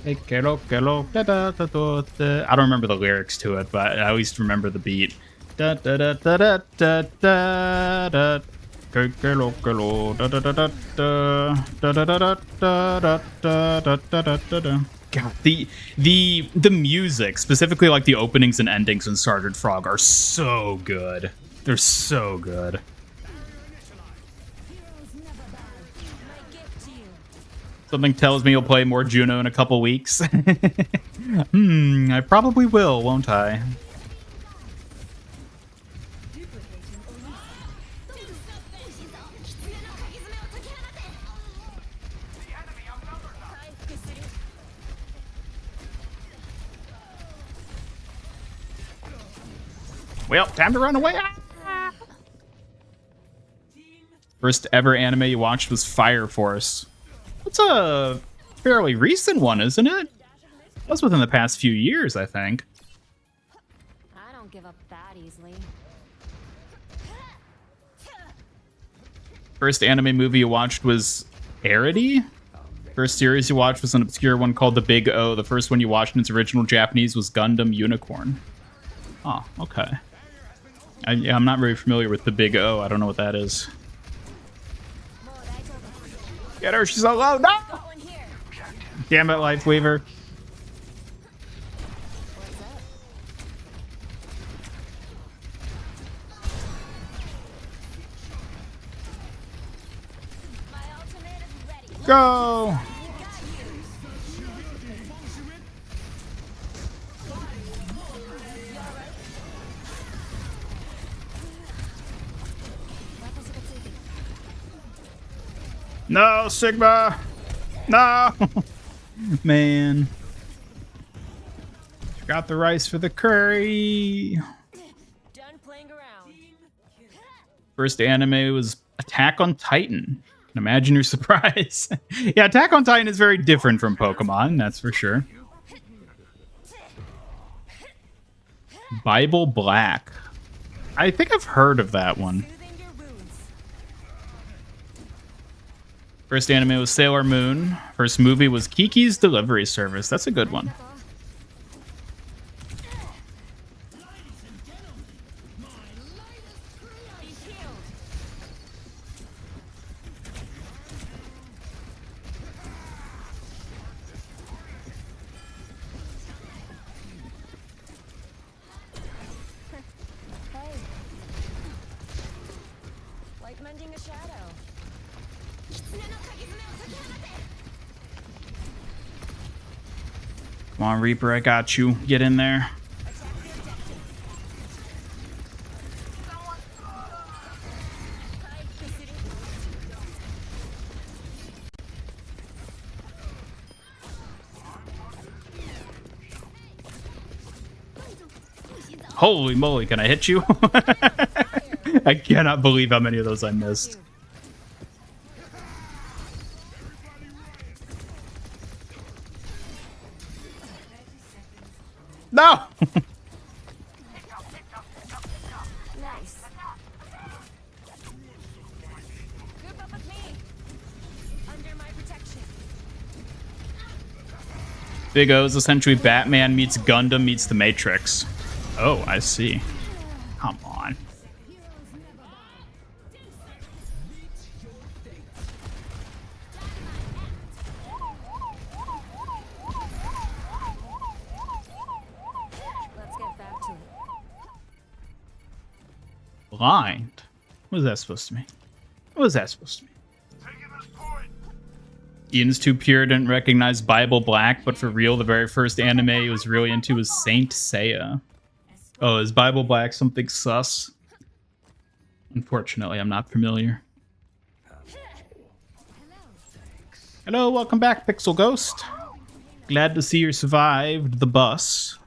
I don't remember the lyrics to it, but I at least remember the beat. God, the music, specifically like the openings and endings in Sergeant Frog, are so good. They're so good. Something tells me you'll play more Juno in a couple weeks. I probably will, won't I? Well, time to run away. First ever anime you watched was Fire Force. That's a fairly recent one, isn't it? That was within the past few years, I think. I don't give up that easily. First anime movie you watched was Arity? First series you watched was an obscure one called The Big O. The first one you watched in its original Japanese was Gundam Unicorn. Oh, okay. I'm not very familiar with The Big O. I don't know what that is. Get her, she's so low. No! Damn it, Life Weaver. Go! No, Sigma! No! Man. Got the rice for the curry. Done playing around. First anime was Attack on Titan. Can imagine your surprise. Yeah, Attack on Titan is very different from Pokemon, that's for sure. Bible Black. I think I've heard of that one. Soothing your wounds. First anime was Sailor Moon. First movie was Kiki's Delivery Service. That's a good one. Be healed. Hey. Like mending a shadow. Come on, Reaper, I got you. Get in there. Holy moly, can I hit you? I cannot believe how many of those I missed. No! Nice. Group up with me. Under my protection. Big O is essentially Batman meets Gundam meets the Matrix. Oh, I see. Come on. Let's get back to it. Blind? What was that supposed to mean? What was that supposed to mean? Ian's too pure, didn't recognize Bible Black, but for real, the very first anime he was really into was Saint Seiya. Oh, is Bible Black something sus? Unfortunately, I'm not familiar. Hello, welcome back, Pixel Ghost. Glad to see you survived the bus.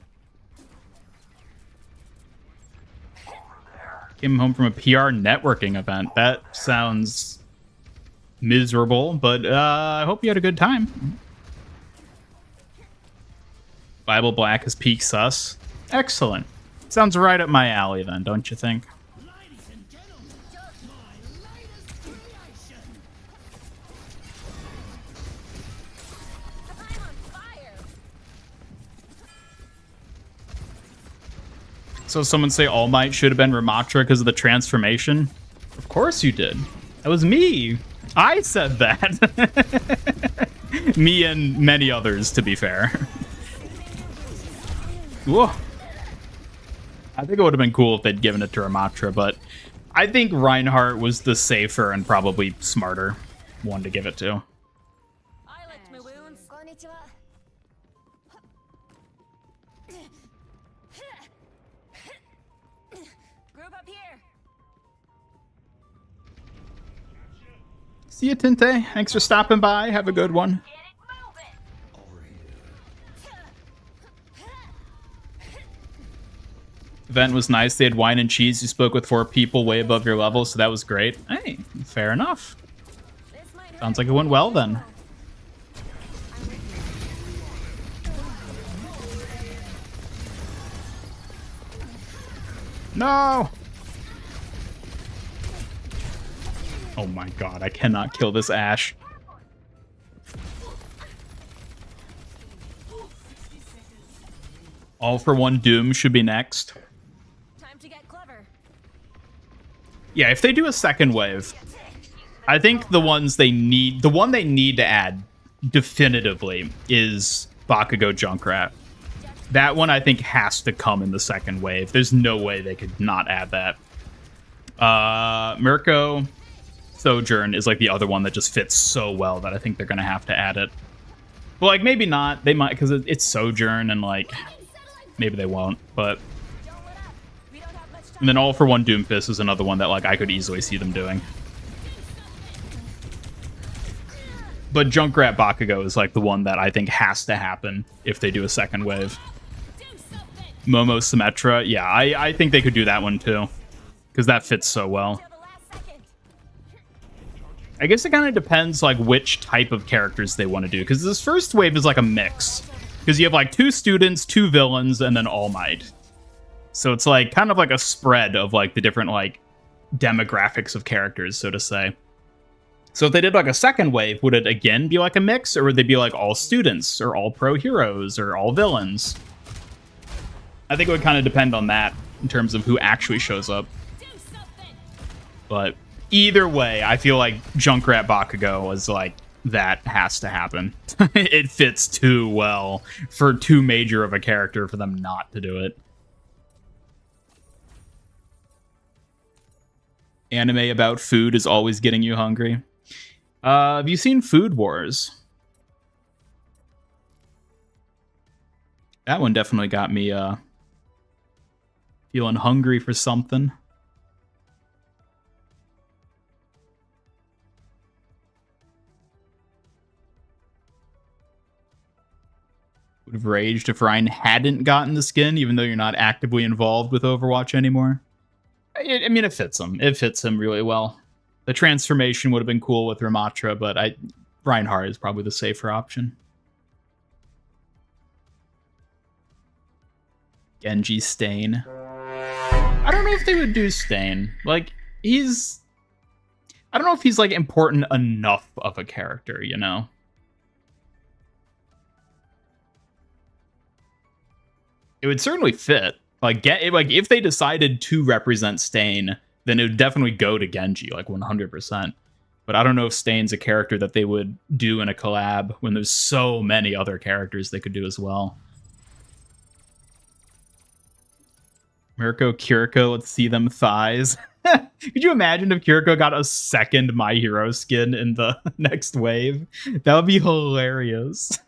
Came home from a PR networking event. That sounds miserable, but I hope you had a good time. Bible Black is peak sus. Excellent. Sounds right up my alley then, don't you think? I'm on fire. So someone say All Might should have been Ramattra because of the transformation? Of course you did. That was me. I said that. Me and many others, to be fair. Whoa. I think it would have been cool if they'd given it to Ramattra, but I think Reinhardt was the safer and probably smarter one to give it to. I licked my wounds. Konnichiwa. Group up here. See you, Tinte. Thanks for stopping by. Have a good one. Event was nice. They had wine and cheese. You spoke with 4 people way above your level, so that was great. Hey, fair enough. This might hurt. Sounds like it went well then. No! Oh my god, I cannot kill this Ashe. All for One Doom should be next. Time to get clever. Yeah, if they do a second wave, I think the one they need to add definitively is Bakugo Junkrat. That one I think has to come in the second wave. There's no way they could not add that. Mirko Sojourn is like the other one that just fits so well that I think they're gonna have to add it. But like maybe not. They might because it's Sojourn and like maybe they won't. But and then All for One Doomfist is another one that like I could easily see them doing. But Junkrat Bakugo is like the one that I think has to happen if they do a second wave. Momo Symmetra, yeah, I think they could do that one too. Because that fits so well. I guess it kind of depends like which type of characters they want to do. Because this first wave is like a mix. Because you have like 2 students, 2 villains, and then All Might. So it's like kind of like a spread of like the different like demographics of characters, so to say. So if they did like a second wave, would it again be like a mix? Or would they be like all students or all pro heroes or all villains? I think it would kind of depend on that in terms of who actually shows up. But either way, I feel like Junkrat Bakugo is like, that has to happen. It fits too well for too major of a character for them not to do it. Anime about food is always getting you hungry. Have you seen Food Wars? That one definitely got me feeling hungry for something. Would have raged if Ryan hadn't gotten the skin, even though you're not actively involved with Overwatch anymore. I mean, it fits him. It fits him really well. The transformation would have been cool with Ramatra, but Reinhardt is probably the safer option. Genji Stain. I don't know if they would do Stain. Like, he's... I don't know if he's, like, important enough of a character, you know? It would certainly fit. Like, if they decided to represent Stain, then it would definitely go to Genji, like 100%. But I don't know if Stain's a character that they would do in a collab when there's so many other characters they could do as well. Mirko, Kiriko, let's see them thighs. Could you imagine if Kiriko got a second My Hero skin in the next wave? That would be hilarious.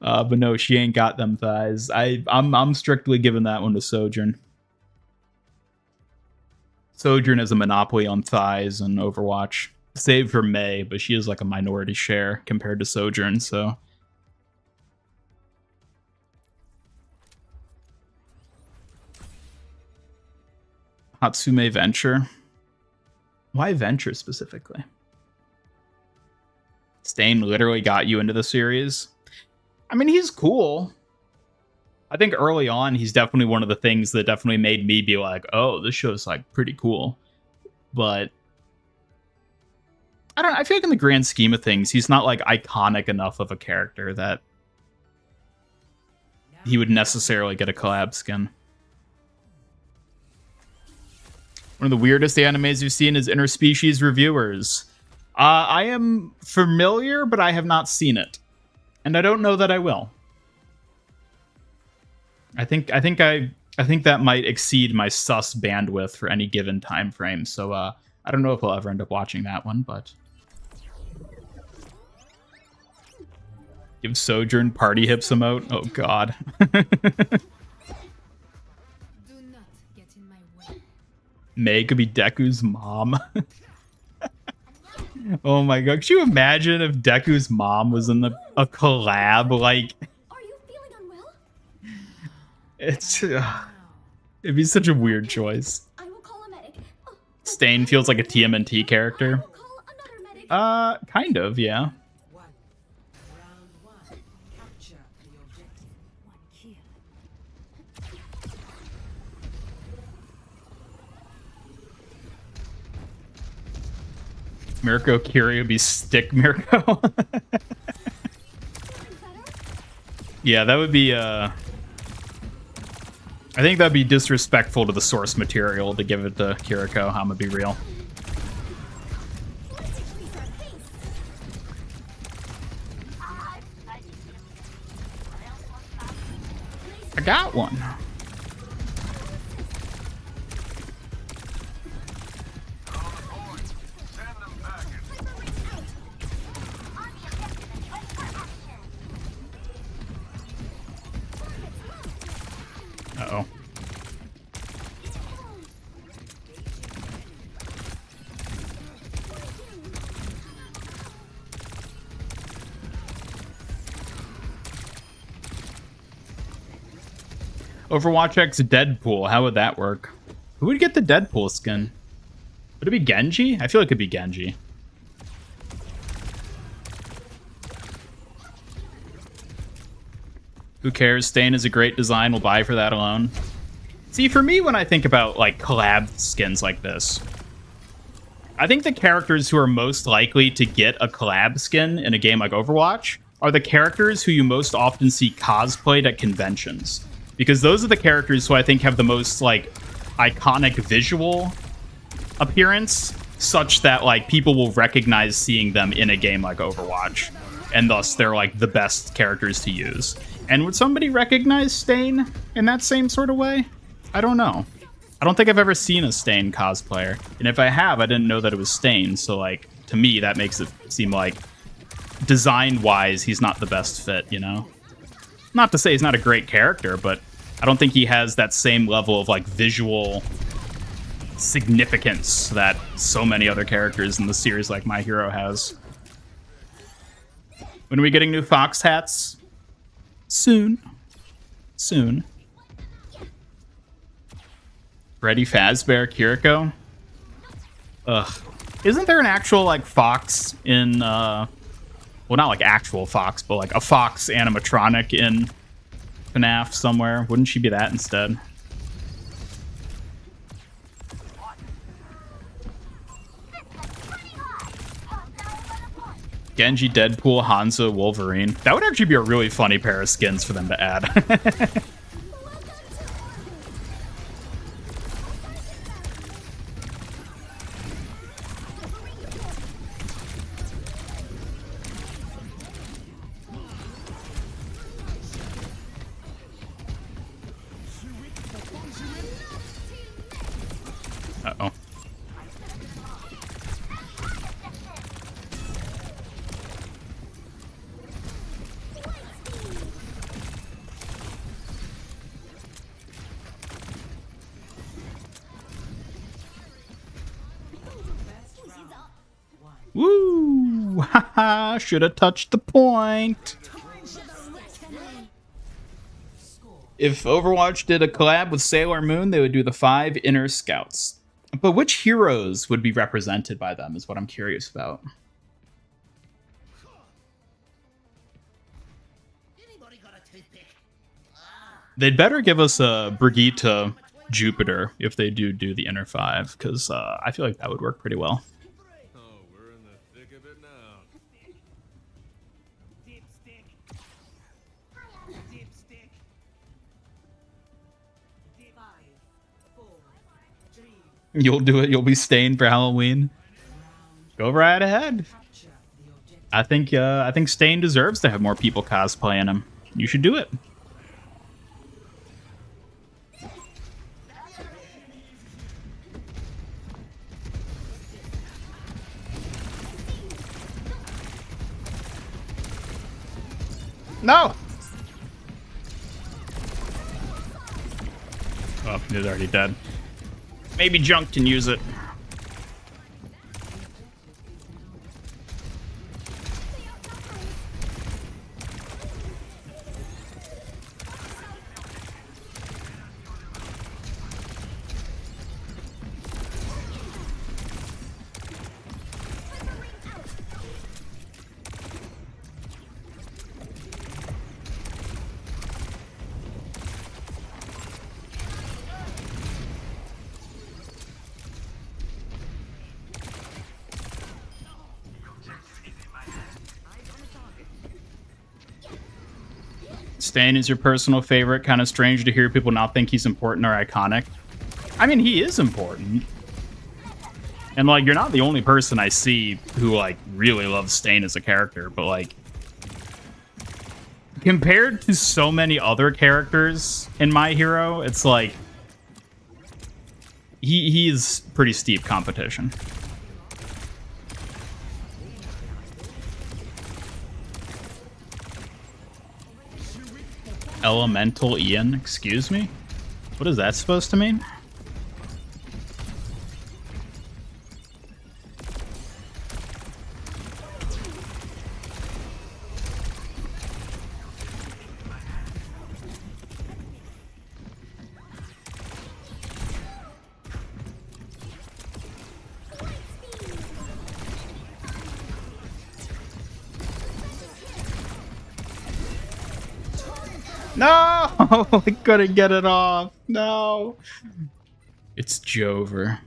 But no, she ain't got them thighs. I'm strictly giving that one to Sojourn. Sojourn has a monopoly on thighs in Overwatch. Save for Mei, but she is like a minority share compared to Sojourn, so... Hatsume Venture. Why Venture specifically? Stain literally got you into the series. I mean, he's cool. I think early on, he's definitely one of the things that definitely made me be like, oh, this show's like pretty cool. But I don't know. I feel like in the grand scheme of things, he's not like iconic enough of a character that he would necessarily get a collab skin. One of the weirdest animes you've seen is Interspecies Reviewers. I am familiar, but I have not seen it. And I don't know that I will. I think that might exceed my sus bandwidth for any given time frame. So I don't know if I'll ever end up watching that one, but give Sojourn party hips emote. Oh god. Do not get in my way. Mei could be Deku's mom. Oh my god, could you imagine if Deku's mom was in a collab? Like, Are you feeling unwell? it's it'd be such a weird choice. I will call a medic. Oh, Stain feels like a TMNT character. I will call another medic. Kind of, yeah. One. Round one. Capture the objective. One kill. Mirko Kiri would be stick Mirko. Yeah, that would be I think that'd be disrespectful to the source material to give it to Kiriko, I'm gonna be real. I got one. Uh-oh. Overwatch X Deadpool. How would that work? Who would get the Deadpool skin? Would it be Genji? I feel like it could be Genji. Who cares? Stain is a great design. We'll buy for that alone. See, for me, when I think about like collab skins like this, I think the characters who are most likely to get a collab skin in a game like Overwatch are the characters who you most often see cosplayed at conventions. Because those are the characters who I think have the most like iconic visual appearance, such that like people will recognize seeing them in a game like Overwatch, and thus they're like the best characters to use. And would somebody recognize Stain in that same sort of way? I don't know. I don't think I've ever seen a Stain cosplayer, and if I have, I didn't know that it was Stain. So like to me, that makes it seem like design-wise, he's not the best fit. You know, not to say he's not a great character, but I don't think he has that same level of like visual significance that so many other characters in the series like My Hero has. When are we getting new Fox hats? Soon. Soon. Freddy Fazbear Kiriko? Ugh. Isn't there an actual like Fox in well, not like actual Fox, but like a Fox animatronic in FNAF somewhere? Wouldn't she be that instead? Genji, Deadpool, Hanzo, Wolverine. That would actually be a really funny pair of skins for them to add. Uh-oh. Woo! Haha! Should have touched the point. If Overwatch did a collab with Sailor Moon, they would do the 5 Inner Scouts. But which heroes would be represented by them is what I'm curious about. They'd better give us a Brigitte Jupiter if they do the Inner 5, because I feel like that would work pretty well. Oh, we're in the thick of it now. Dipstick. Dipstick. 5, 4, 3. You'll do it. You'll be stained for Halloween. Go right ahead. Capture the objective. I think Stain deserves to have more people cosplaying him. You should do it. No. Oh, he's already dead. Maybe Junk can use it. Stain is your personal favorite. Kind of strange to hear people not think he's important or iconic. I mean, he is important. And, like, you're not the only person I see who, like, really loves Stain as a character. But, like, compared to so many other characters in My Hero, it's like he's pretty steep competition. Elemental Ian, excuse me? What is that supposed to mean? No! I couldn't get it off. No. It's Jover.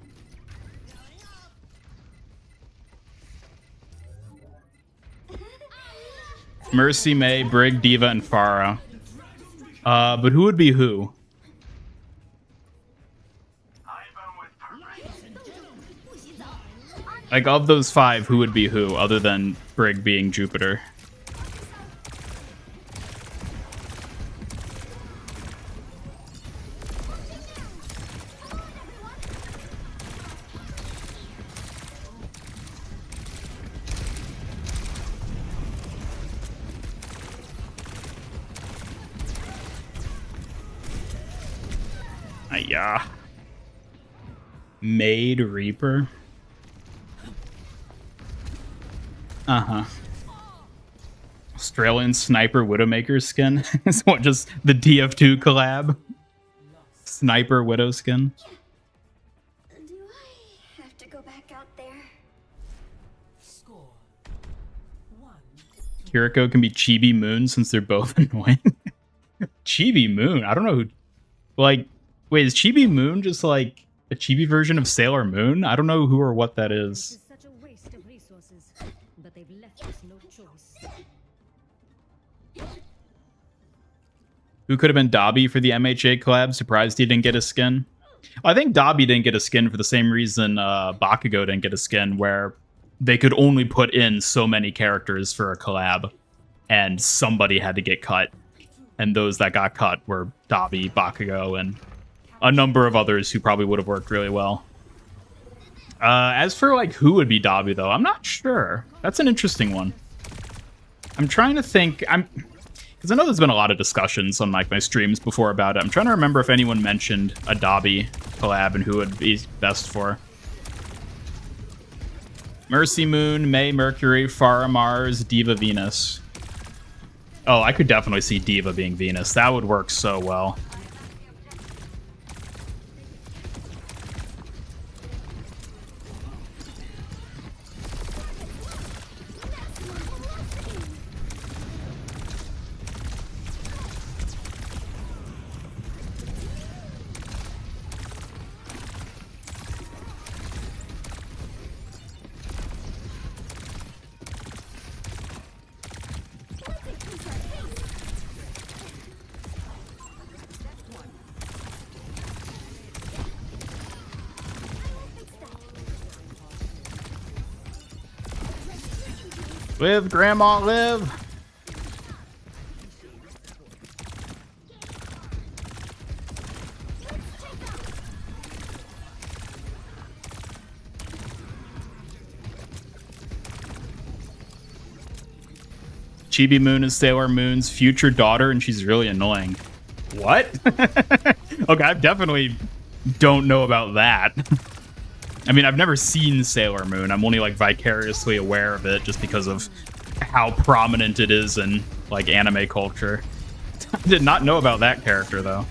Mercy, May, Brig, Diva, and Pharah. But who would be who? Like, of those 5, who would be who, other than Brig being Jupiter? Yeah. Maid Reaper. Uh-huh. Australian Sniper Widowmaker skin. Is what, just the DF2 collab? Sniper Widow skin. Do I have to go back out there? Score 1. Kiriko can be Chibi Moon since they're both annoying. Chibi Moon? I don't know who... Like, wait, is Chibi Moon just like a Chibi version of Sailor Moon? I don't know who or what that This is. is such a waste of resources, but they've left us no choice. Who could have been Dobby for the MHA collab? Surprised he didn't get a skin. Well, I think Dobby didn't get a skin for the same reason Bakugo didn't get a skin, where they could only put in so many characters for a collab, and somebody had to get cut. And those that got cut were Dobby, Bakugo, and a number of others who probably would have worked really well. As for like who would be Dobby, though, I'm not sure. That's an interesting one. I'm trying to think. Because I know there's been a lot of discussions on like my streams before about it. I'm trying to remember if anyone mentioned a Dobby collab and who would be best for. Mercy Moon, May Mercury, Pharah Mars, Diva Venus. Oh, I could definitely see Diva being Venus. That would work so well. Live, Grandma, live! Chibi Moon is Sailor Moon's future daughter, and she's really annoying. What? Okay, I definitely don't know about that. I mean, I've never seen Sailor Moon. I'm only like vicariously aware of it just because of how prominent it is in like anime culture. I did not know about that character though.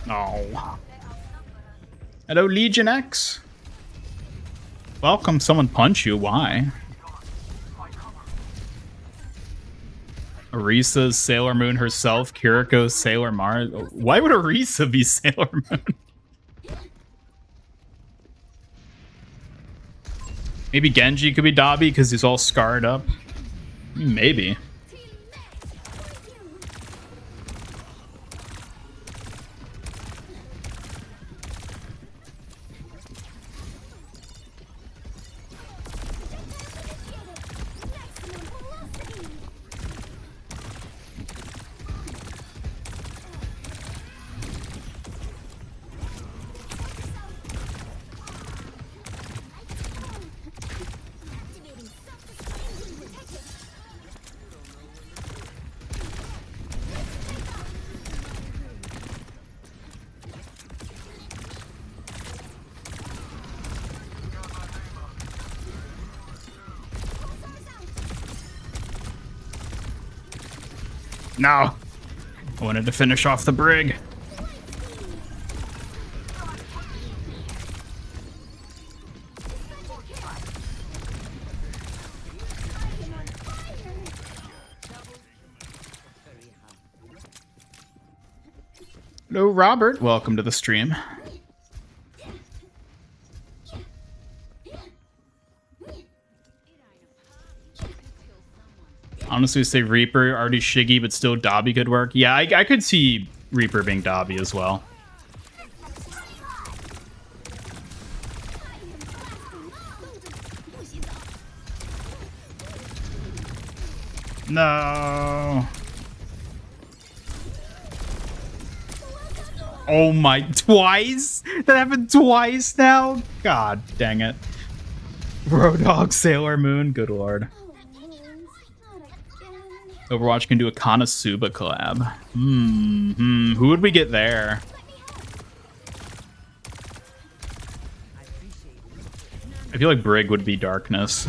Oh. Hello, Legion X. Welcome. Someone punch you. Why? Arisa's Sailor Moon herself. Kiriko's Sailor Mars. Why would Arisa be Sailor Moon? Maybe Genji could be Dobby because he's all scarred up. Maybe. No. I wanted to finish off the brig. Hello, Robert. Welcome to the stream. Honestly, say Reaper, already Shiggy, but still Dobby could work. Yeah, I could see Reaper being Dobby as well. No. Oh my, twice? That happened twice now? God dang it. Roadhog, Sailor Moon, good lord. Overwatch can do a Konosuba collab. Who would we get there? I feel like Brig would be Darkness.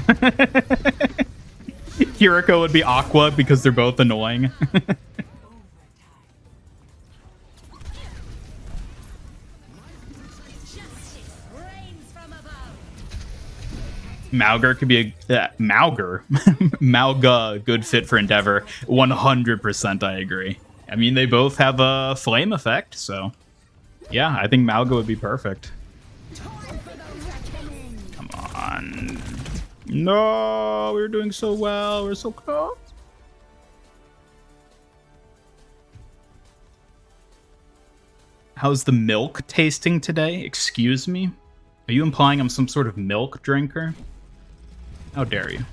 Kiriko would be Aqua because they're both annoying. Mauger could be a Mauger. Mauga, good fit for Endeavor. 100% I agree. I mean, they both have a flame effect, so yeah, I think Mauga would be perfect. Come on. No, we're doing so well. We're so close. How's the milk tasting today? Excuse me? Are you implying I'm some sort of milk drinker? How dare you?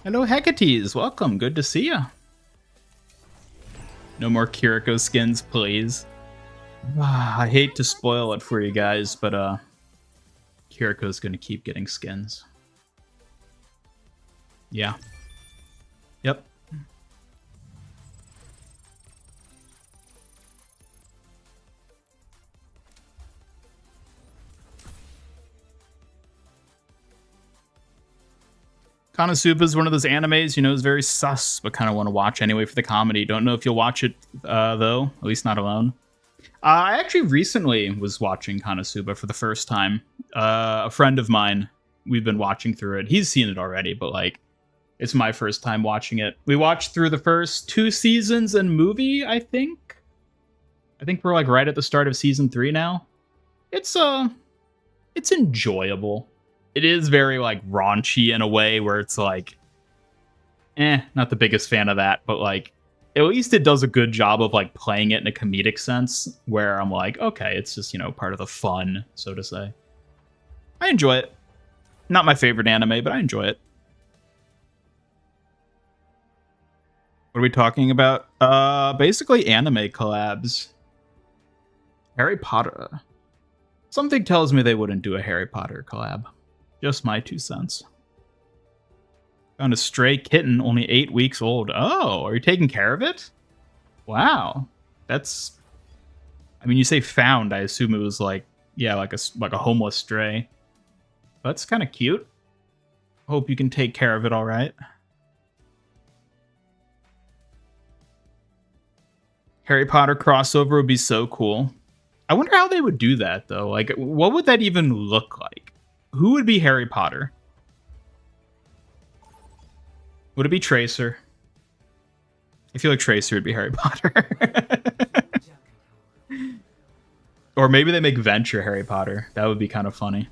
Hello, Hecates. Welcome. Good to see you. No more Kiriko skins, please. I hate to spoil it for you guys, but Kiriko's gonna keep getting skins. Yeah. Yep. Konosuba is one of those animes, you know, is very sus, but kind of want to watch anyway for the comedy. Don't know if you'll watch it, though. At least not alone. I actually recently was watching Konosuba for the first time. A friend of mine, we've been watching through it. He's seen it already, but, like, it's my first time watching it. We watched through the first 2 seasons and movie, I think. I think we're, like, right at the start of season 3 now. It's enjoyable. It is very, like, raunchy in a way where it's like, not the biggest fan of that, but, like, at least it does a good job of, like, playing it in a comedic sense where I'm like, okay, it's just, you know, part of the fun, so to say. I enjoy it. Not my favorite anime, but I enjoy it. What are we talking about? Basically anime collabs. Harry Potter. Something tells me they wouldn't do a Harry Potter collab. Just my 2 cents. Found a stray kitten, only 8 weeks old. Oh, are you taking care of it? Wow. That's... I mean, you say found, I assume it was like, yeah, like a homeless stray. That's kind of cute. Hope you can take care of it all right. Harry Potter crossover would be so cool. I wonder how they would do that, though. Like, what would that even look like? Who would be Harry Potter? Would it be Tracer? I feel like Tracer would be Harry Potter. Or maybe they make Venture Harry Potter. That would be kind of funny.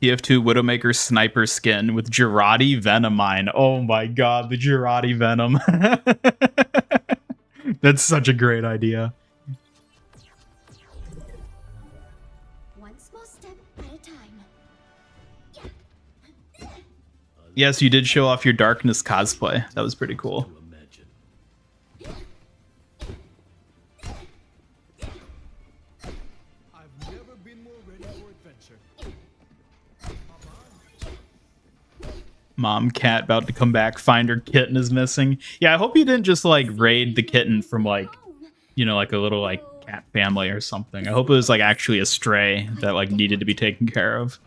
TF2 Widowmaker Sniper skin with Girardi Venomine. Oh my god, the Girardi Venom. That's such a great idea. One small step at a time. Yes, you did show off your Darkness cosplay. That was pretty cool. I've never been more Mom cat about to come back, find her kitten is missing. Yeah, I hope you didn't just like raid the kitten from like, you know, like a little like cat family or something. I hope it was like actually a stray that like needed to be taken care of.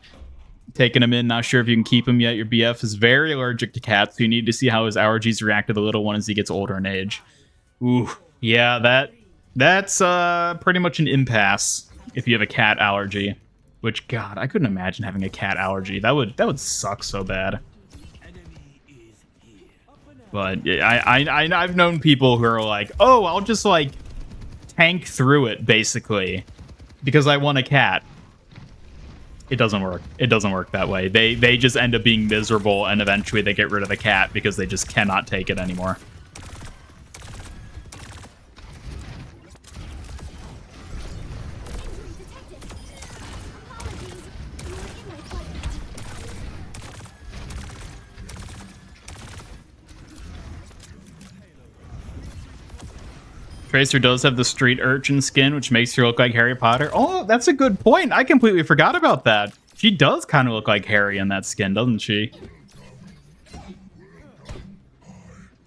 Taking him in, not sure if you can keep him yet. Your BF is very allergic to cats, so you need to see how his allergies react to the little one as he gets older in age. Ooh, yeah, that's pretty much an impasse if you have a cat allergy. Which, God, I couldn't imagine having a cat allergy. That would suck so bad. But yeah, I've known people who are like, oh, I'll just like tank through it basically because I want a cat. It doesn't work. It doesn't work that way. They just end up being miserable and eventually they get rid of the cat because they just cannot take it anymore. Tracer does have the street urchin skin, which makes her look like Harry Potter. Oh, that's a good point. I completely forgot about that. She does kind of look like Harry in that skin, doesn't she?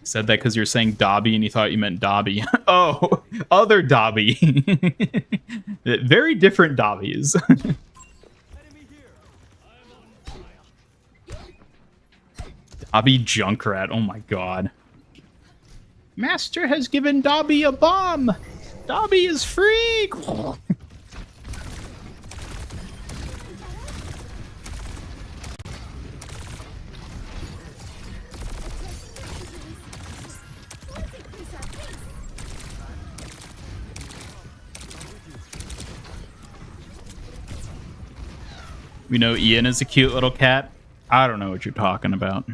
Said that because you're saying Dobby and you thought you meant Dobby. Oh, other Dobby. Very different Dobbies. Dobby Junkrat. Oh my god. Master has given Dobby a bomb. Dobby is free. We know Ian is a cute little cat. I don't know what you're talking about.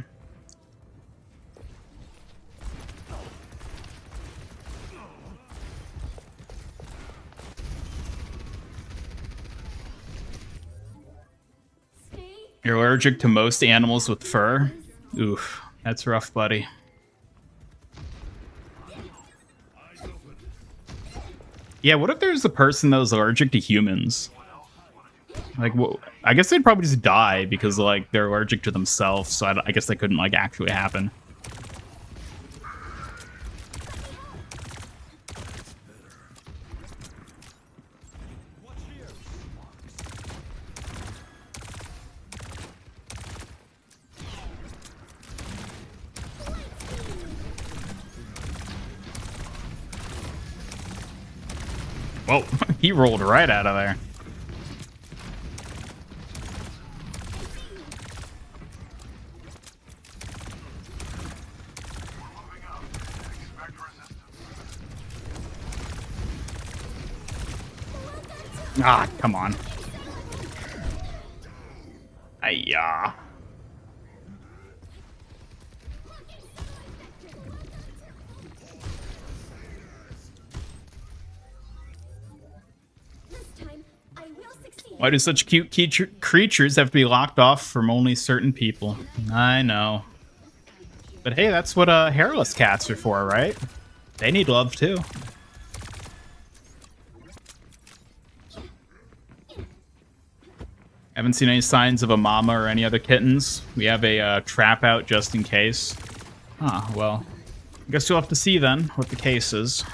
You're allergic to most animals with fur? Oof, that's rough, buddy. Yeah, what if there's a person that was allergic to humans? Like, well, I guess they'd probably just die because, like, they're allergic to themselves, so I guess that couldn't, like, actually happen. Whoa, he rolled right out of there. Ah, come on. Ayah. Why do such cute creatures have to be locked off from only certain people? I know. But hey, that's what hairless cats are for, right? They need love too. Haven't seen any signs of a mama or any other kittens. We have a trap out just in case. Ah, well. I guess you'll have to see then what the case is.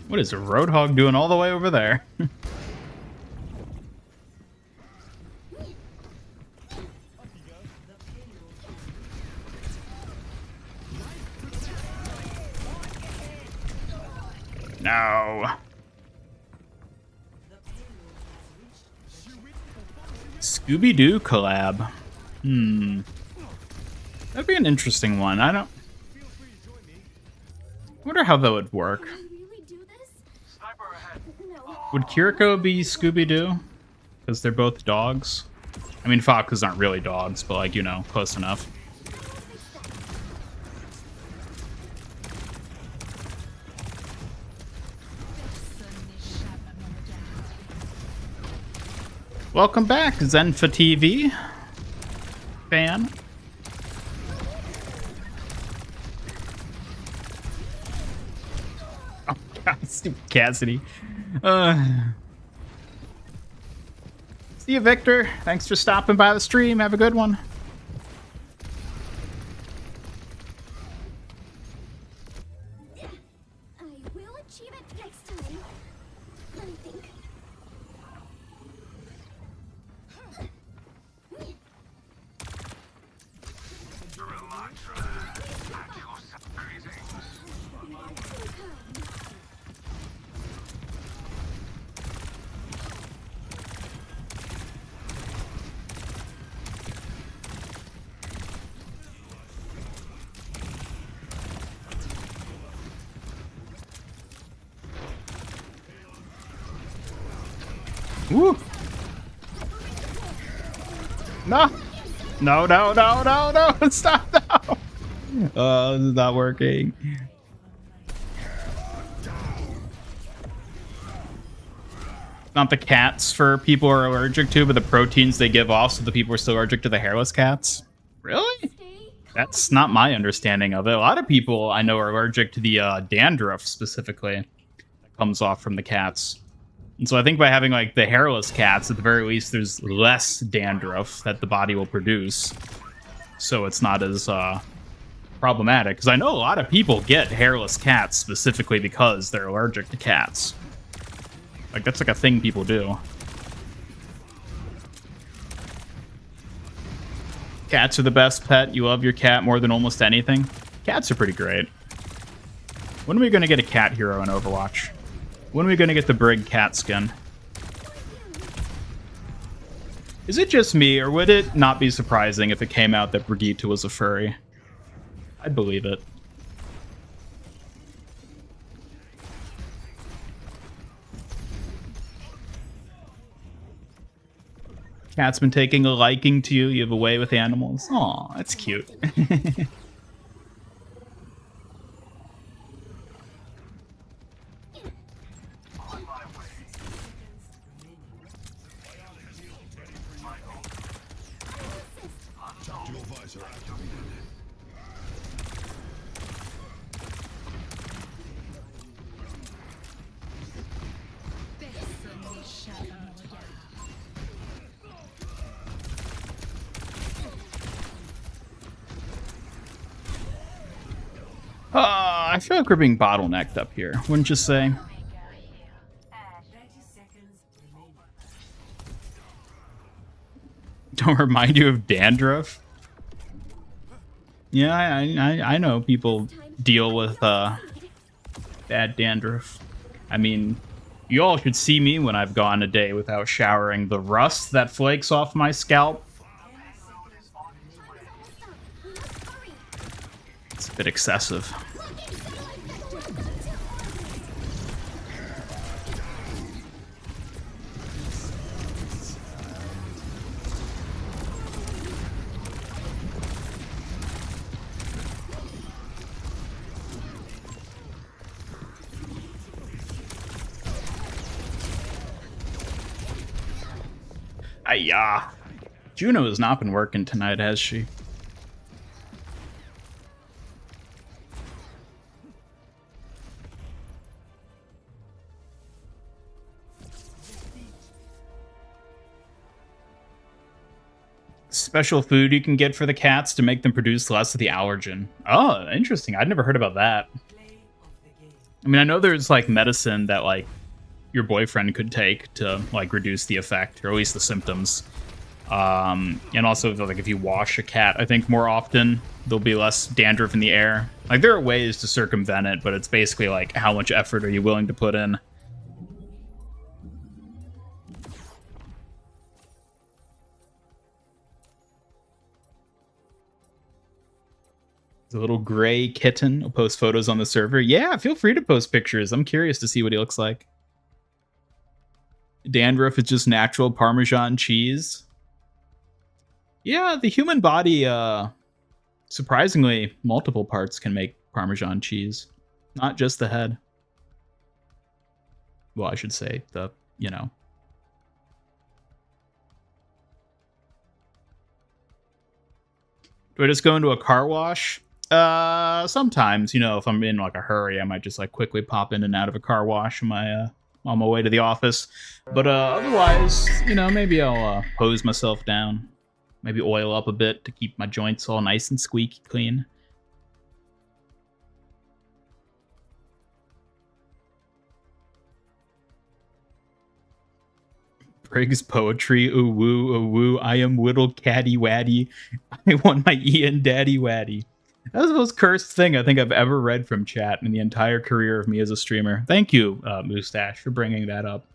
What is a Roadhog doing all the way over there? No. Scooby-Doo collab. That'd be an interesting one. I wonder how that would work. Would Kiriko be Scooby-Doo? Because they're both dogs. I mean, foxes aren't really dogs, but, like, you know, close enough. Welcome back, Zenfa TV. fan. Oh god, stupid Cassidy. See you, Victor. Thanks for stopping by the stream. Have a good one. I will achieve it next time. I think. Woo! No! No, no, no, no, no! Stop now! Oh, this is not working. Not the cats for people who are allergic to, but the proteins they give off so the people are still allergic to the hairless cats. Really? That's not my understanding of it. A lot of people I know are allergic to the dandruff specifically that comes off from the cats. And so I think by having like the hairless cats, at the very least, there's less dandruff that the body will produce. So it's not as problematic. Because I know a lot of people get hairless cats specifically because they're allergic to cats. Like, that's like a thing people do. Cats are the best pet. You love your cat more than almost anything. Cats are pretty great. When are we going to get a cat hero in Overwatch? When are we going to get the Brig cat skin? Is it just me, or would it not be surprising if it came out that Brigitte was a furry? I'd believe it. Cat's been taking a liking to you. You have a way with animals. Aw, that's cute. I feel like we're being bottlenecked up here, wouldn't you say? 30 seconds remaining. Don't remind you of dandruff? Yeah, I know people deal with bad dandruff. I mean, you all should see me when I've gone a day without showering. The rust that flakes off my scalp. It's a bit excessive. Ayah. Juno has not been working tonight, has she? Special food you can get for the cats to make them produce less of the allergen. Oh, interesting. I'd never heard about that. I mean, I know there's like medicine that like your boyfriend could take to like reduce the effect, or at least the symptoms. And also like if you wash a cat, I think more often there'll be less dandruff in the air. Like there are ways to circumvent it, but it's basically like how much effort are you willing to put in? The little gray kitten will post photos on the server. Yeah, feel free to post pictures. I'm curious to see what he looks like. Dandruff is just natural Parmesan cheese. Yeah, the human body, surprisingly, multiple parts can make Parmesan cheese. Not just the head. Well, I should say the, you know. Do I just go into a car wash? Sometimes, you know, if I'm in like a hurry, I might just like quickly pop in and out of a car wash on my way to the office. But otherwise, you know, maybe I'll hose myself down. Maybe oil up a bit to keep my joints all nice and squeaky clean. Briggs poetry, ooh woo, I am whittle catty waddy. I want my Ian daddy waddy. That was the most cursed thing I think I've ever read from chat in the entire career of me as a streamer. Thank you, Moustache, for bringing that up.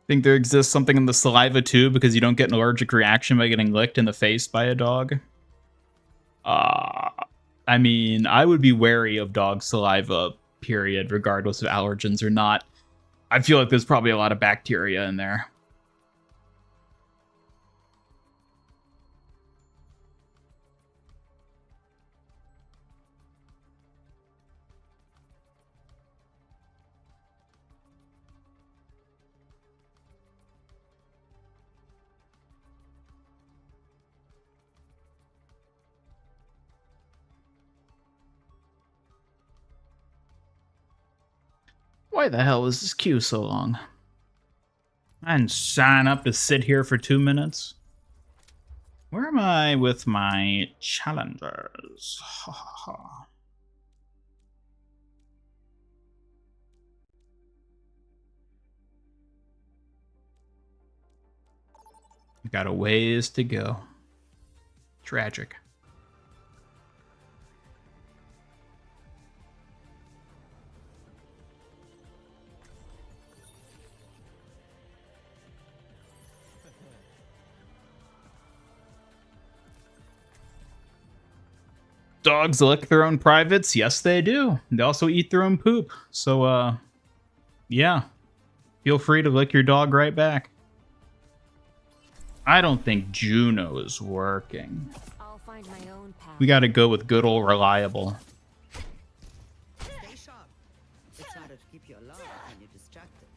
Think there exists something in the saliva too, because you don't get an allergic reaction by getting licked in the face by a dog? I mean, I would be wary of dog saliva, period, regardless of allergens or not. I feel like there's probably a lot of bacteria in there. Why the hell is this queue so long? I didn't sign up to sit here for 2 minutes. Where am I with my challengers? Ha ha ha. Got a ways to go. Tragic. Dogs lick their own privates? Yes, they do. They also eat their own poop. So, yeah. Feel free to lick your dog right back. I don't think Juno is working. I'll find my own path. We gotta go with good old reliable. Stay sharp. It's harder to keep you alive when you're distracted.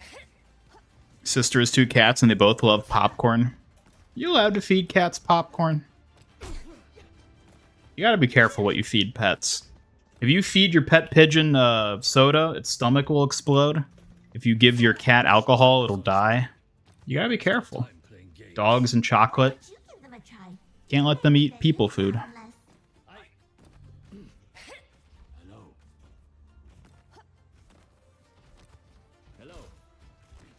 Sister has 2 cats and they both love popcorn. You allowed to feed cats popcorn? You gotta be careful what you feed pets. If you feed your pet pigeon soda, its stomach will explode. If you give your cat alcohol, it'll die. You gotta be careful. Dogs and chocolate. You give them a try. Can't let them eat people food.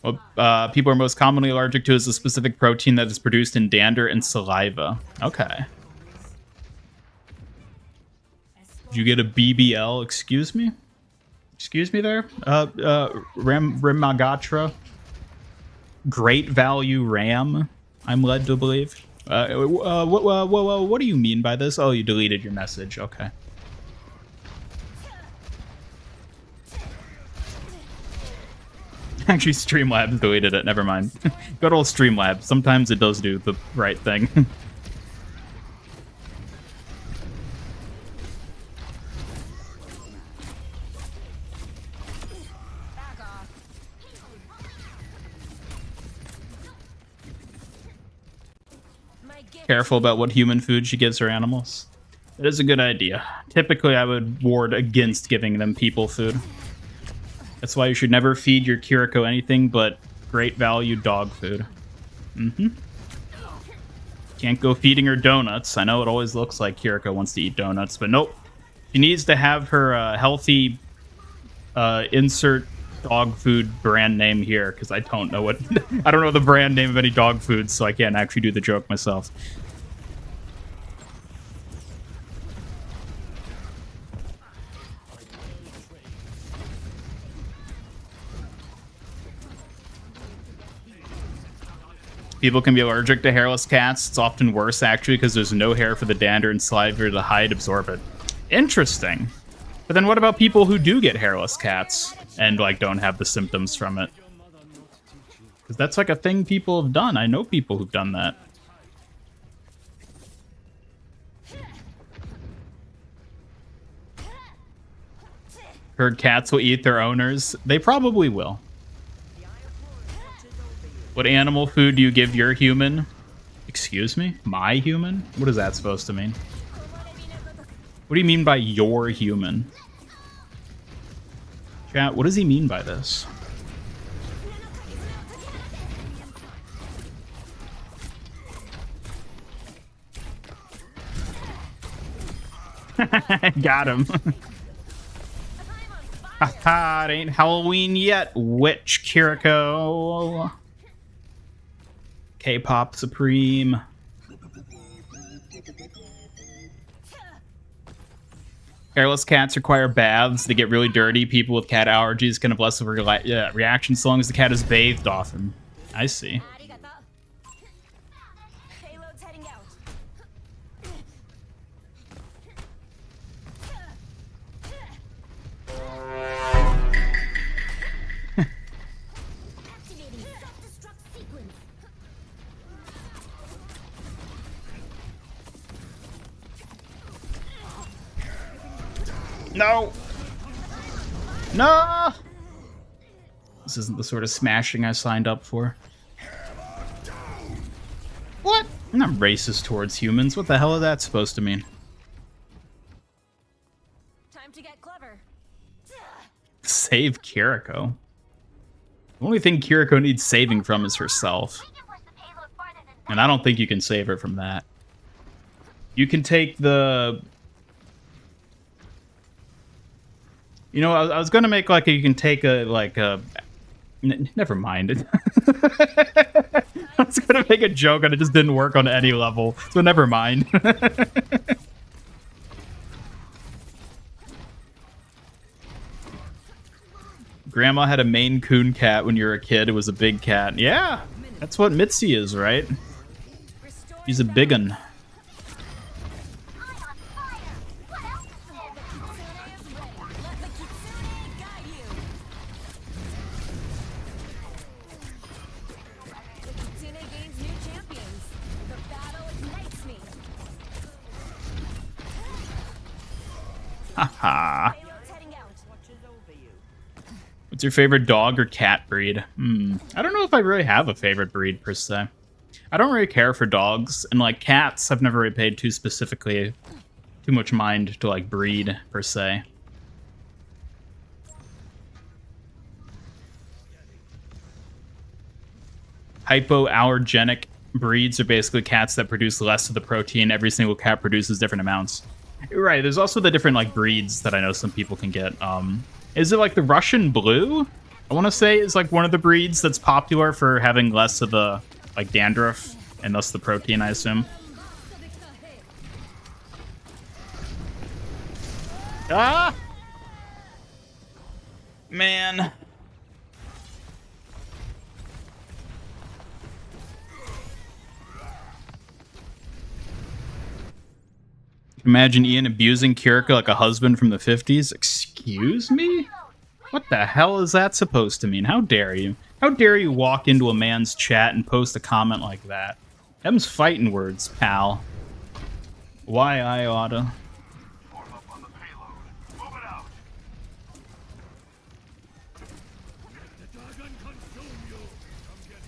What people are most commonly allergic to is a specific protein that is produced in dander and saliva. Okay. Did you get a BBL? Excuse me? Excuse me there? Rimagatra? Great value RAM, I'm led to believe. What do you mean by this? Oh, you deleted your message. Okay. Actually, Streamlabs deleted it. Never mind. Good old Streamlabs. Sometimes it does do the right thing. Careful about what human food she gives her animals. It is a good idea. Typically, I would ward against giving them people food. That's why you should never feed your Kiriko anything but great value dog food. Can't go feeding her donuts. I know it always looks like Kiriko wants to eat donuts, but nope. She needs to have her healthy insert dog food brand name here, because I don't know what I don't know the brand name of any dog food, so I can't actually do the joke myself. People can be allergic to hairless cats. It's often worse, actually, because there's no hair for the dander and saliva to hide absorb it. Interesting. But then what about people who do get hairless cats and, like, don't have the symptoms from it? Because that's, like, a thing people have done. I know people who've done that. Heard cats will eat their owners. They probably will. What animal food do you give your human? Excuse me? My human? What is that supposed to mean? What do you mean by your human? Chat, what does he mean by this? Got him. Haha, it ain't Halloween yet, witch Kiriko. K-pop supreme. Hairless cats require baths. They get really dirty. People with cat allergies can have less of a reaction so long as the cat is bathed often. I see. Payload's heading out. Activating self-destruct sequence. No! No! This isn't the sort of smashing I signed up for. What? I'm not racist towards humans. What the hell is that supposed to mean? Time to get clever. Save Kiriko. The only thing Kiriko needs saving from is herself. We can push the payload farther than that. And I don't think you can save her from that. You can take the... You know, I was going to make like you can take a, like a... Never mind. I was going to make a joke and it just didn't work on any level. So never mind. Grandma had a Maine Coon cat when you were a kid. It was a big cat. Yeah, that's what Mitzi is, right? He's a big un. Eye on fire. What else is there? Let the kitsune guide you. The kitsune gains new champions. The battle ignites me. Haha. Payload's heading out. Watches over you. What's your favorite dog or cat breed? I don't know if I really have a favorite breed per se. I don't really care for dogs, and like cats, I've never really paid too much mind to like breed per se. Hypoallergenic breeds are basically cats that produce less of the protein. Every single cat produces different amounts. Right, there's also the different like breeds that I know some people can get. Is it like the Russian Blue? I want to say is like one of the breeds that's popular for having less of the like dandruff and thus the protein, I assume. Ah! Man. Imagine Ian abusing Kiriko like a husband from the 50s. Excuse me? What the hell is that supposed to mean? How dare you? How dare you walk into a man's chat and post a comment like that? Them's fighting words, pal. Why I oughta.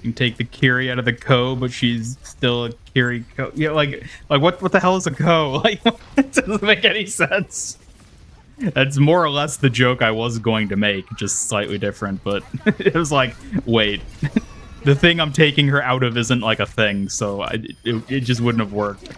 You can take the Kiri out of the Ko, but she's still a Kiri Ko. Yeah, like what the hell is a Ko? Like, it doesn't make any sense. That's more or less the joke I was going to make, just slightly different, but it was like, wait. The thing I'm taking her out of isn't like a thing, so it just wouldn't have worked.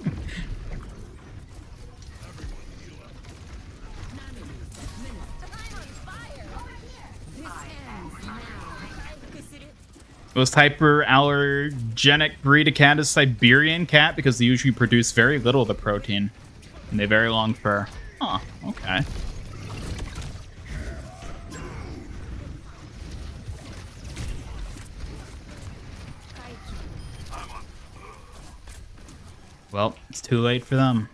Most hyperallergenic breed of cat is Siberian cat because they usually produce very little of the protein. And they have very long fur. Huh, okay. Well, it's too late for them.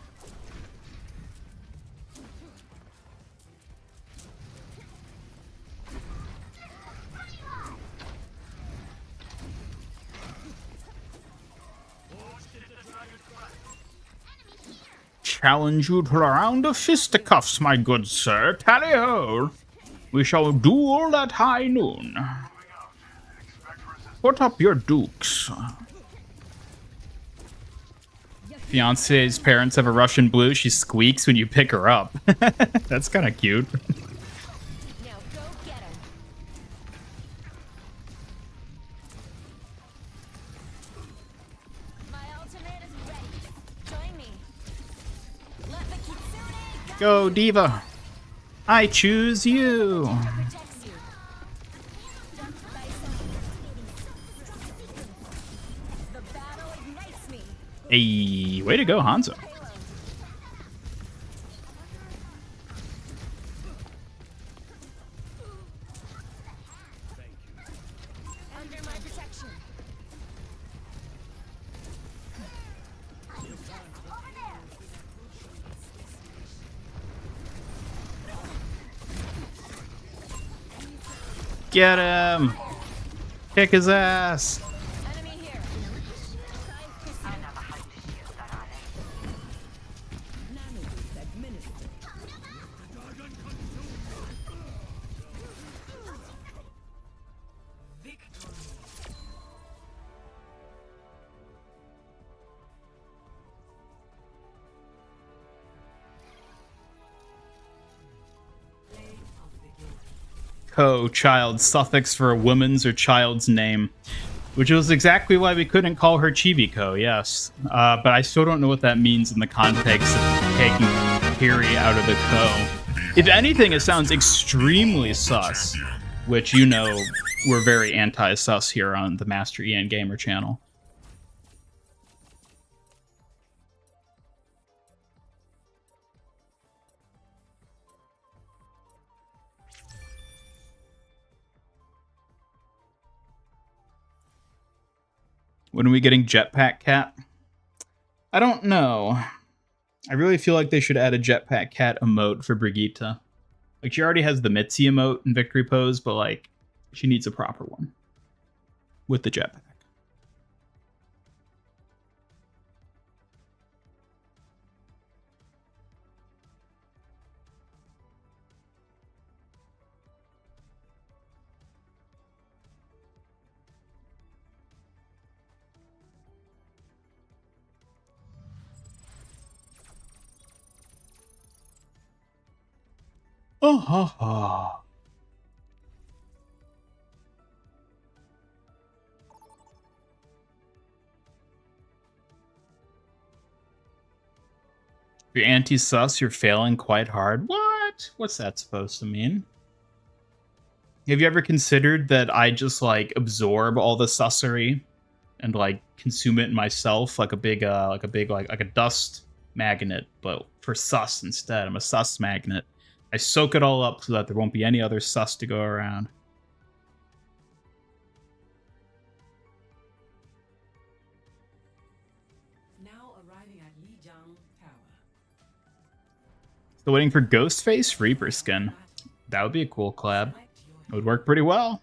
Challenge you to a round of fisticuffs, my good sir. Tally-ho! We shall duel at high noon. Put up your dukes. Fiance's parents have a Russian blue. She squeaks when you pick her up. That's kind of cute. Now go get him. My ultimate is ready. Join me. Let the kitsune guide Go, Diva. I choose you. protects you. The battle ignites me. Hey, way to go, Hanzo. Under my protection. Get him. Kick his ass. Enemy here. Co-child suffix for a woman's or child's name, which was exactly why we couldn't call her Chibi Co. Yes, but I still don't know what that means in the context of taking Kiri out of the Co. If anything, it sounds extremely sus, which you know we're very anti-sus here on the Master EN Gamer channel. When are we getting Jetpack Cat? I don't know. I really feel like they should add a Jetpack Cat emote for Brigitte. Like, she already has the Mitzi emote in Victory Pose, but, like, she needs a proper one. With the jetpack. Oh, ha, ha. If you're anti-sus, you're failing quite hard. What? What's that supposed to mean? Have you ever considered that I just, like, absorb all the sussery and, like, consume it myself like a dust magnet, but for sus instead? I'm a sus magnet. I soak it all up so that there won't be any other sus to go around. Now arriving at Lijiang Tower. Still waiting for Ghostface Reaper skin. That would be a cool collab. It would work pretty well.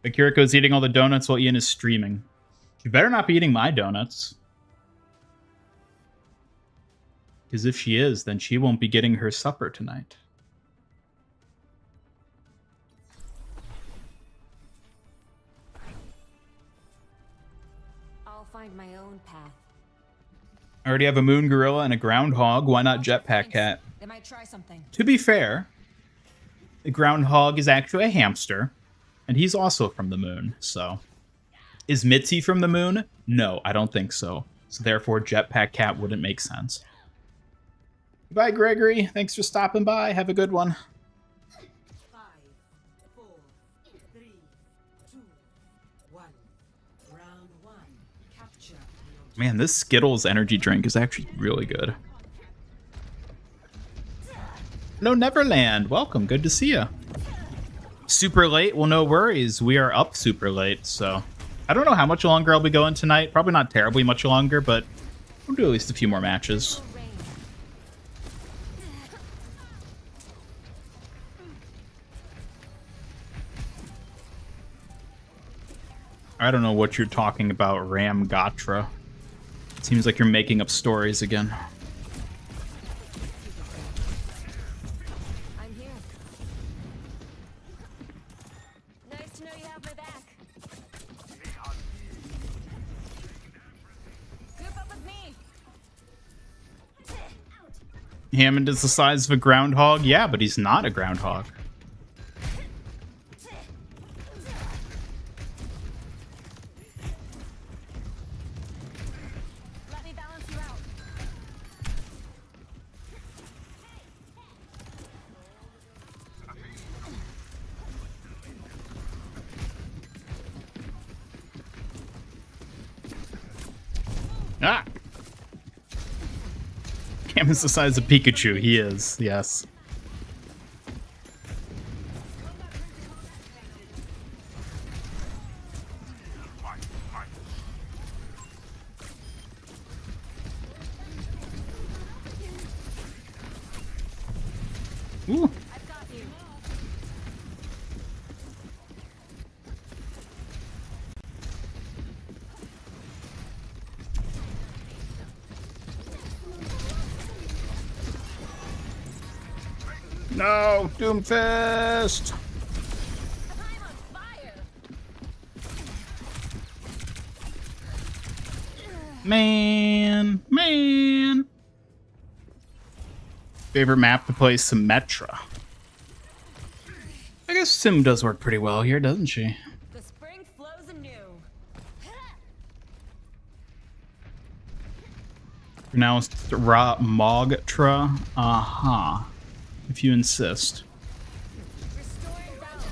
Akirako's eating all the donuts while Ian is streaming. She better not be eating my donuts. Because if she is, then she won't be getting her supper tonight. I'll find my own path. I already have a moon gorilla and a groundhog. Why not Jetpack Cat? They might try something. To be fair, the groundhog is actually a hamster, and he's also from the moon, so... Is Mitzi from the moon? No, I don't think so. So therefore, Jetpack Cat wouldn't make sense. Goodbye, Gregory. Thanks for stopping by. Have a good one. 5, 4, 3, 2, 1. Round 1. Capture. Man, this Skittles energy drink is actually really good. No, Neverland. Welcome. Good to see you. Super late? Well, no worries. We are up super late, so... I don't know how much longer I'll be going tonight. Probably not terribly much longer, but we'll do at least a few more matches. I don't know what you're talking about, Ram Gatra. It seems like you're making up stories again. I'm here. Hammond is the size of a groundhog. Yeah, but he's not a groundhog. Let me balance you out. Ah! Hammond's the size of Pikachu. He is, yes. Ooh. I've got you. No, Doomfist! I'm on fire. Man. Favorite map to play, Symmetra. I guess Sim does work pretty well here, doesn't she? The spring flows anew. Pronounced Mogtra. Uh-huh. If you insist. Restoring balance.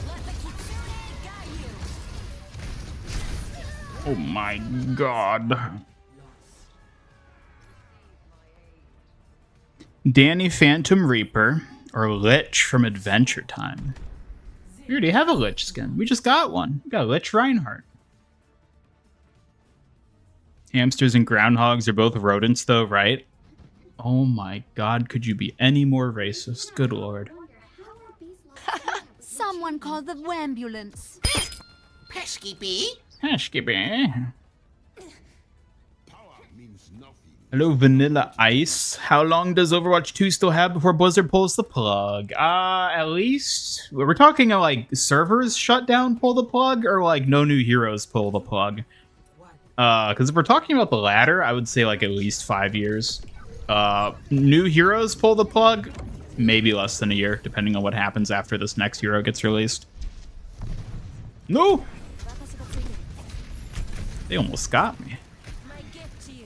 Let the kitsune guide you. Oh my god. Danny Phantom Reaper or Lich from Adventure Time. We already have a Lich skin. We just got one. We got a Lich Reinhardt. Hamsters and groundhogs are both rodents though, right? Oh my god, could you be any more racist? Good lord. Someone called the ambulance. Pesky bee. Hashkibi. Power means nothing. Hello, Vanilla Ice. How long does Overwatch 2 still have before Blizzard pulls the plug? At least... We're talking like servers shut down, pull the plug, or like no new heroes pull the plug? Because if we're talking about the latter, I would say like at least 5 years. New heroes pull the plug, maybe less than a year, depending on what happens after this next hero gets released. No! They almost got me. My gift to you.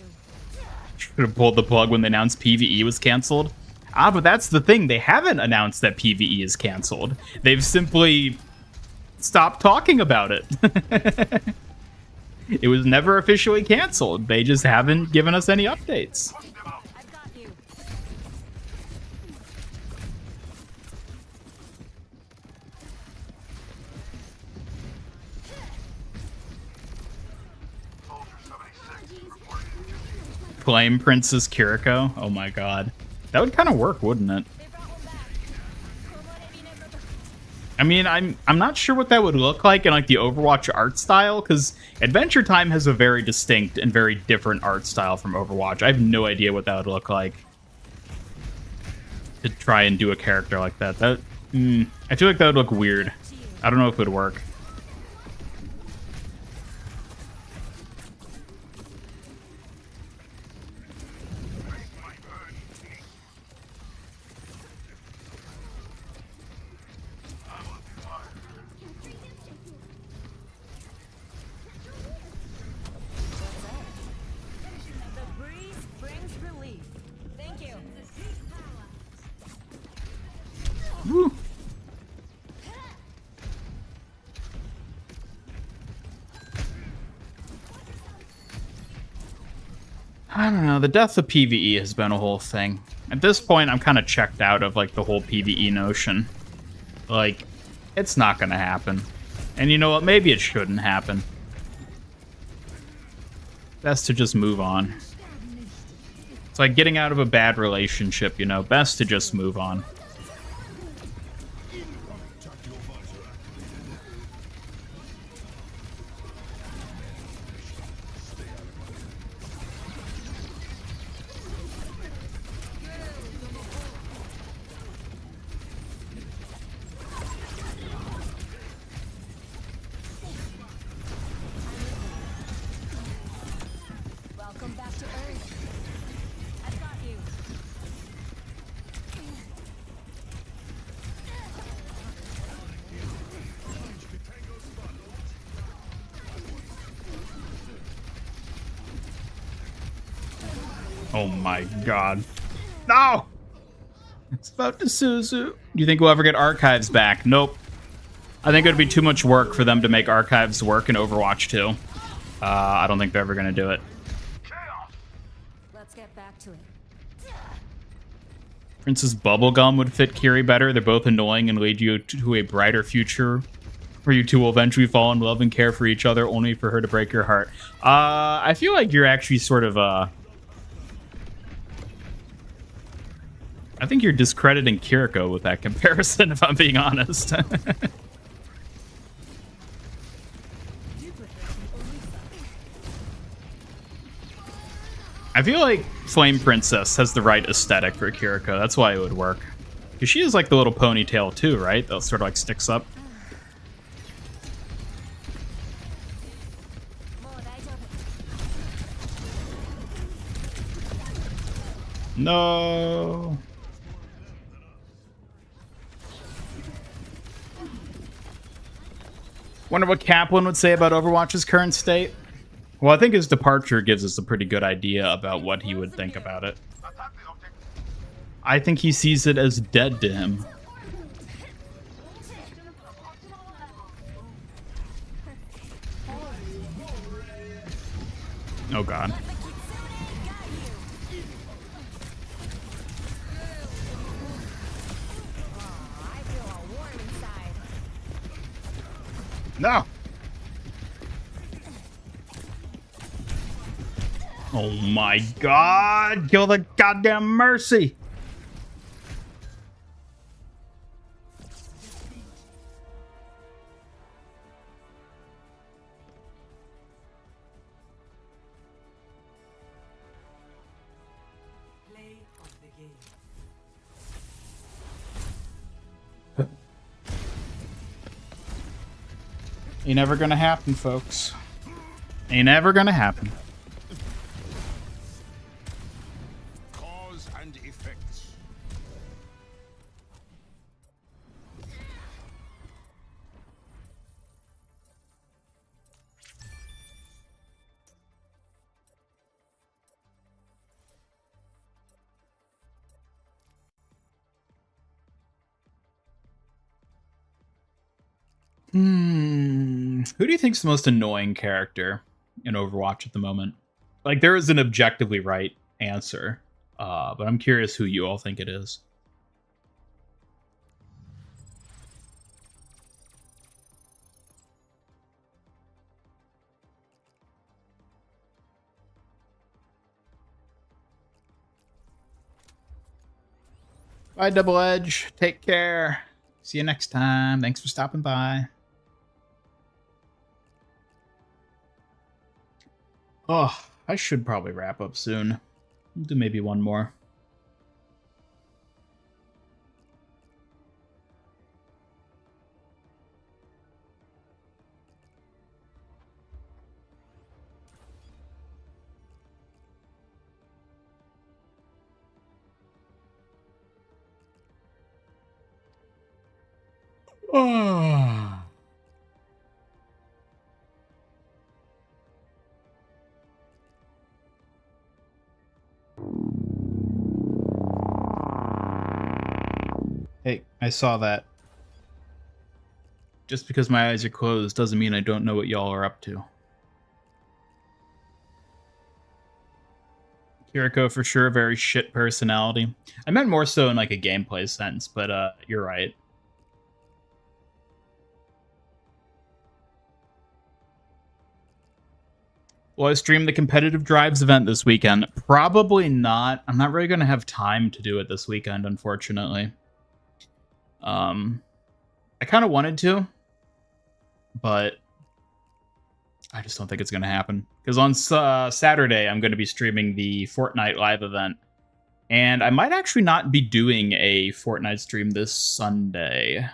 Should have pulled the plug when they announced PvE was canceled. Ah, but that's the thing. They haven't announced that PvE is canceled. They've simply stopped talking about it. It was never officially canceled. They just haven't given us any updates. I've got you. Flame Princess Kiriko. Oh my god. That would kind of work, wouldn't it? They brought one back. Como le vine preparado. I mean, I'm not sure what that would look like in like the Overwatch art style, because Adventure Time has a very distinct and very different art style from Overwatch. I have no idea what that would look like to try and do a character like that. I feel like that would look weird. I don't know if it would work. The breeze brings relief. Thank you. Woo. I don't know. The death of PvE has been a whole thing. At this point, I'm kind of checked out of like the whole PvE notion. Like, it's not going to happen. And you know what? Maybe it shouldn't happen. Best to just move on. It's like getting out of a bad relationship, you know? Best to just move on. Oh my god. No! It's about to Suzu. Do you think we'll ever get archives back? Nope. I think it would be too much work for them to make archives work in Overwatch 2. I don't think they're ever going to do it. Let's get back to it. Princess Bubblegum would fit Kiri better. They're both annoying and lead you to a brighter future where you two will eventually fall in love and care for each other, only for her to break your heart. I feel like you're actually sort of, I think you're discrediting Kiriko with that comparison, if I'm being honest. I feel like Flame Princess has the right aesthetic for Kiriko. That's why it would work. Because she has like the little ponytail too, right? That sort of like sticks up. No. Wonder what Kaplan would say about Overwatch's current state. Well, I think his departure gives us a pretty good idea about what he would think about it. I think he sees it as dead to him. Oh god. No. Oh my god, kill the goddamn Mercy. Ain't never gonna happen, folks. Ain't ever gonna happen. Cause and effects. Who do you think's the most annoying character in Overwatch at the moment? Like, there is an objectively right answer, but I'm curious who you all think it is. Bye, Double Edge. Take care. See you next time. Thanks for stopping by. Oh, I should probably wrap up soon. We'll do maybe one more. Oh. Hey, I saw that. Just because my eyes are closed doesn't mean I don't know what y'all are up to. Kiriko for sure, very shit personality. I meant more so in like a gameplay sense, but you're right. Will I stream the competitive drives event this weekend? Probably not. I'm not really going to have time to do it this weekend, unfortunately. I kind of wanted to, but I just don't think it's going to happen. Because on Saturday, I'm going to be streaming the Fortnite live event. And I might actually not be doing a Fortnite stream this Sunday.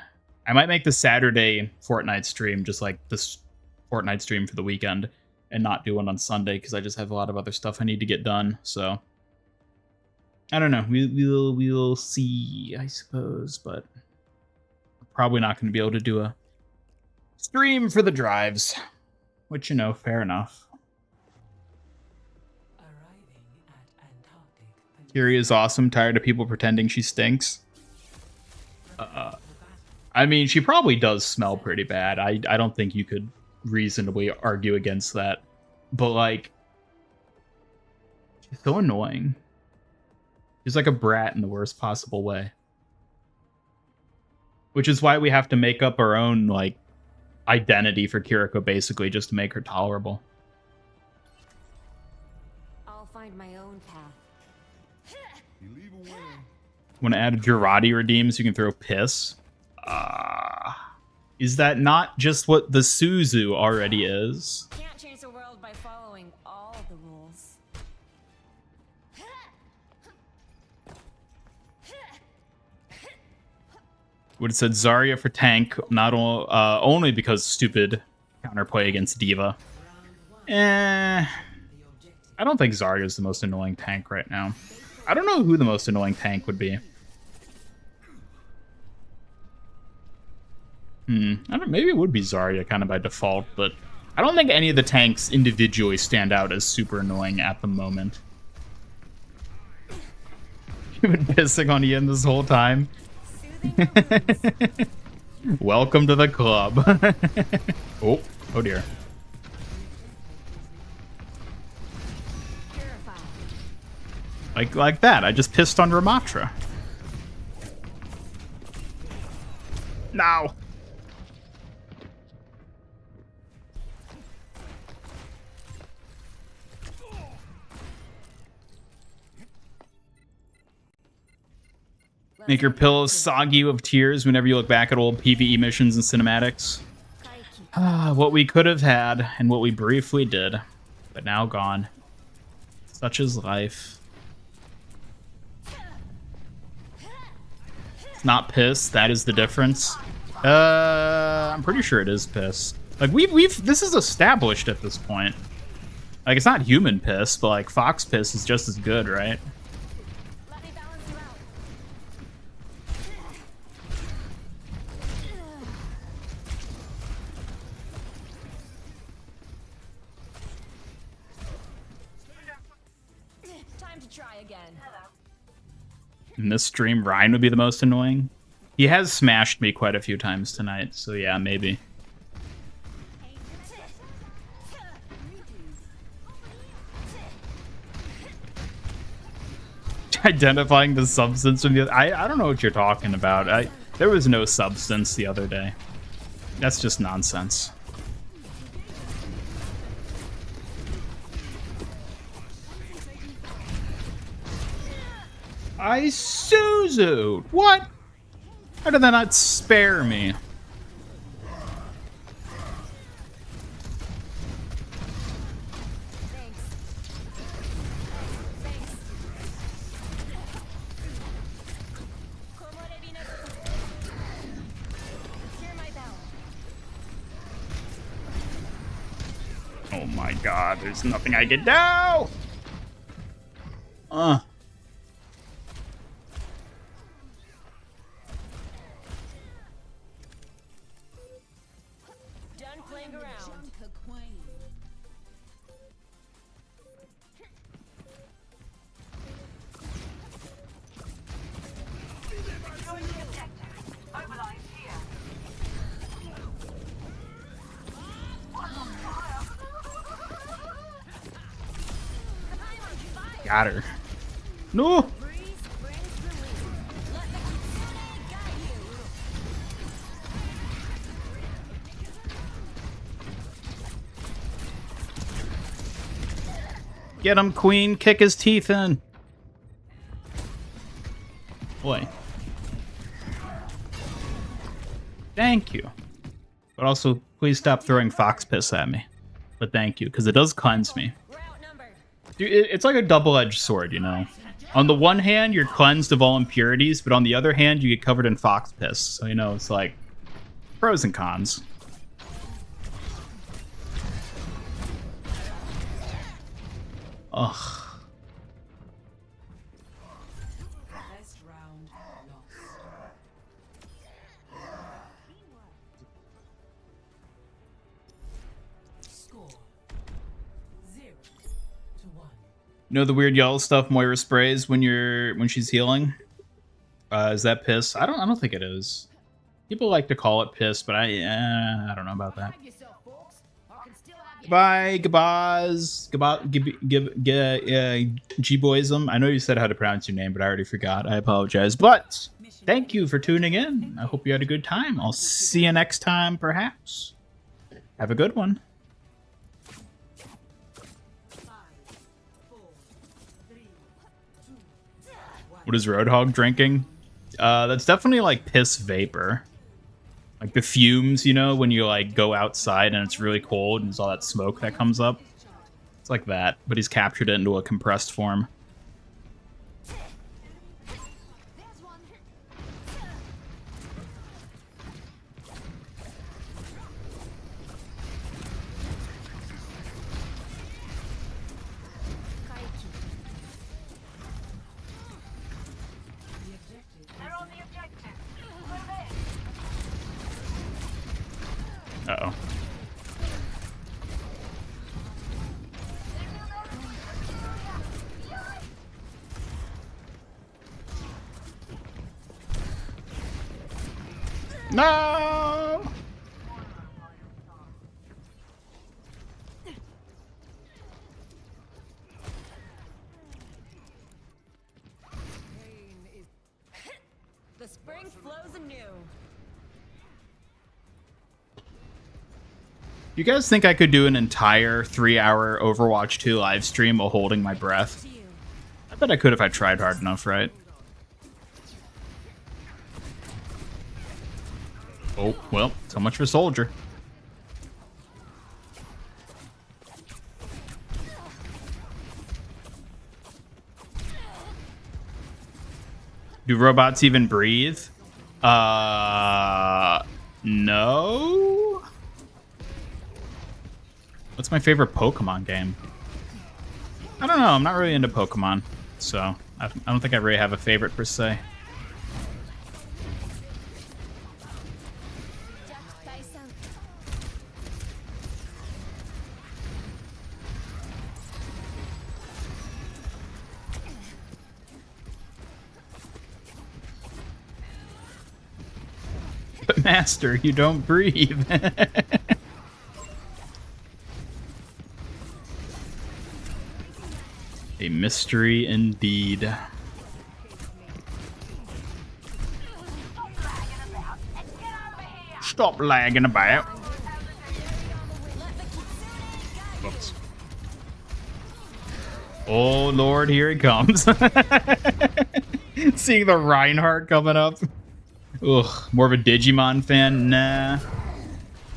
I might make the Saturday Fortnite stream just like this Fortnite stream for the weekend and not do one on Sunday because I just have a lot of other stuff I need to get done. So I don't know. We'll see, I suppose, but probably not going to be able to do a stream for the drives, which, you know, fair enough. Arriving at Antarctica. Kiri is awesome. Tired of people pretending she stinks. I mean, she probably does smell pretty bad. I don't think you could reasonably argue against that. But, like, she's so annoying. She's like a brat in the worst possible way. Which is why we have to make up our own, like, identity for Kiriko, basically, just to make her tolerable. I'll find my own path. You leave a winner. When add Girardi redeems, you can throw piss. Is that not just what the Suzu already is? Can't change the world by following all the rules. Would have said Zarya for tank, not only because stupid counterplay against Diva. I don't think Zarya is the most annoying tank right now. I don't know who the most annoying tank would be. I don't. Maybe it would be Zarya kind of by default, but I don't think any of the tanks individually stand out as super annoying at the moment. You've been pissing on Ian this whole time. Welcome to the club. Oh dear. Like that. I just pissed on Ramatra. No. Make your pillows soggy of tears whenever you look back at old PvE missions and cinematics. What we could have had and what we briefly did, but now gone. Such is life. It's not piss, that is the difference. I'm pretty sure it is piss. Like this is established at this point. Like it's not human piss, but like fox piss is just as good, right? In this stream, Ryan would be the most annoying. He has smashed me quite a few times tonight, so yeah, maybe. Identifying the substance from the other. I don't know what you're talking about. There was no substance the other day. That's just nonsense. I Suzu'd. What? How did that not spare me? Oh my god, there's nothing I can do! Got her. No! Get him, queen. Kick his teeth in. Boy. Thank you. But also, please stop throwing fox piss at me. But thank you, because it does cleanse me. Dude, it's like a double-edged sword, you know? On the one hand, you're cleansed of all impurities, but on the other hand, you get covered in fox piss. So, you know, it's like pros and cons. Ugh. You know the weird yellow stuff Moira sprays when she's healing? Is that piss? I don't think it is. People like to call it piss, but I don't know about that. Behave yourself, folks. I can still have you. Bye, G-Boysm. I know you said how to pronounce your name, but I already forgot. I apologize. But thank you for tuning in. I hope you had a good time. I'll see you next time, perhaps. Have a good one. What is Roadhog drinking? That's definitely like piss vapor. Like the fumes, you know, when you like go outside and it's really cold and there's all that smoke that comes up. It's like that, but he's captured it into a compressed form. Uh-oh. No! The spring flows anew. You guys think I could do an entire 3-hour Overwatch 2 live stream while holding my breath? I bet I could if I tried hard enough, right? Oh, well, so much for Soldier. Do robots even breathe? No? What's my favorite Pokemon game? I don't know. I'm not really into Pokemon, so I don't think I really have a favorite per se. But Master, you don't breathe. A mystery indeed. Stop lagging about. Whoops. Oh Lord, here he comes. Seeing the Reinhardt coming up. Ugh, more of a Digimon fan? Nah.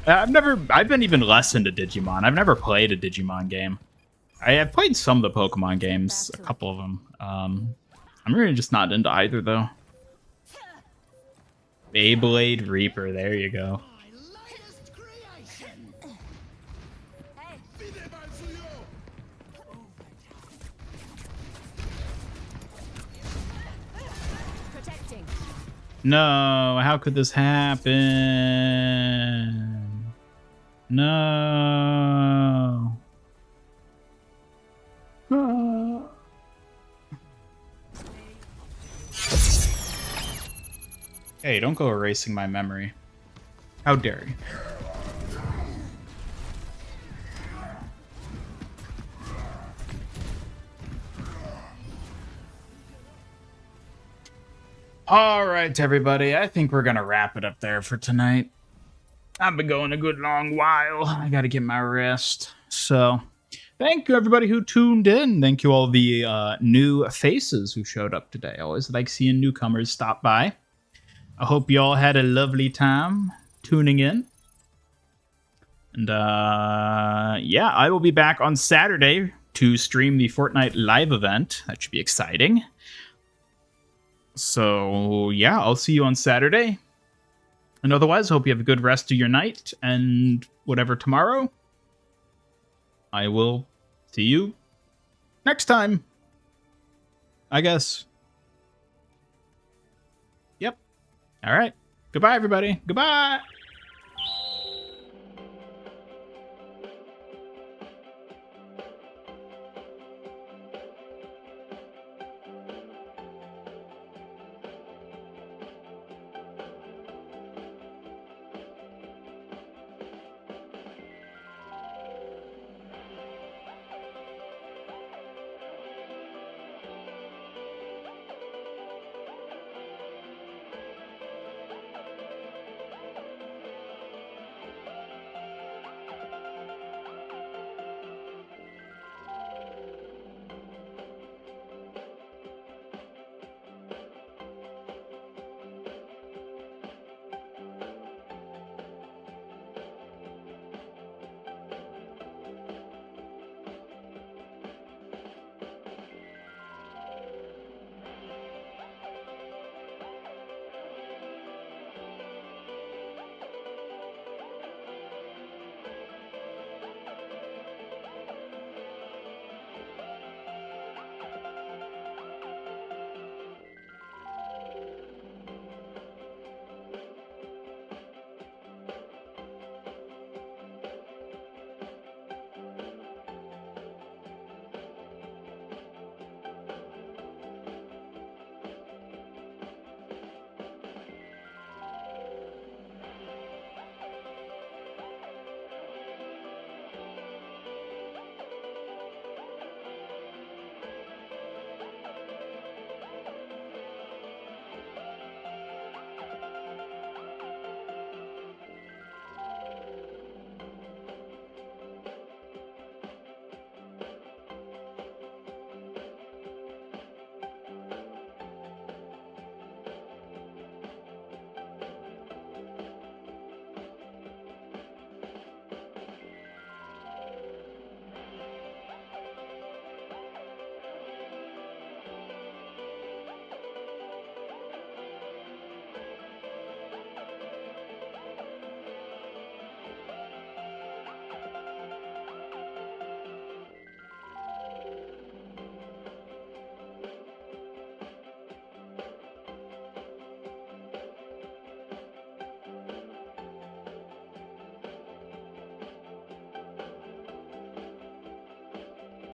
I've been even less into Digimon. I've never played a Digimon game. I have played some of the Pokemon games, a couple of them. I'm really just not into either, though. Beyblade Reaper, there you go. No, how could this happen? No. Hey, don't go erasing my memory. How dare you? All right, everybody. I think we're going to wrap it up there for tonight. I've been going a good long while. I got to get my rest. So, thank you, everybody who tuned in. Thank you, all the new faces who showed up today. I always like seeing newcomers stop by. I hope you all had a lovely time tuning in. And, yeah, I will be back on Saturday to stream the Fortnite live event. That should be exciting. So, yeah, I'll see you on Saturday. And otherwise, hope you have a good rest of your night. And whatever tomorrow, I will see you next time, I guess. Yep. All right. Goodbye, everybody. Goodbye.